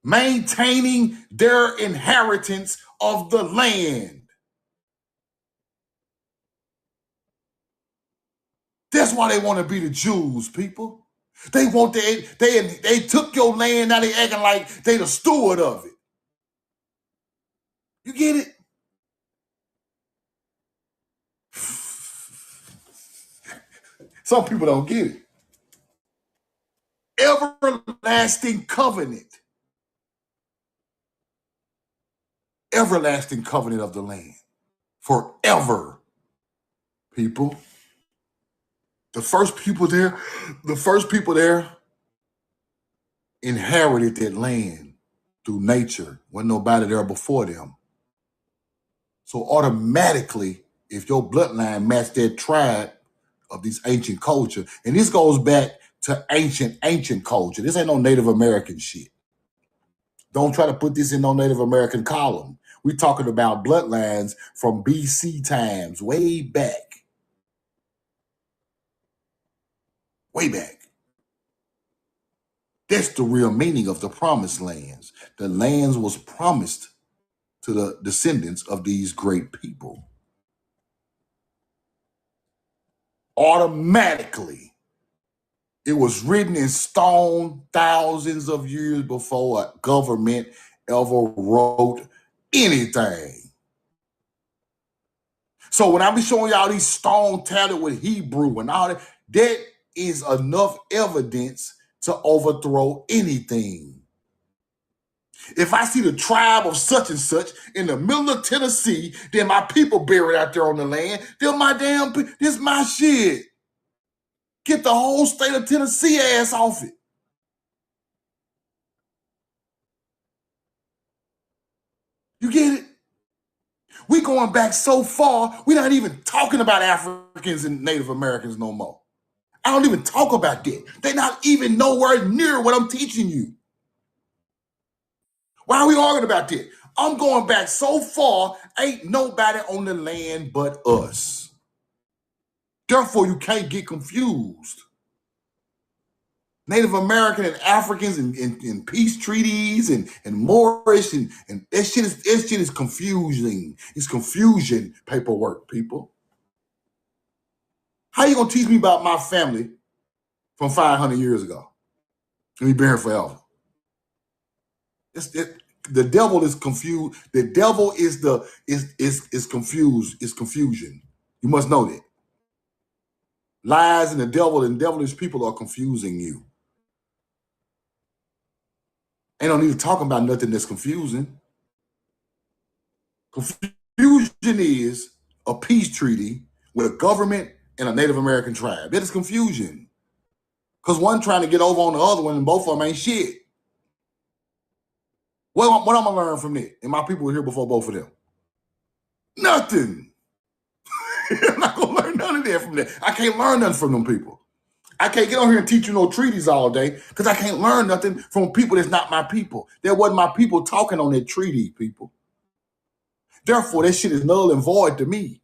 Maintaining their inheritance of the land. That's why they want to be the Jews, people. They want they took your land, now they acting like they the steward of it. You get it? Some people don't get it. Everlasting covenant. Everlasting covenant of the land. Forever, people. The first people there inherited that land through nature. Wasn't nobody there before them. So automatically, if your bloodline matched that tribe of this ancient culture, and this goes back to ancient culture. This ain't no Native American shit. Don't try to put this in no Native American column. We're talking about bloodlines from BC times, way back. Way back. That's the real meaning of the promised lands. The lands was promised to the descendants of these great people. Automatically, it was written in stone thousands of years before a government ever wrote anything. So when I be showing y'all these stone tatted with Hebrew and all that is enough evidence to overthrow anything. If I see the tribe of such and such in the middle of Tennessee, then my people buried out there on the land, then my damn, this my shit. Get the whole state of Tennessee ass off it. You get it? We going back so far, we're not even talking about Africans and Native Americans no more. I don't even talk about that. They're not even nowhere near what I'm teaching you. Why are we arguing about that? I'm going back so far, ain't nobody on the land but us. Therefore, you can't get confused. Native American and Africans and peace treaties and Moorish and that shit is confusing. It's confusion paperwork, people. How you gonna teach me about my family from 500 years ago? And we've been here forever. The devil is confused. The devil is confused. It's confusion. You must know that. Lies and the devilish people are confusing you. Ain't no need to talk about nothing that's confusing. Confusion is a peace treaty with a government and a Native American tribe. That is confusion. Because one trying to get over on the other one and both of them ain't shit. What am I going to learn from that? And my people were here before both of them. Nothing. I'm not going to learn none of that from that. I can't learn nothing from them people. I can't get on here and teach you no treaties all day because I can't learn nothing from people that's not my people. That wasn't my people talking on that treaty, people. Therefore, that shit is null and void to me.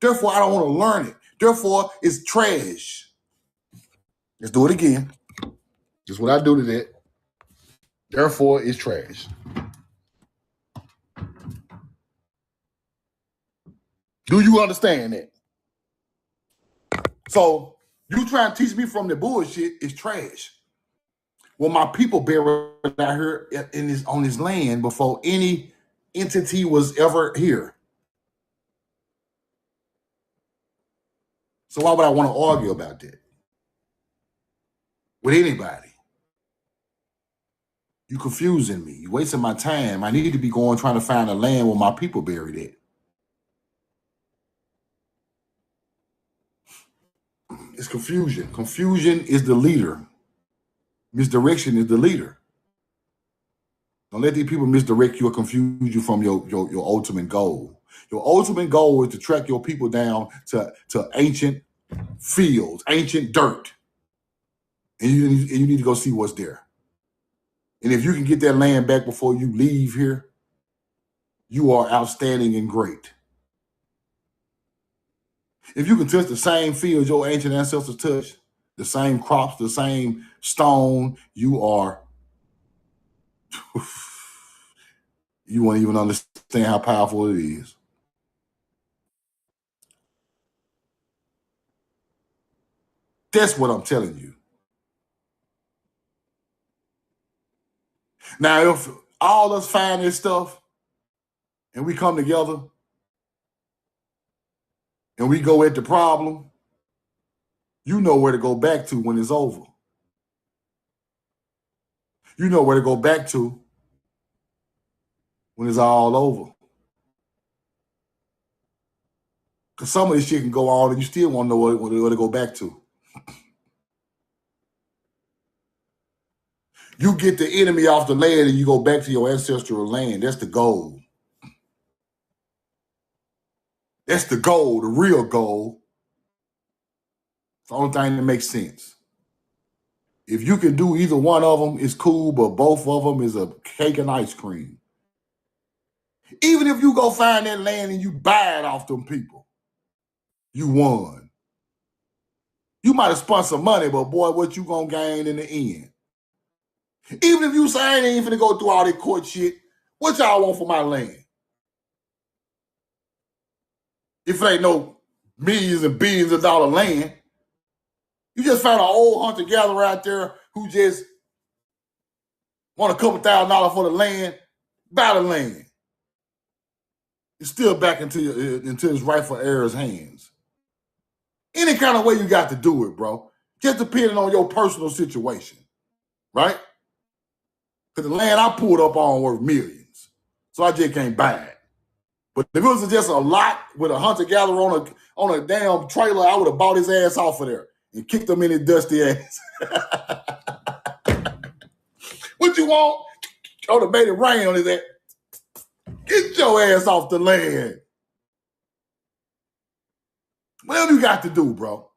Therefore, I don't want to learn it. Therefore, it's trash. Let's do it again. Just what I do to that. Therefore, it's trash. Do you understand that? So you trying to teach me from the bullshit is trash. Well, my people buried out here on this land before any entity was ever here. So why would I want to argue about that with anybody? You confusing me. You wasting my time. I need to be going trying to find a land where my people buried at. It's confusion. Confusion is the leader. Misdirection is the leader. Don't let these people misdirect you or confuse you from your ultimate goal. Your ultimate goal is to track your people down to ancient fields, ancient dirt. And you need to go see what's there. And if you can get that land back before you leave here, you are outstanding and great. If you can touch the same fields your ancient ancestors touched, the same crops, the same stone, you are, you won't even understand how powerful it is. That's what I'm telling you. Now, if all us find this stuff and we come together and we go at the problem, you know where to go back to when it's over. You know where to go back to when it's all over. Because some of this shit can go on and you still won't know where to go back to. You get the enemy off the land and you go back to your ancestral land. That's the goal. That's the goal, the real goal. It's the only thing that makes sense. If you can do either one of them, it's cool, but both of them is a cake and ice cream. Even if you go find that land and you buy it off them people, you won. You might have spent some money, but boy, what you gonna gain in the end? Even if you say I ain't finna go through all that court shit, what y'all want for my land? If it ain't no millions and billions of dollar land, you just found an old hunter-gatherer out there who just want a couple $1,000 for the land, buy the land. It's still back into its rightful heir's hands. Any kind of way you got to do it, bro. Just depending on your personal situation, right? Because the land I pulled up on worth millions, so I just can't buy it. But if it was just a lot with a hunter-gatherer on a damn trailer, I would have bought his ass off of there and kicked him in his dusty ass. What you want? I would have made it rain on his ass. Get your ass off the land. Whatever you got to do, bro.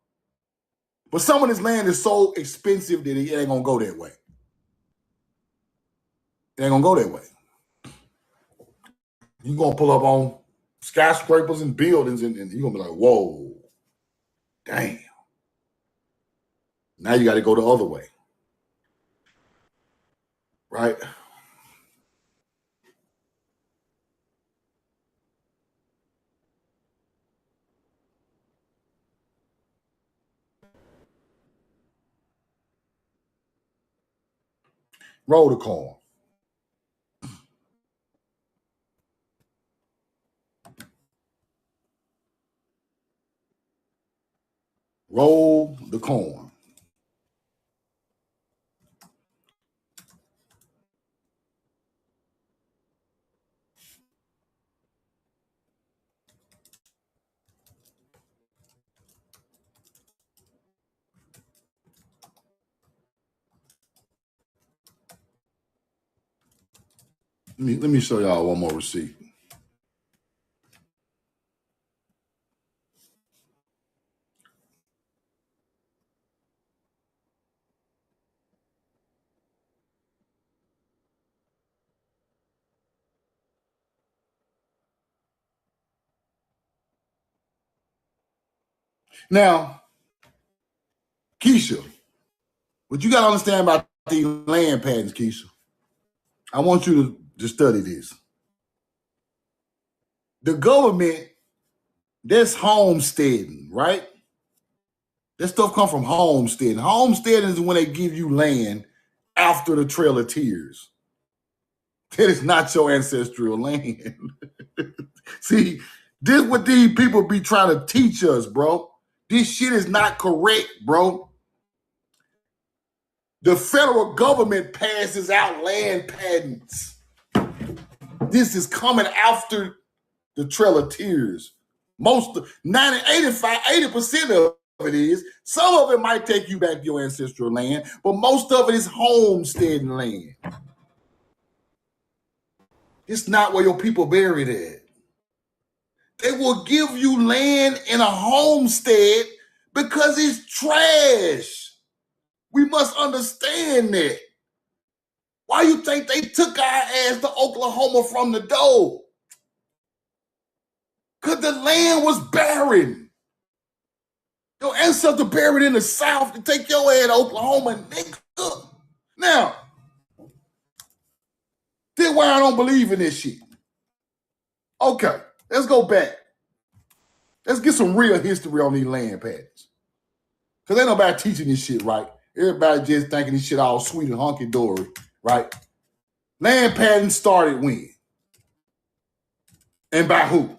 But some of this land is so expensive that it ain't going to go that way. It ain't going to go that way. You're going to pull up on skyscrapers and buildings and you're going to be like, whoa, damn. Now you got to go the other way. Right? Roll the corn. Roll the corn. Let me show y'all one more receipt. Now, Keisha, what you got to understand about these land patents, Keisha, I want you to study this. The government, that's homesteading, right? That stuff come from homesteading. Homesteading is when they give you land after the Trail of Tears. That is not your ancestral land. See, this what these people be trying to teach us, bro. This shit is not correct, bro. The federal government passes out land patents. This is coming after the Trail of Tears. Most 80% of it is. Some of it might take you back to your ancestral land, but most of it is homesteading land. It's not where your people buried at. They will give you land in a homestead because it's trash. We must understand that. Why you think they took our ass to Oklahoma from the door? Because the land was barren. Your ancestors buried in the South to take your ass to Oklahoma, nigga. Now, this is why I don't believe in this shit. Okay, let's go back. Let's get some real history on these land patents. Because ain't nobody teaching this shit right. Everybody just thinking this shit all sweet and hunky-dory, right? Land patents started when? And by who?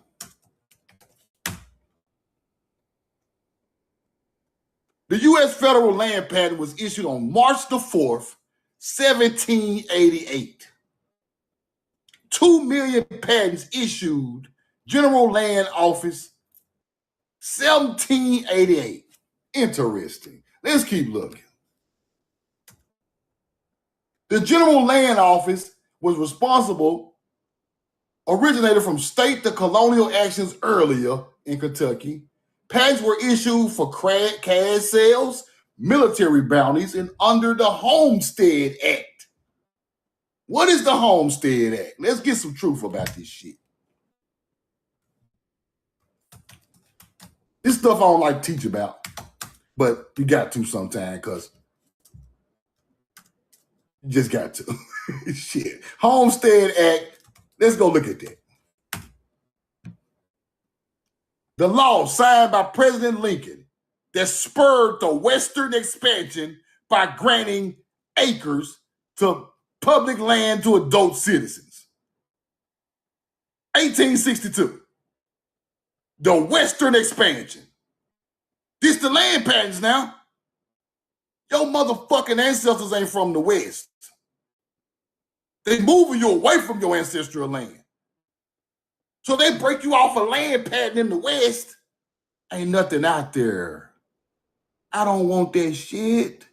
The U.S. federal land patent was issued on March the 4th, 1788. 2 million patents issued, General Land Office, 1788. Interesting. Let's keep looking. The General Land Office was responsible, originated from state to colonial actions earlier in Kentucky. Patents were issued for cash sales, military bounties, and under the Homestead Act. What is the Homestead Act? Let's get some truth about this shit. This stuff I don't like to teach about, but you got to sometime because you just got to. Shit. Homestead Act, let's go look at that. The law signed by President Lincoln that spurred the Western expansion by granting acres to public land to adult citizens. 1862. The Western expansion. This the land patents now. Your motherfucking ancestors ain't from the West. They moving you away from your ancestral land. So they break you off a land patent in the West. Ain't nothing out there. I don't want that shit.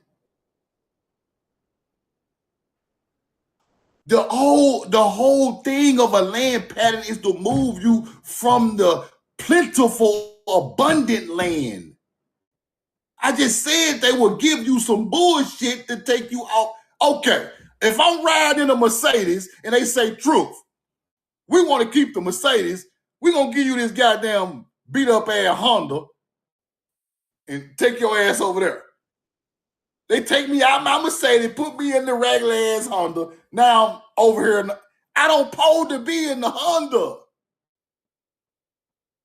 The whole thing of a land patent is to move you from the plentiful, abundant land. I just said they will give you some bullshit to take you out. Okay, if I'm riding in a Mercedes and they say, truth, we want to keep the Mercedes, we're going to give you this goddamn beat up ass Honda and take your ass over there. They take me out my Mercedes, put me in the regular ass Honda. Now I'm over here. I don't supposed to be in the Honda.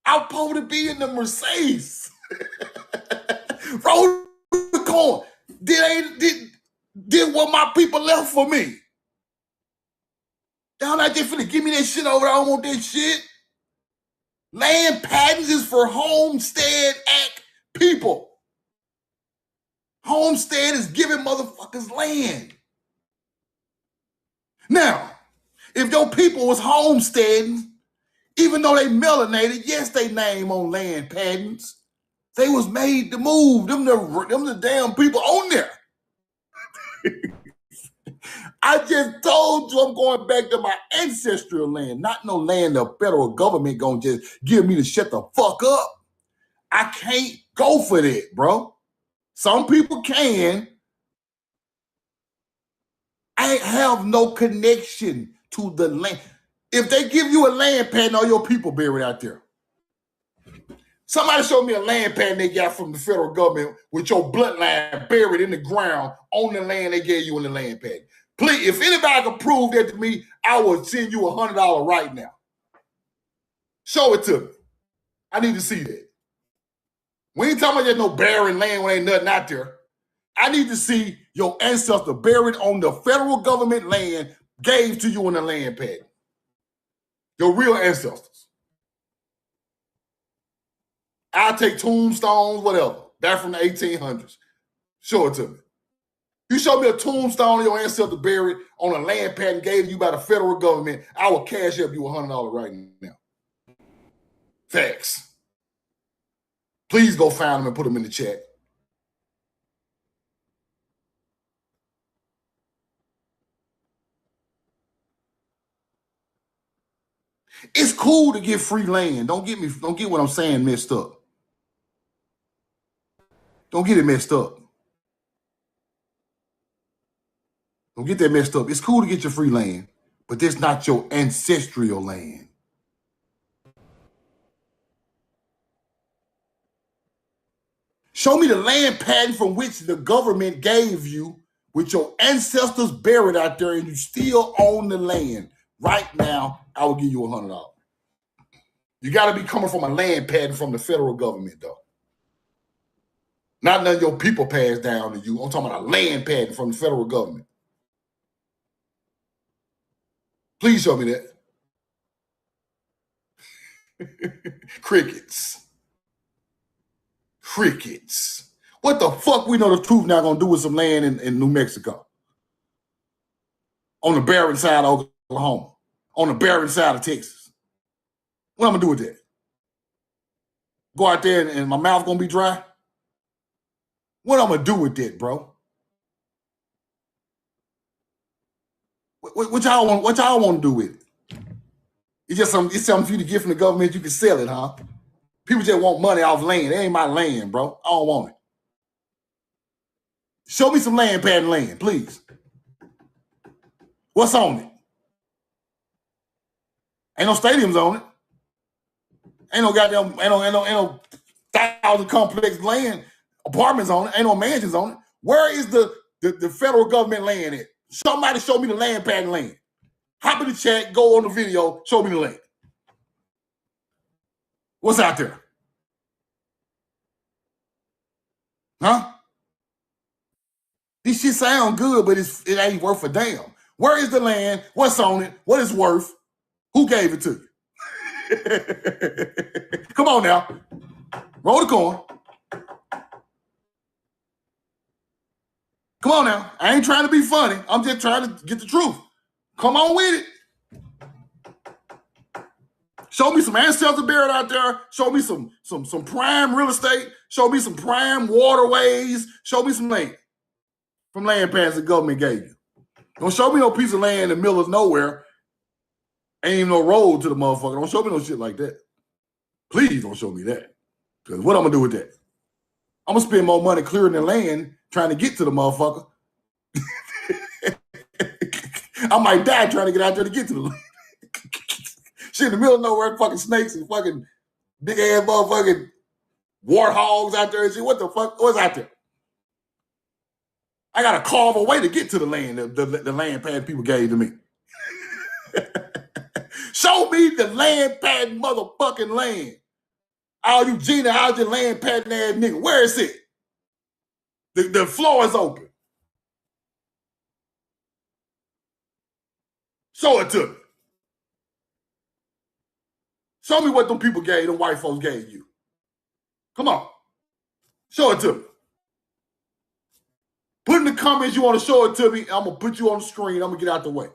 I'm supposed to be in the Mercedes. Roll the corn. Did what my people left for me. Y'all not just finna give me that shit over there. I don't want that shit. Land patents is for Homestead Act people. Homestead is giving motherfuckers land. Now, if your people was homesteading, even though they melanated, yes, they name on land patents. They was made to move. Them the damn people on there. I just told you I'm going back to my ancestral land, not no land the federal government gonna just give me to shut the fuck up. I can't go for that, bro. Some people can. I have no connection to the land. If they give you a land patent, all your people buried out there. Somebody showed me a land patent they got from the federal government with your bloodline buried in the ground on the land they gave you in the land patent. Please, if anybody can prove that to me, I will send you $100 right now. Show it to me. I need to see that. We ain't talking about there's no barren land when ain't nothing out there. I need to see your ancestor buried on the federal government land gave to you in the land patent. Your real ancestors. I'll take tombstones, whatever. Back from the 1800s. Show it to me. You show me a tombstone of your ancestor buried on a land patent gave you by the federal government, I will cash up you $100 right now. Facts. Please go find them and put them in the chat. It's cool to get free land. Don't get what I'm saying messed up. Don't get it messed up. Don't get that messed up. It's cool to get your free land, but that's not your ancestral land. Show me the land patent from which the government gave you with your ancestors buried out there and you still own the land. Right now, I will give you $100. You got to be coming from a land patent from the federal government, though. Not none of your people passed down to you. I'm talking about a land patent from the federal government. Please show me that. Crickets. Crickets. What the fuck we know the truth now gonna do with some land in New Mexico? On the barren side of Oklahoma. On the barren side of Texas. What I'm gonna do with that? Go out there and my mouth gonna be dry? What I'm gonna do with that, bro? What y'all want to do with it? It's something for you to get from the government. You can sell it, huh? People just want money off land. It ain't my land, bro. I don't want it. Show me some land patent land, please. What's on it? Ain't no stadiums on it. Ain't no goddamn, ain't no 1,000 complex land apartments on it. Ain't no mansions on it. Where is the federal government land at? Somebody show me the land patent land. Hop in the chat, go on the video, show me the land. What's out there? Huh? This shit sound good, but it ain't worth a damn. Where is the land? What's on it? What it's worth? Who gave it to you? Come on now. Roll the coin. Come on now. I ain't trying to be funny. I'm just trying to get the truth. Come on with it. Show me some ancestors buried out there. Show me some prime real estate. Show me some prime waterways. Show me some land from land patents the government gave you. Don't show me no piece of land in the middle of nowhere. Ain't even no road to the motherfucker. Don't show me no shit like that. Please don't show me that. Because what I'm going to do with that? I'm going to spend more money clearing the land trying to get to the motherfucker. I might die trying to get out there to get to the land. Shit, in the middle of nowhere, fucking snakes and fucking big ass motherfucking warthogs out there and shit. What the fuck? What's out there? I got to carve a way to get to the land, the land patent people gave to me. Show me the land patent motherfucking land. All you genealogy land patent ass nigga. Where is it? The floor is open. Show it to me. Show me what them people gave, them white folks gave you. Come on. Show it to me. Put in the comments you want to show it to me. I'm going to put you on the screen. I'm going to get out the way.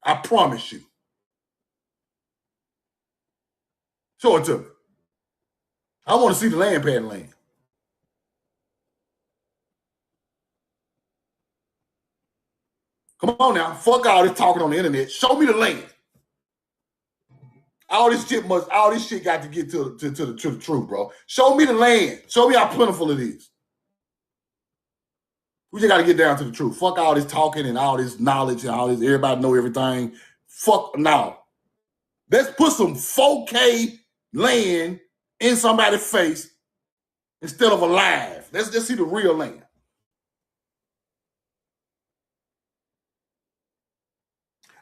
I promise you. Show it to me. I want to see the land patent land. Come on now. Fuck all this talking on the internet. Show me the land. All this shit got to get to the truth, bro. Show me the land. Show me how plentiful it is. We just got to get down to the truth. Fuck all this talking and all this knowledge and all this. Everybody know everything. Fuck no. Let's put some 4K land in somebody's face instead of alive. Let's just see the real land.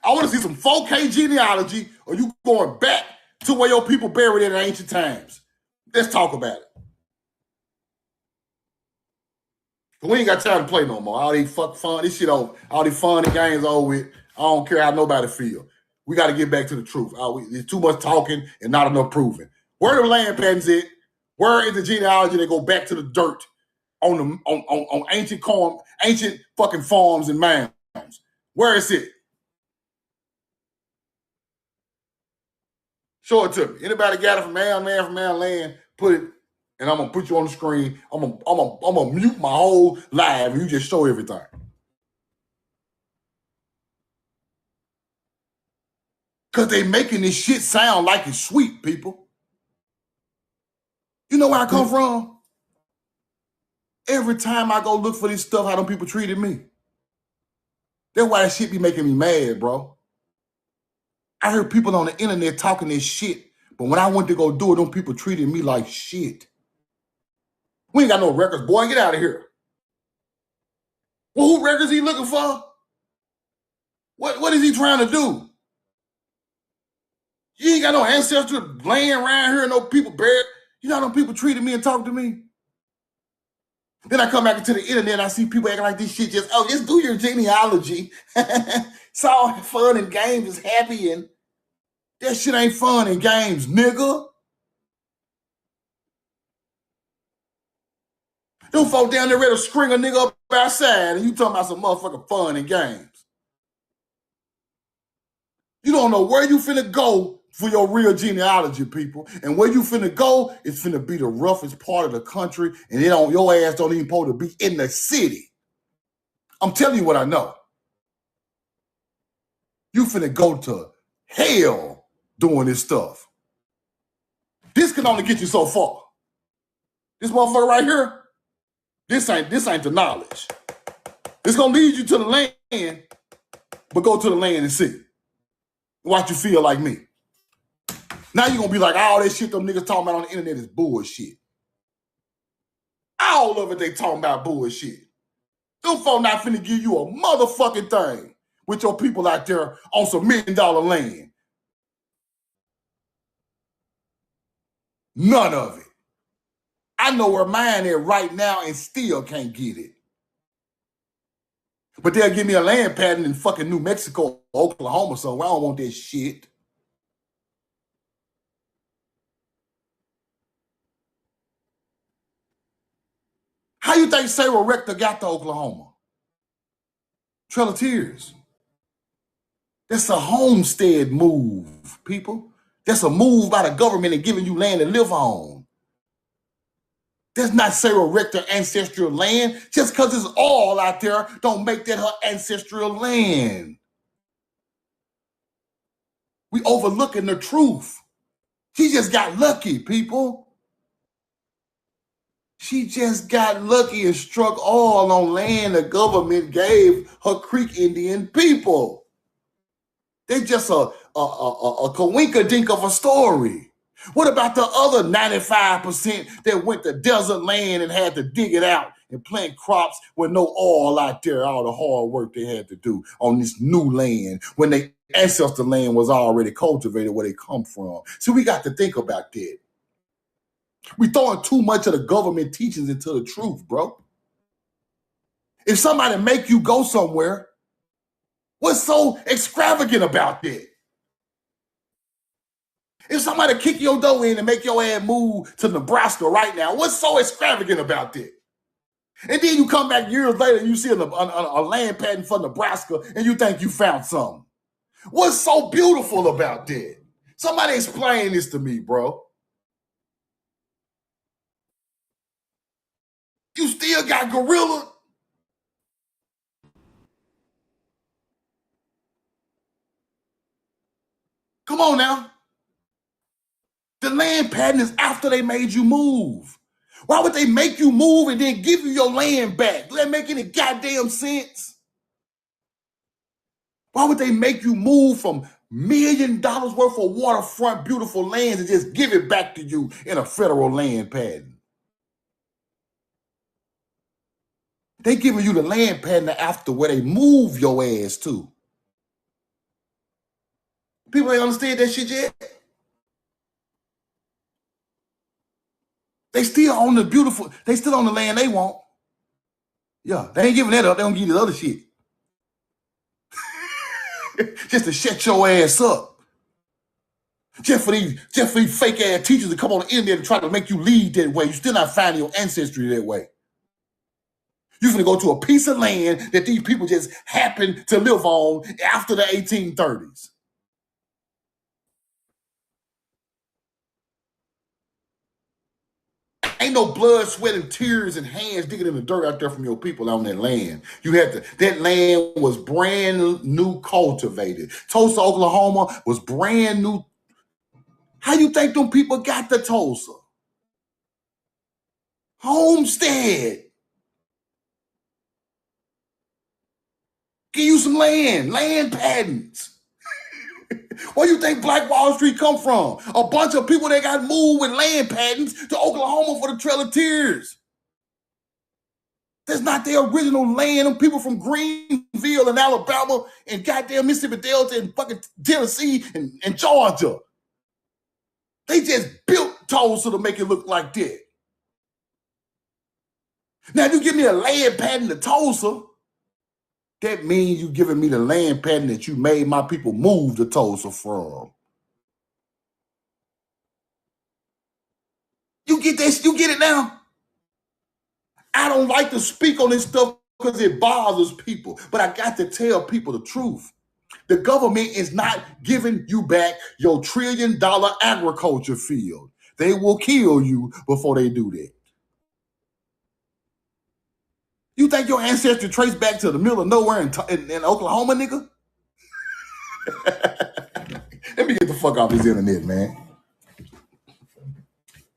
I want to see some 4K genealogy, or you going back to where your people buried in ancient times. Let's talk about it. We ain't got time to play no more. All these fun, this shit over. All these fun and games over with. I don't care how nobody feel. We got to get back to the truth. There's too much talking and not enough proving. Where the land patents at? Where is the genealogy that go back to the dirt on ancient fucking farms and mounds? Where is it? Show it to me. Anybody got it from man, land? Put it, and I'm gonna put you on the screen. I'm gonna mute my whole live, and you just show everything. Because they making this shit sound like it's sweet, people. You know where I come from? Every time I go look for this stuff, how them people treated me. That's why that shit be making me mad, bro. I heard people on the internet talking this shit, but when I went to go do it, them people treated me like shit. We ain't got no records, boy. Get out of here. Well, who records he looking for? What is he trying to do? You ain't got no ancestors laying around here, no people buried. You know how them people treated me and talked to me? Then I come back into the internet and I see people acting like this shit just do your genealogy. It's all fun and games, it's happy, and that shit ain't fun and games, nigga. Them folk down there ready to string a nigga up outside and you talking about some motherfucking fun and games. You don't know where you finna go for your real genealogy, people. And where you finna go is finna be the roughest part of the country, and your ass don't even supposed to be in the city. I'm telling you what I know. You finna go to hell doing this stuff. This can only get you so far. This motherfucker right here, this ain't the knowledge. It's gonna lead you to the land, but go to the land and see. Watch you feel like me. Now you're gonna be like, all that shit them niggas talking about on the internet is bullshit. All of it they talking about bullshit. Them folk not finna give you a motherfucking thing with your people out there on some $1 million land. None of it. I know where mine is right now and still can't get it. But they'll give me a land patent in fucking New Mexico, Oklahoma, so I don't want that shit. How you think Sarah Rector got to Oklahoma? Trail of Tears. That's a homestead move, people. That's a move by the government and giving you land to live on. That's not Sarah Rector ancestral land. Just because it's all out there don't make that her ancestral land. We overlooking the truth. She just got lucky, people. She just got lucky and struck all on land the government gave her Creek Indian people. They just a coinkadink of a story. What about the other 95% that went to desert land and had to dig it out and plant crops with no oil out there, all the hard work they had to do on this new land when their ancestor land was already cultivated where they come from? So we got to think about that. We throwing too much of the government teachings into the truth, bro. If somebody make you go somewhere, what's so extravagant about that? If somebody kick your door in and make your ass move to Nebraska right now, what's so extravagant about that? And then you come back years later and you see a land patent for Nebraska and you think you found something. What's so beautiful about that? Somebody explain this to me, bro. You still got gorilla. Come on now. The land patent is after they made you move. Why would they make you move and then give you your land back? Does that make any goddamn sense? Why would they make you move from $1 million worth of waterfront beautiful lands and just give it back to you in a federal land patent? They giving you the land patent after where they move your ass to. People ain't understand that shit yet. They still on they still on the land they want. Yeah, they ain't giving that up. They don't give you the other shit. Just to shut your ass up. Just for these fake ass teachers to come on the internet and try to make you lead that way. You still not finding your ancestry that way. You're gonna go to a piece of land that these people just happen to live on after the 1830s. Ain't no blood, sweat, and tears and hands digging in the dirt out there from your people on that land. That land was brand new cultivated. Tulsa, Oklahoma was brand new. How you think them people got to Tulsa? Homestead. Give you some land patents. Where you think Black Wall Street come from? A bunch of people that got moved with land patents to Oklahoma for the Trail of Tears. That's not their original land. Them people from Greenville and Alabama and goddamn Mississippi Delta and fucking Tennessee and Georgia. They just built Tulsa to make it look like that. Now, if you give me a land patent to Tulsa, that means you giving me the land patent that you made my people move to Tulsa from. You get this? You get it now? I don't like to speak on this stuff because it bothers people, but I got to tell people the truth. The government is not giving you back your $1 trillion agriculture field. They will kill you before they do that. You think your ancestry traced back to the middle of nowhere in Oklahoma, nigga? Let me get the fuck off this internet, man.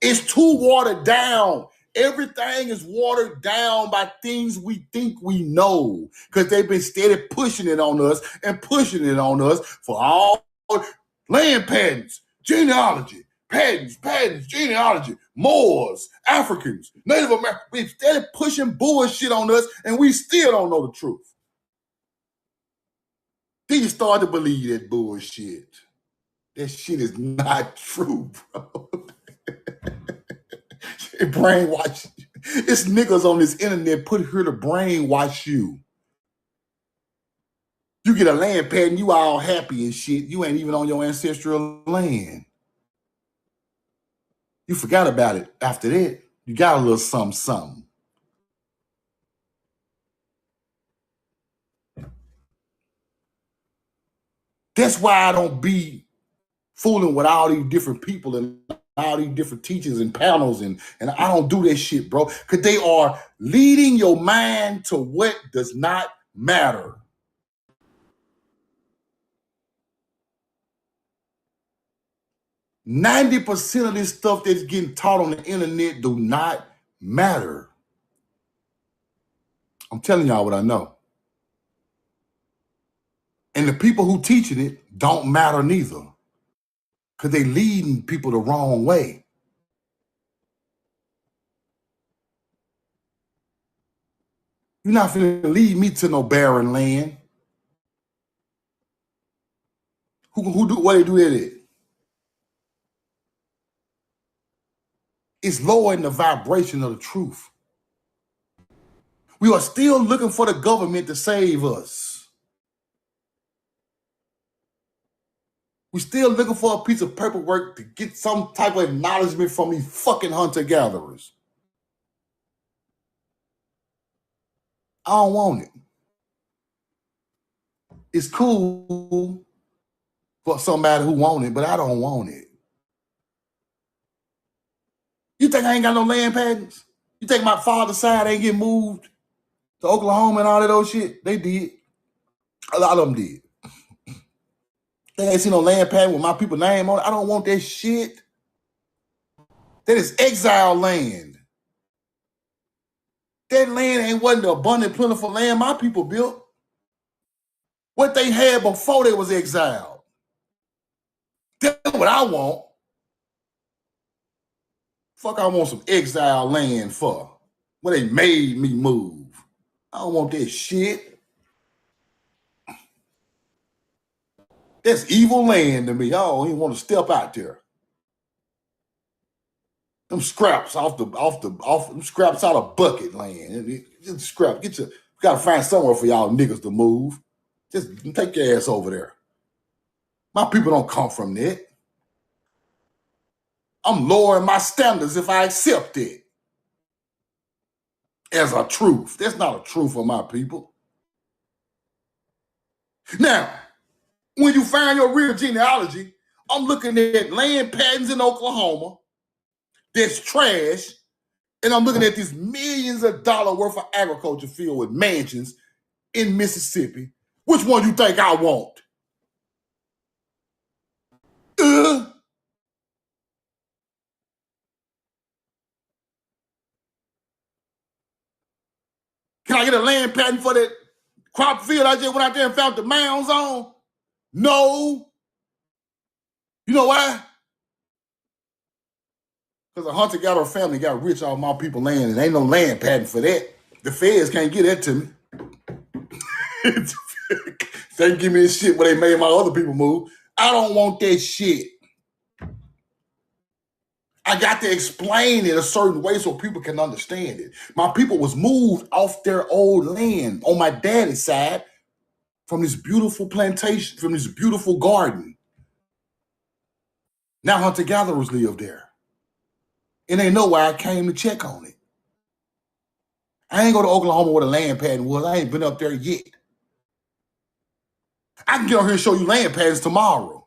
It's too watered down. Everything is watered down by things we think we know because they've been steady pushing it on us for all land patents, genealogy, patents, genealogy, Moors, Africans, Native Americans. We've steady pushing bullshit on us and we still don't know the truth. Then you start to believe that bullshit. That shit is not true, bro. It brainwash you. It's niggas on this internet put here to brainwash you. You get a land patent, you all happy and shit. You ain't even on your ancestral land. You forgot about it after that. You got a little something. That's why I don't be fooling with all these different people and all these different teachers and panels, and I don't do that shit, bro. Because they are leading your mind to what does not matter. %90 of this stuff that's getting taught on the internet do not matter. I'm telling y'all what I know. And the people who teaching it don't matter neither. Because they leading people the wrong way. You're not finna lead me to no barren land. What they do that at? It's lowering the vibration of the truth. We are still looking for the government to save us. We're still looking for a piece of paperwork to get some type of acknowledgement from these fucking hunter-gatherers. I don't want it. It's cool for somebody who want it, but I don't want it. You think I ain't got no land patents? You think my father's side ain't get moved to Oklahoma and all that old shit? They did. A lot of them did. They ain't seen no land patent with my people's name on it. I don't want that shit. That is exile land. That land wasn't the abundant, plentiful land my people built. What they had before they was exiled. That's what I want. Fuck, I want some exile land for. Where they made me move. I don't want that shit. That's evil land to me. I don't even want to step out there. Them scraps them scraps out of bucket land. Just scrap. Gotta find somewhere for y'all niggas to move. Just take your ass over there. My people don't come from that. I'm lowering my standards if I accept it as a truth. That's not a truth for my people. Now, when you find your real genealogy, I'm looking at land patents in Oklahoma that's trash, and I'm looking at these millions of dollars worth of agriculture field with mansions in Mississippi. Which one you think I want? Can I get a land patent for that crop field I just went out there and found the mounds on? No. You know why? Because a hunter-gatherer family got rich off my people land, and ain't no land patent for that. The feds can't get that to me. They give me this shit where they made my other people move. I don't want that shit. I got to explain it a certain way so people can understand it. My people was moved off their old land on my daddy's side from this beautiful plantation, from this beautiful garden. Now hunter-gatherers live there. And they know why I came to check on it. I ain't go to Oklahoma where the land patent was. I ain't been up there yet. I can get on here and show you land patents tomorrow.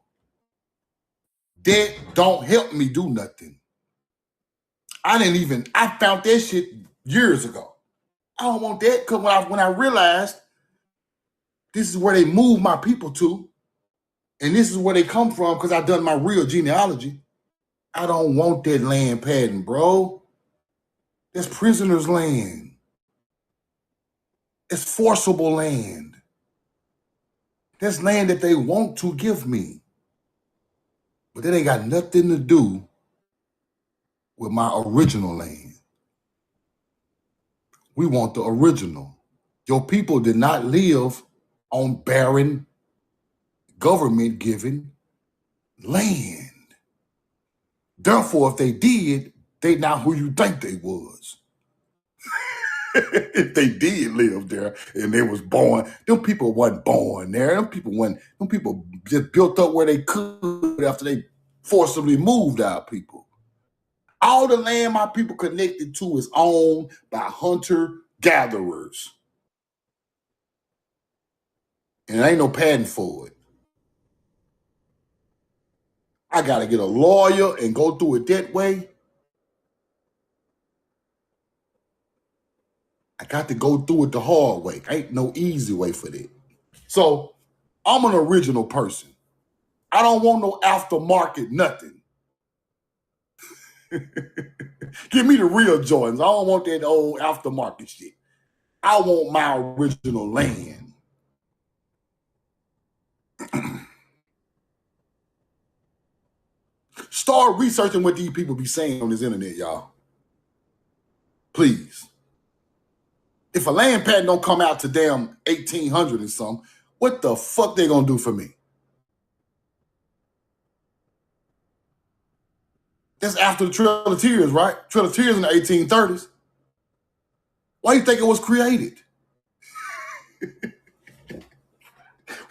That don't help me do nothing. I found that shit years ago. I don't want that because when I realized this is where they moved my people to, and this is where they come from because I done my real genealogy, I don't want that land patent, bro. That's prisoners' land. It's forcible land. That's land that they want to give me. But that ain't got nothing to do with my original land. We want the original. Your people did not live on barren, government-given land. Therefore, if they did, they not who you think they was. If they did live there and they was born, them people wasn't born there. Them people just built up where they could after they forcibly moved our people. All the land my people connected to is owned by hunter-gatherers. And there ain't no patent for it. I got to get a lawyer and go through it that way. I got to go through it the hard way. Ain't no easy way for that. So I'm an original person. I don't want no aftermarket nothing. Give me the real Jordans. I don't want that old aftermarket shit. I want my original land. Start researching what these people be saying on this internet, y'all. Please. If a land patent don't come out to damn 1800 and something, what the fuck they gonna do for me? That's after the Trail of Tears, right? Trail of Tears in the 1830s. Why do you think it was created?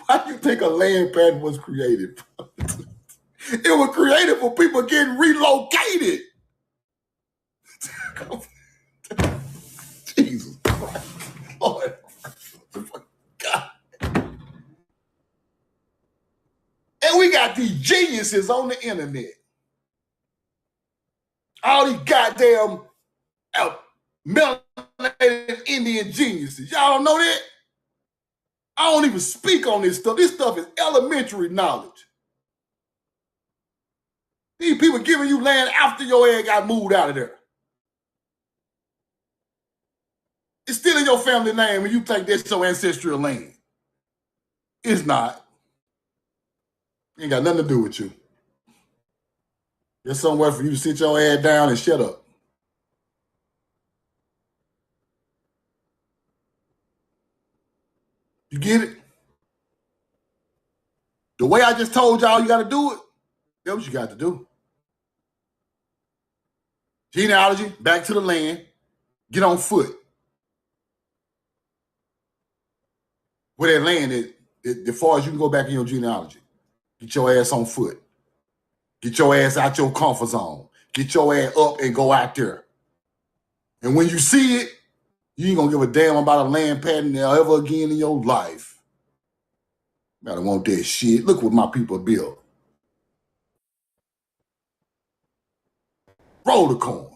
Why do you think a land patent was created? It was created for people getting relocated. Jesus Christ. Lord. God. And we got these geniuses on the internet. All these goddamn melanated Indian geniuses. Y'all don't know that? I don't even speak on this stuff. This stuff is elementary knowledge. These people giving you land after your ass got moved out of there. It's still in your family name and you think that's your ancestral land. It's not. Ain't got nothing to do with you. There's somewhere for you to sit your ass down and shut up. You get it? The way I just told y'all you got to do it, that's what you got to do. Genealogy, back to the land, get on foot. Where that land is, as far as you can go back in your genealogy. Get your ass on foot. Get your ass out your comfort zone. Get your ass up and go out there. And when you see it, you ain't gonna give a damn about a land patent ever again in your life. You gotta want that shit. Look what my people built. Roll the corn.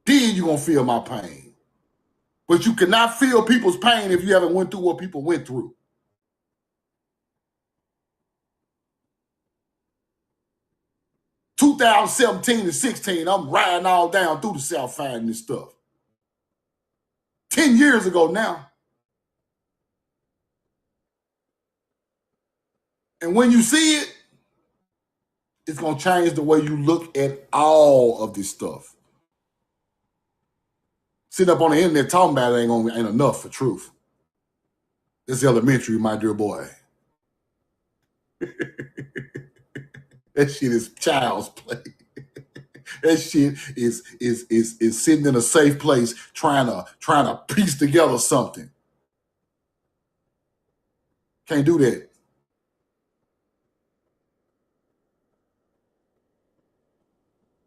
Then you gonna feel my pain. But you cannot feel people's pain if you haven't went through what people went through. (2017 to 16, I'm riding all down through the South finding this stuff. 10 years ago now. And when you see it, it's going to change the way you look at all of this stuff. Sitting up on the internet talking about it ain't enough for truth. It's elementary, my dear boy. That shit is child's play. That shit is sitting in a safe place trying to piece together something. Can't do that.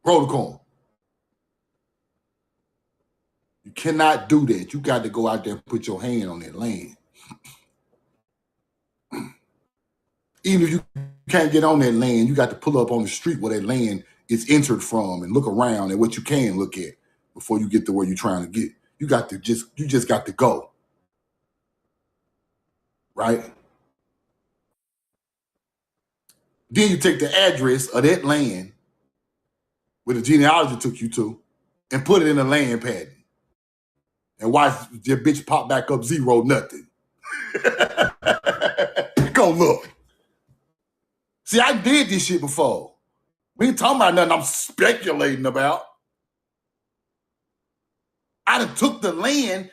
Roll the corn. You cannot do that. You got to go out there and put your hand on that land. Even if you can't get on that land, you got to pull up on the street where that land is entered from and look around at what you can look at before you get to where you're trying to get. You just got to go. Right? Then you take the address of that land where the genealogy took you to and put it in a land patent. And watch your bitch pop back up 0 nothing. Go look. See, I did this shit before. We ain't talking about nothing I'm speculating about. I done took the land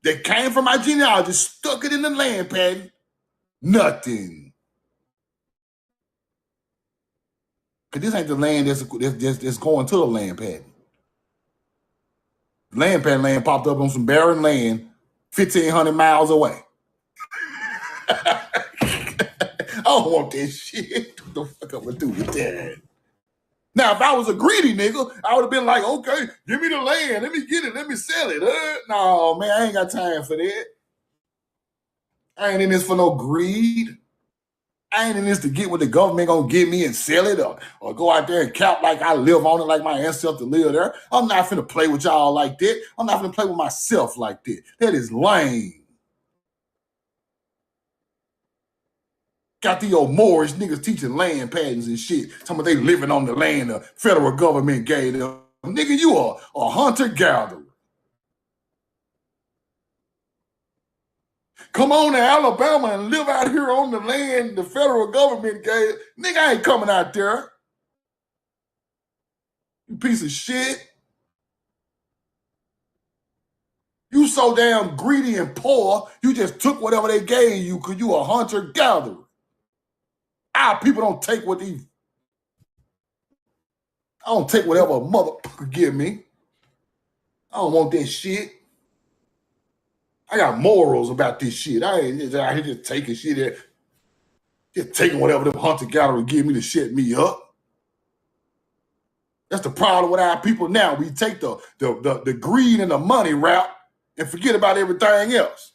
that came from my genealogy, stuck it in the land patent, nothing. Because this ain't the land that's going to the land patent. The land patent land popped up on some barren land 1,500 miles away. I don't want that shit. What the fuck I'm gonna do with that? Now, if I was a greedy nigga, I would have been like, okay, give me the land. Let me get it. Let me sell it. No, man, I ain't got time for that. I ain't in this for no greed. I ain't in this to get what the government gonna give me and sell it or go out there and count like I live on it, like my ancestors live there. I'm not finna play with y'all like that. I'm not finna play with myself like that. That is lame. Got the old Moorish niggas teaching land patents and shit. Talking about they living on the land the federal government gave them. Nigga, you are a hunter-gatherer. Come on to Alabama and live out here on the land the federal government gave. Nigga, I ain't coming out there. You piece of shit. You so damn greedy and poor, you just took whatever they gave you because you a hunter-gatherer. Our people don't take what these... I don't take whatever a motherfucker give me. I don't want that shit. I got morals about this shit. I ain't just out here just taking shit, just taking whatever them hunter-gatherers give me to shut me up. That's the problem with our people now. We take the greed and the money route and forget about everything else.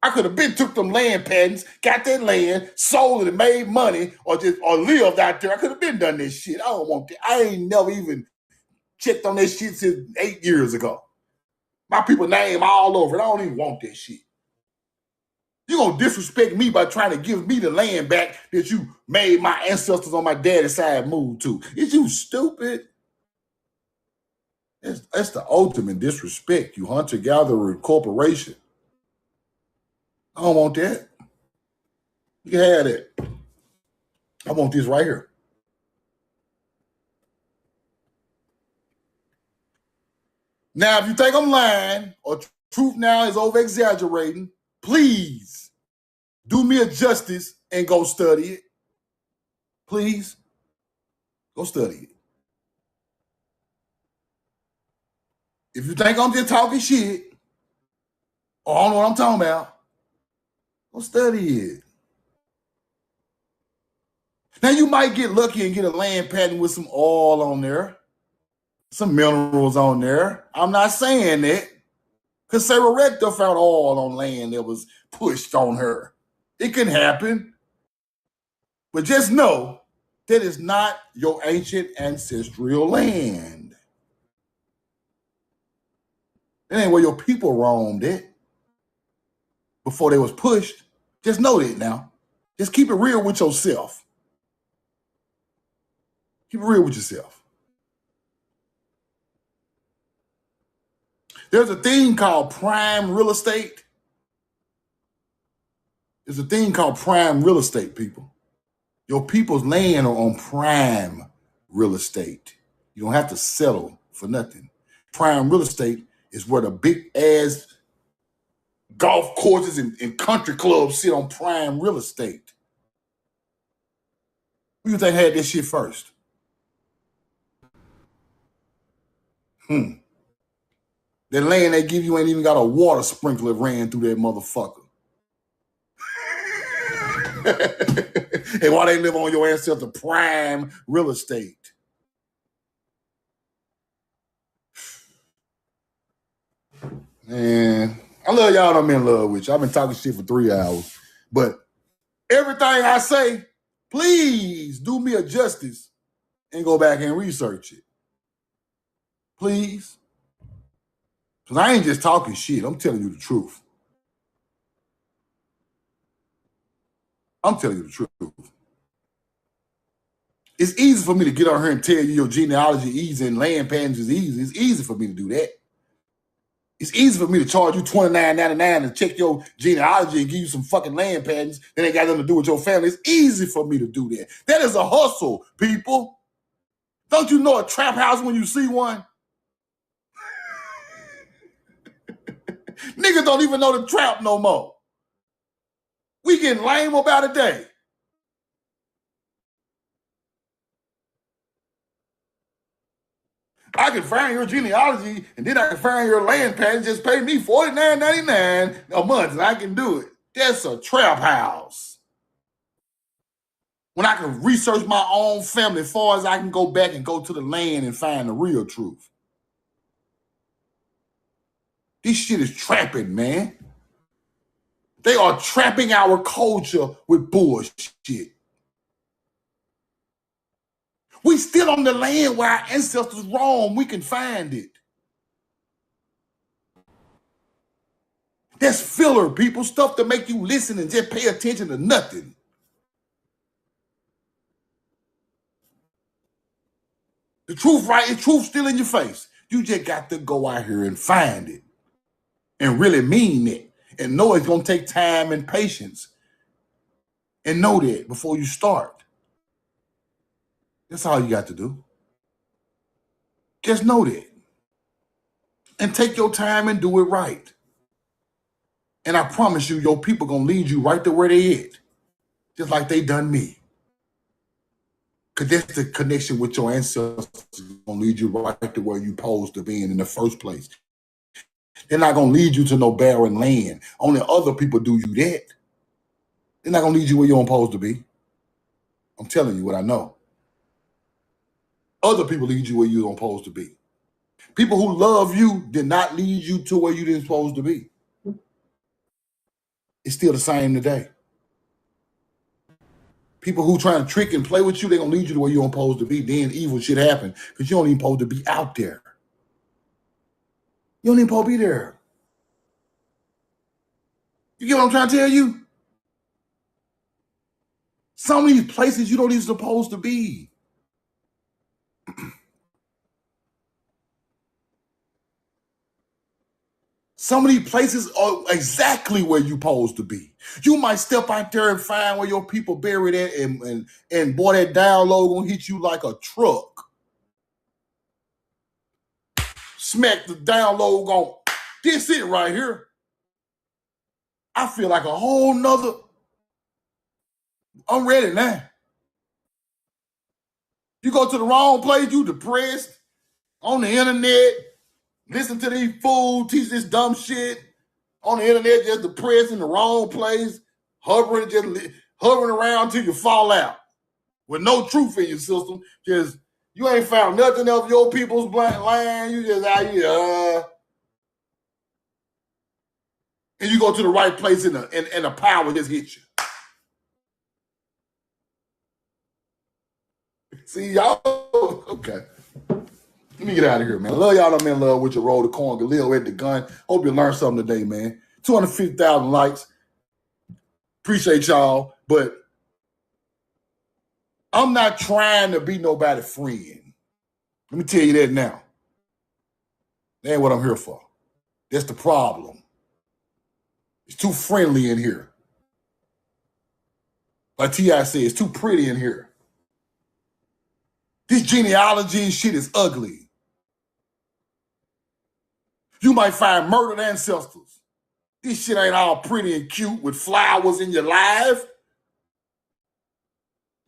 I could have been took them land patents, got that land, sold it and made money, or lived out there. I could have been done this shit. I don't want that. I ain't never even checked on that shit since 8 years ago. My people name all over it. I don't even want that shit. You gonna disrespect me by trying to give me the land back that you made my ancestors on my daddy's side move to. Is you stupid? That's the ultimate disrespect, you hunter-gatherer corporation. I don't want that. You can have that. I want this right here. Now, if you think I'm lying or truth now is over-exaggerating, please do me a justice and go study it. Please go study it. If you think I'm just talking shit, or I don't know what I'm talking about, go study it. Now, you might get lucky and get a land patent with some oil on there, some minerals on there. I'm not saying that, because Sarah Rector found oil on land that was pushed on her. It can happen. But just know that is not your ancient ancestral land. That ain't where your people roamed at before they was pushed. Just know that now. Just keep it real with yourself. Keep it real with yourself. There's a thing called prime real estate. There's a thing called prime real estate, people. Your people's land are on prime real estate. You don't have to settle for nothing. Prime real estate is where the big ass golf courses and country clubs sit on prime real estate. Who you think had this shit first? That land they give you ain't even got a water sprinkler ran through that motherfucker. And why they live on your ancestor prime real estate? Man, I love y'all. I'm in love with you. I've been talking shit for 3 hours. But everything I say, please do me a justice and go back and research it. Please. Because I ain't just talking shit. I'm telling you the truth. I'm telling you the truth. It's easy for me to get on here and tell you your genealogy easy and land patents is easy. It's easy for me to do that. It's easy for me to charge you $29.99 to check your genealogy and give you some fucking land patents that ain't got nothing to do with your family. It's easy for me to do that. That is a hustle, people. Don't you know a trap house when you see one? Niggas don't even know the trap no more. We getting lame about a day. I can find your genealogy and then I can find your land patents. Just pay me $49.99 a month and I can do it. That's a trap house. When I can research my own family as far as I can go back and go to the land and find the real truth. This shit is trapping, man. They are trapping our culture with bullshit. We still on the land where our ancestors roamed. We can find it. That's filler, people. Stuff to make you listen and just pay attention to nothing. The truth, right? The truth still in your face. You just got to go out here and find it. And really mean it. And know it's going to take time and patience. And know that before you start. That's all you got to do. Just know that. And take your time and do it right. And I promise you, your people going to lead you right to where they at. Just like they done me. Because that's the connection with your ancestors going to lead you right to where you're supposed to be in the first place. They're not going to lead you to no barren land. Only other people do you that. They're not going to lead you where you're supposed to be. I'm telling you what I know. Other people lead you where you're supposed to be. People who love you did not lead you to where you didn't supposed to be. It's still the same today. People who trying to trick and play with you, they're going to lead you to where you're supposed to be. Then evil shit happen because you don't even supposed to be out there. You don't even supposed to be there. You get what I'm trying to tell you? Some of these places you don't even supposed to be. Some of these places are exactly where you're supposed to be. You might step out there and find where your people buried at, and boy, that download gonna hit you like a truck. Smack the download on. This it right here. I feel like a whole nother. I'm ready now. You go to the wrong place, you depressed, on the internet, listen to these fools teach this dumb shit on the internet, just depressed in the wrong place, hovering around till you fall out with no truth in your system. Just you ain't found nothing of your people's blank land. You just out here, and you go to the right place and the power just hits you. See y'all, okay. Let me get out of here, man. I love y'all. I'm in love with your roll the corn, Galil at the gun. Hope you learned something today, man. 250,000 likes. Appreciate y'all, but I'm not trying to be nobody's friend. Let me tell you that now. That ain't what I'm here for. That's the problem. It's too friendly in here. Like T.I. said, it's too pretty in here. This genealogy and shit is ugly. You might find murdered ancestors. This shit ain't all pretty and cute with flowers in your life.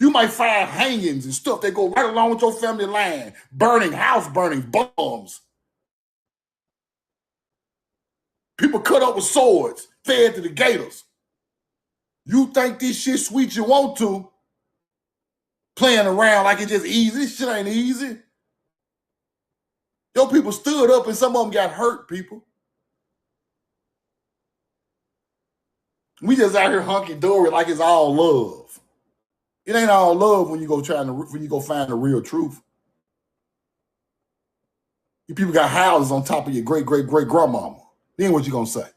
You might find hangings and stuff that go right along with your family line. Burning, house burning, bombs. People cut up with swords, fed to the gators. You think this shit sweet you want to, playing around like it's just easy. This shit ain't easy. Your people stood up and some of them got hurt, people. We just out here hunky-dory like it's all love. It ain't all love when you go find the real truth. You people got houses on top of your great-great-great-grandmama. Then what you gonna say?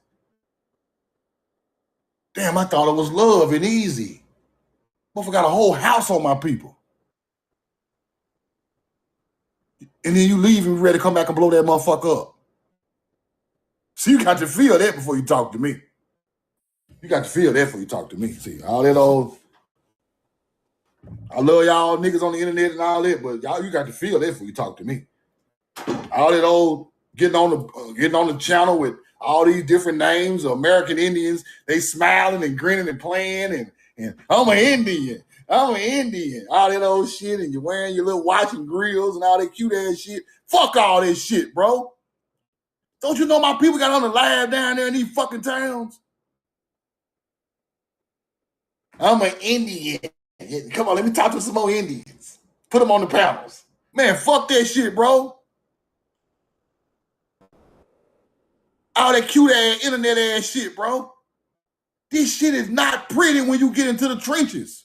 Damn, I thought it was love and easy. Motherfucker got a whole house on my people. And then you leave and ready to come back and blow that motherfucker up. So you got to feel that before you talk to me. You got to feel that before you talk to me. See, all that old, I love y'all niggas on the internet and all that, but y'all, you got to feel that before you talk to me. All that old getting on the channel with all these different names of American Indians, they smiling and grinning and playing and I'm an Indian. I'm an Indian. All that old shit, and you're wearing your little watch and grills and all that cute ass shit. Fuck all this shit, bro. Don't you know my people got on the live down there in these fucking towns? I'm an Indian. Come on, let me talk to some more Indians. Put them on the panels. Man, fuck that shit, bro. All that cute ass internet ass shit, bro. This shit is not pretty when you get into the trenches.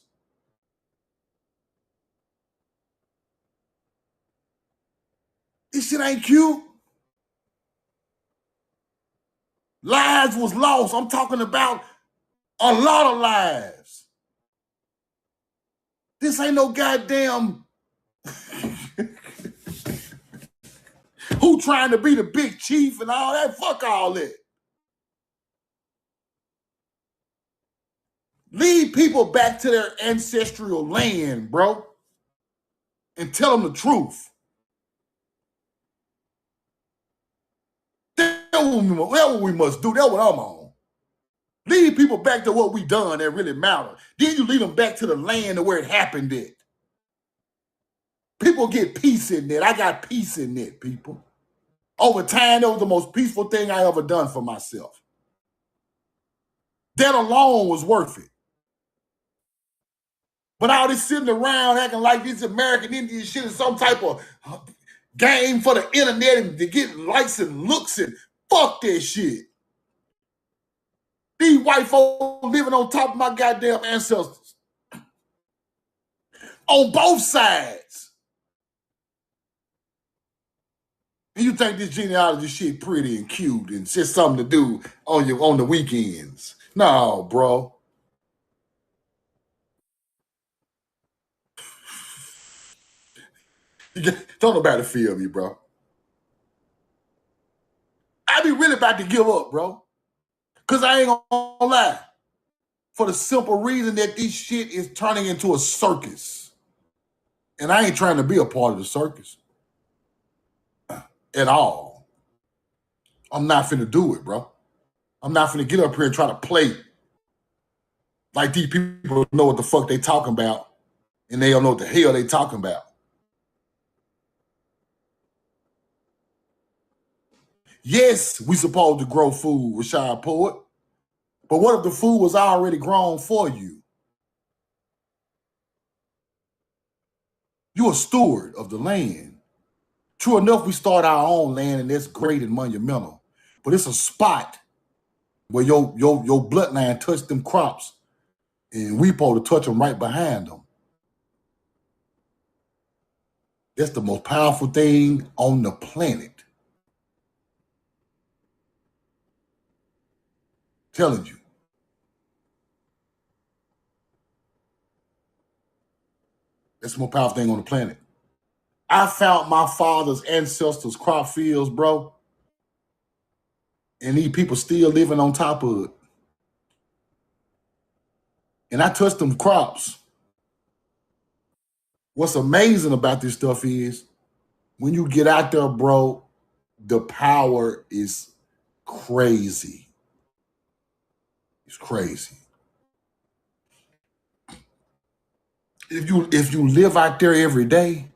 This shit ain't cute. Lives was lost. I'm talking about a lot of lives. This ain't no goddamn who trying to be the big chief and all that. Fuck all that. Lead people back to their ancestral land, bro, and tell them the truth. That's what we must do. That's what I'm on. Lead people back to what we done that really matter. Then you lead them back to the land where it happened at. People get peace in that. I got peace in that, people. Over time, that was the most peaceful thing I ever done for myself. That alone was worth it. But all this sitting around acting like this American Indian shit is some type of game for the internet and to get likes and looks and fuck that shit. These white folks living on top of my goddamn ancestors. On both sides. And you think this genealogy shit pretty and cute and just something to do on the weekends. No, bro. Don't nobody feel me, bro. I be really about to give up, bro. Because I ain't gonna lie. For the simple reason that this shit is turning into a circus. And I ain't trying to be a part of the circus. At all. I'm not finna do it, bro. I'm not finna get up here and try to play like these people know what the fuck they talking about, and they don't know what the hell they talking about. Yes, we supposed to grow food, Rashad Poet. But what if the food was already grown for you? You're a steward of the land. True enough, we start our own land, and that's great and monumental. But it's a spot where your bloodline touched them crops, and we supposed to touch them right behind them. That's the most powerful thing on the planet. Telling you. That's the most powerful thing on the planet. I found my father's ancestors' crop fields, bro. And these people still living on top of it. And I touched them crops. What's amazing about this stuff is when you get out there, bro, the power is crazy. It's crazy. If you live out there every day,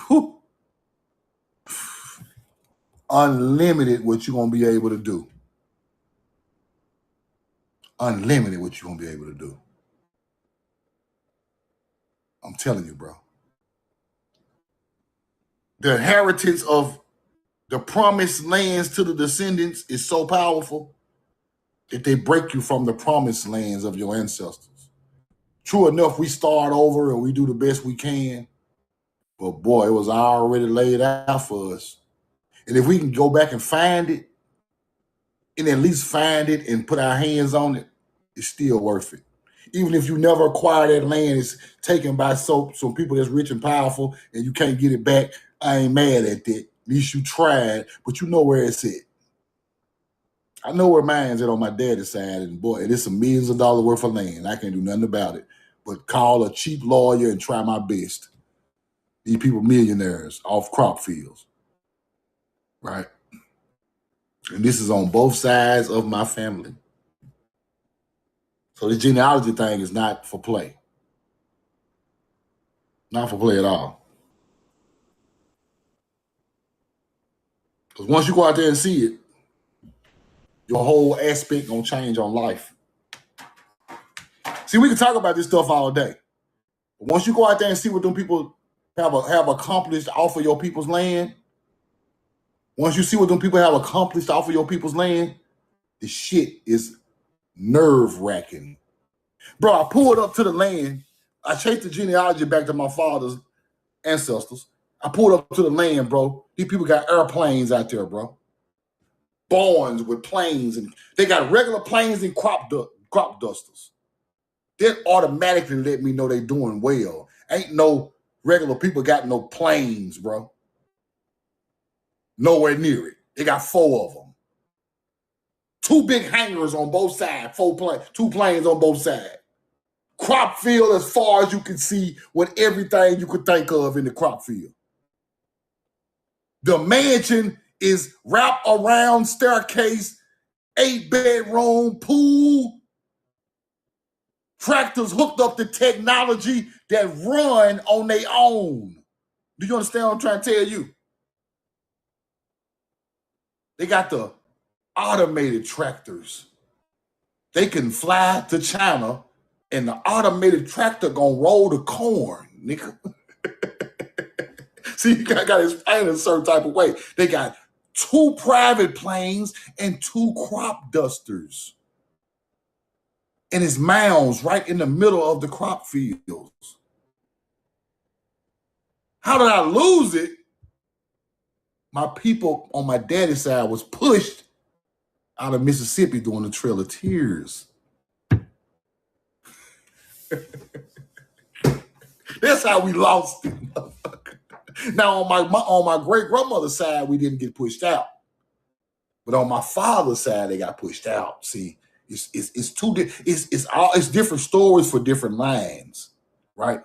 whew, unlimited what you're gonna be able to do. Unlimited what you're gonna be able to do. I'm telling you, bro. The inheritance of the promised lands to the descendants is so powerful that they break you from the promised lands of your ancestors. True enough, we start over and we do the best we can, but boy, it was already laid out for us. And if we can go back and find it, and at least find it and put our hands on it, it's still worth it. Even if you never acquire that land, it's taken by some people that's rich and powerful, and you can't get it back. I ain't mad at that. At least you tried, but you know where it's at. I know where mine's at on my daddy's side, and boy, it is some millions of dollars worth of land. I can't do nothing about it, but call a cheap lawyer and try my best. These people millionaires off crop fields, right? And this is on both sides of my family. So the genealogy thing is not for play. Not for play at all. Because once you go out there and see it, your whole aspect gonna change on life. See, we can talk about this stuff all day. But once you go out there and see what them people have accomplished off of your people's land, once you see what them people have accomplished off of your people's land, the shit is nerve-wracking. Bro, I pulled up to the land. I chased the genealogy back to my father's ancestors. I pulled up to the land, bro. These people got airplanes out there, bro. Barns with planes, and they got regular planes and crop dusters. That automatically let me know they doing well. Ain't no regular people got no planes, bro. Nowhere near it. They got 4 of them. 2 big hangars on both sides, 2 planes on both sides. Crop field as far as you can see with everything you could think of in the crop field. The mansion is wrapped around staircase, 8-bedroom pool, tractors hooked up to technology that run on their own. Do you understand what I'm trying to tell you? They got the automated tractors. They can fly to China, and the automated tractor gonna roll the corn, nigga. See, you got to explain it a certain type of way. They got 2 private planes and 2 crop dusters. And it's mounds right in the middle of the crop fields. How did I lose it? My people on my daddy's side was pushed out of Mississippi during the Trail of Tears. That's how we lost it. Now, on my great grandmother's side, we didn't get pushed out, but on my father's side, they got pushed out. See, it's different stories for different lands, right?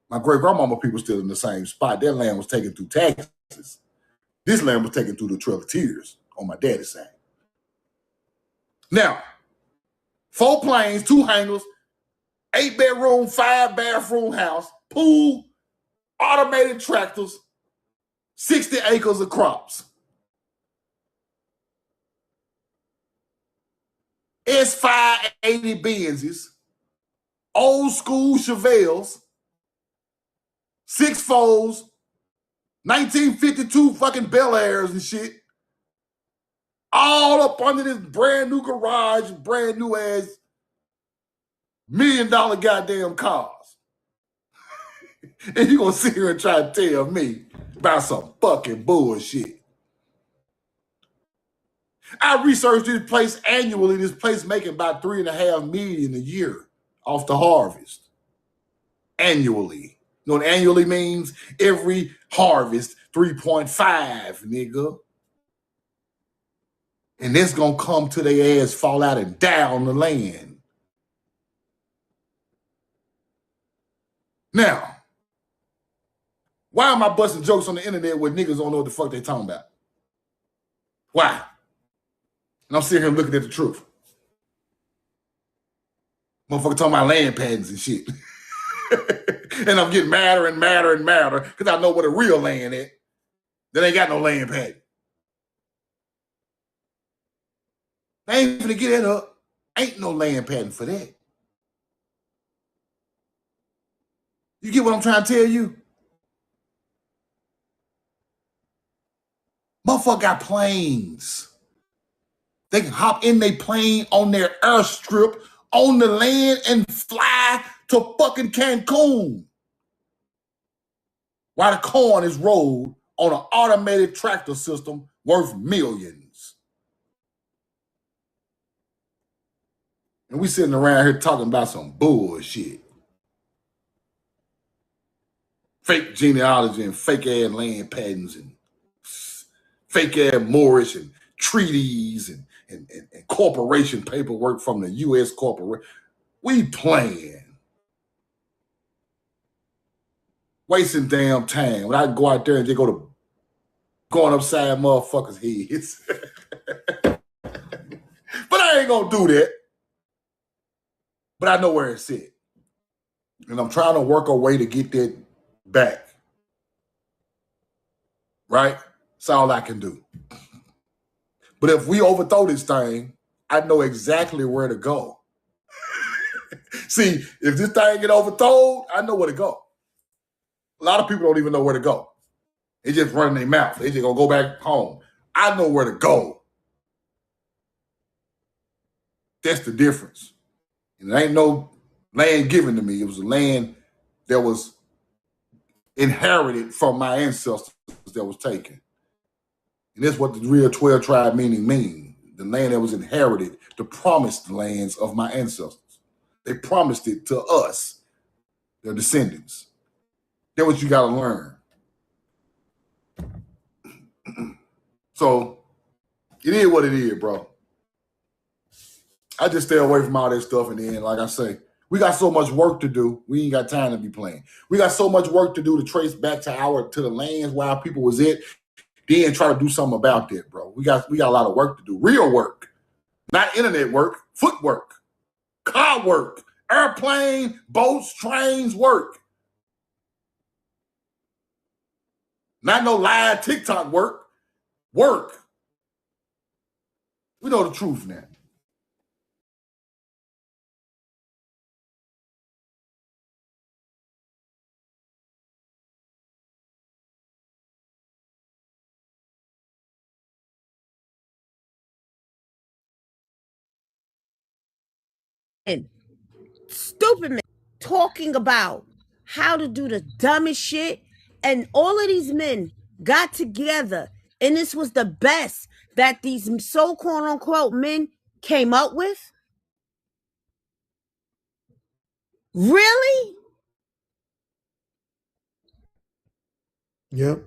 My great grandmama people still in the same spot. Their land was taken through taxes. This land was taken through the Trail of Tears on my daddy's side. Now, 4 planes, 2 hangars, 8-bedroom, 5-bathroom house, pool, automated tractors, 60 acres of crops. S580 Benzes, old school Chevelles, 6 4s, 1952 fucking Bel Airs and shit. All up under this brand new garage, brand new ass $1 million goddamn cars. And you gonna sit here and try to tell me about some fucking bullshit. I researched this place annually. This place making about $3.5 million a year off the harvest. Annually. You know what annually means? Every harvest, 3.5, nigga. And this gonna come to their ass, fall out and die on the land. Now, why am I busting jokes on the internet where niggas don't know what the fuck they talking about? Why? And I'm sitting here looking at the truth. Motherfucker talking about land patents and shit. And I'm getting madder and madder and madder because I know where the real land is. That ain't got no land patent. They ain't gonna get that up. Ain't no land patent for that. You get what I'm trying to tell you? Motherfucker got planes. They can hop in their plane on their airstrip on the land and fly to fucking Cancun. While the corn is rolled on an automated tractor system worth millions. And we sitting around here talking about some bullshit. Fake genealogy and fake ass land patents and fake ass Moorish and treaties and corporation paperwork from the U.S. corporation. We playing. Wasting damn time. When I go out there and just going upside motherfuckers' heads. But I ain't gonna do that. But I know where it's at. And I'm trying to work a way to get that back. Right? That's all I can do. But if we overthrow this thing, I know exactly where to go. See, if this thing get overthrown, I know where to go. A lot of people don't even know where to go. They just running their mouth. They just gonna go back home. I know where to go. That's the difference. And it ain't no land given to me. It was a land that was inherited from my ancestors that was taken. And that's what the real 12 tribe meaning mean. The land that was inherited, the promised lands of my ancestors. They promised it to us, their descendants. That's what you got to learn. So it is what it is, bro. I just stay away from all that stuff. And then, like I say, we got so much work to do. We ain't got time to be playing. We got so much work to do to trace back to the lands where our people was at. Then try to do something about that, bro. We got a lot of work to do. Real work. Not internet work, footwork, car work, airplane, boats, trains work. Not no live TikTok work. Work. We know the truth now. Stupid man talking about how to do the dumbest shit, and all of these men got together, and this was the best that these so quote unquote men came up with. Really? Yep.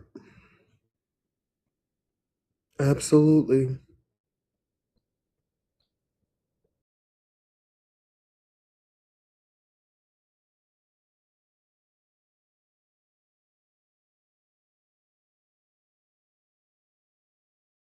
Absolutely.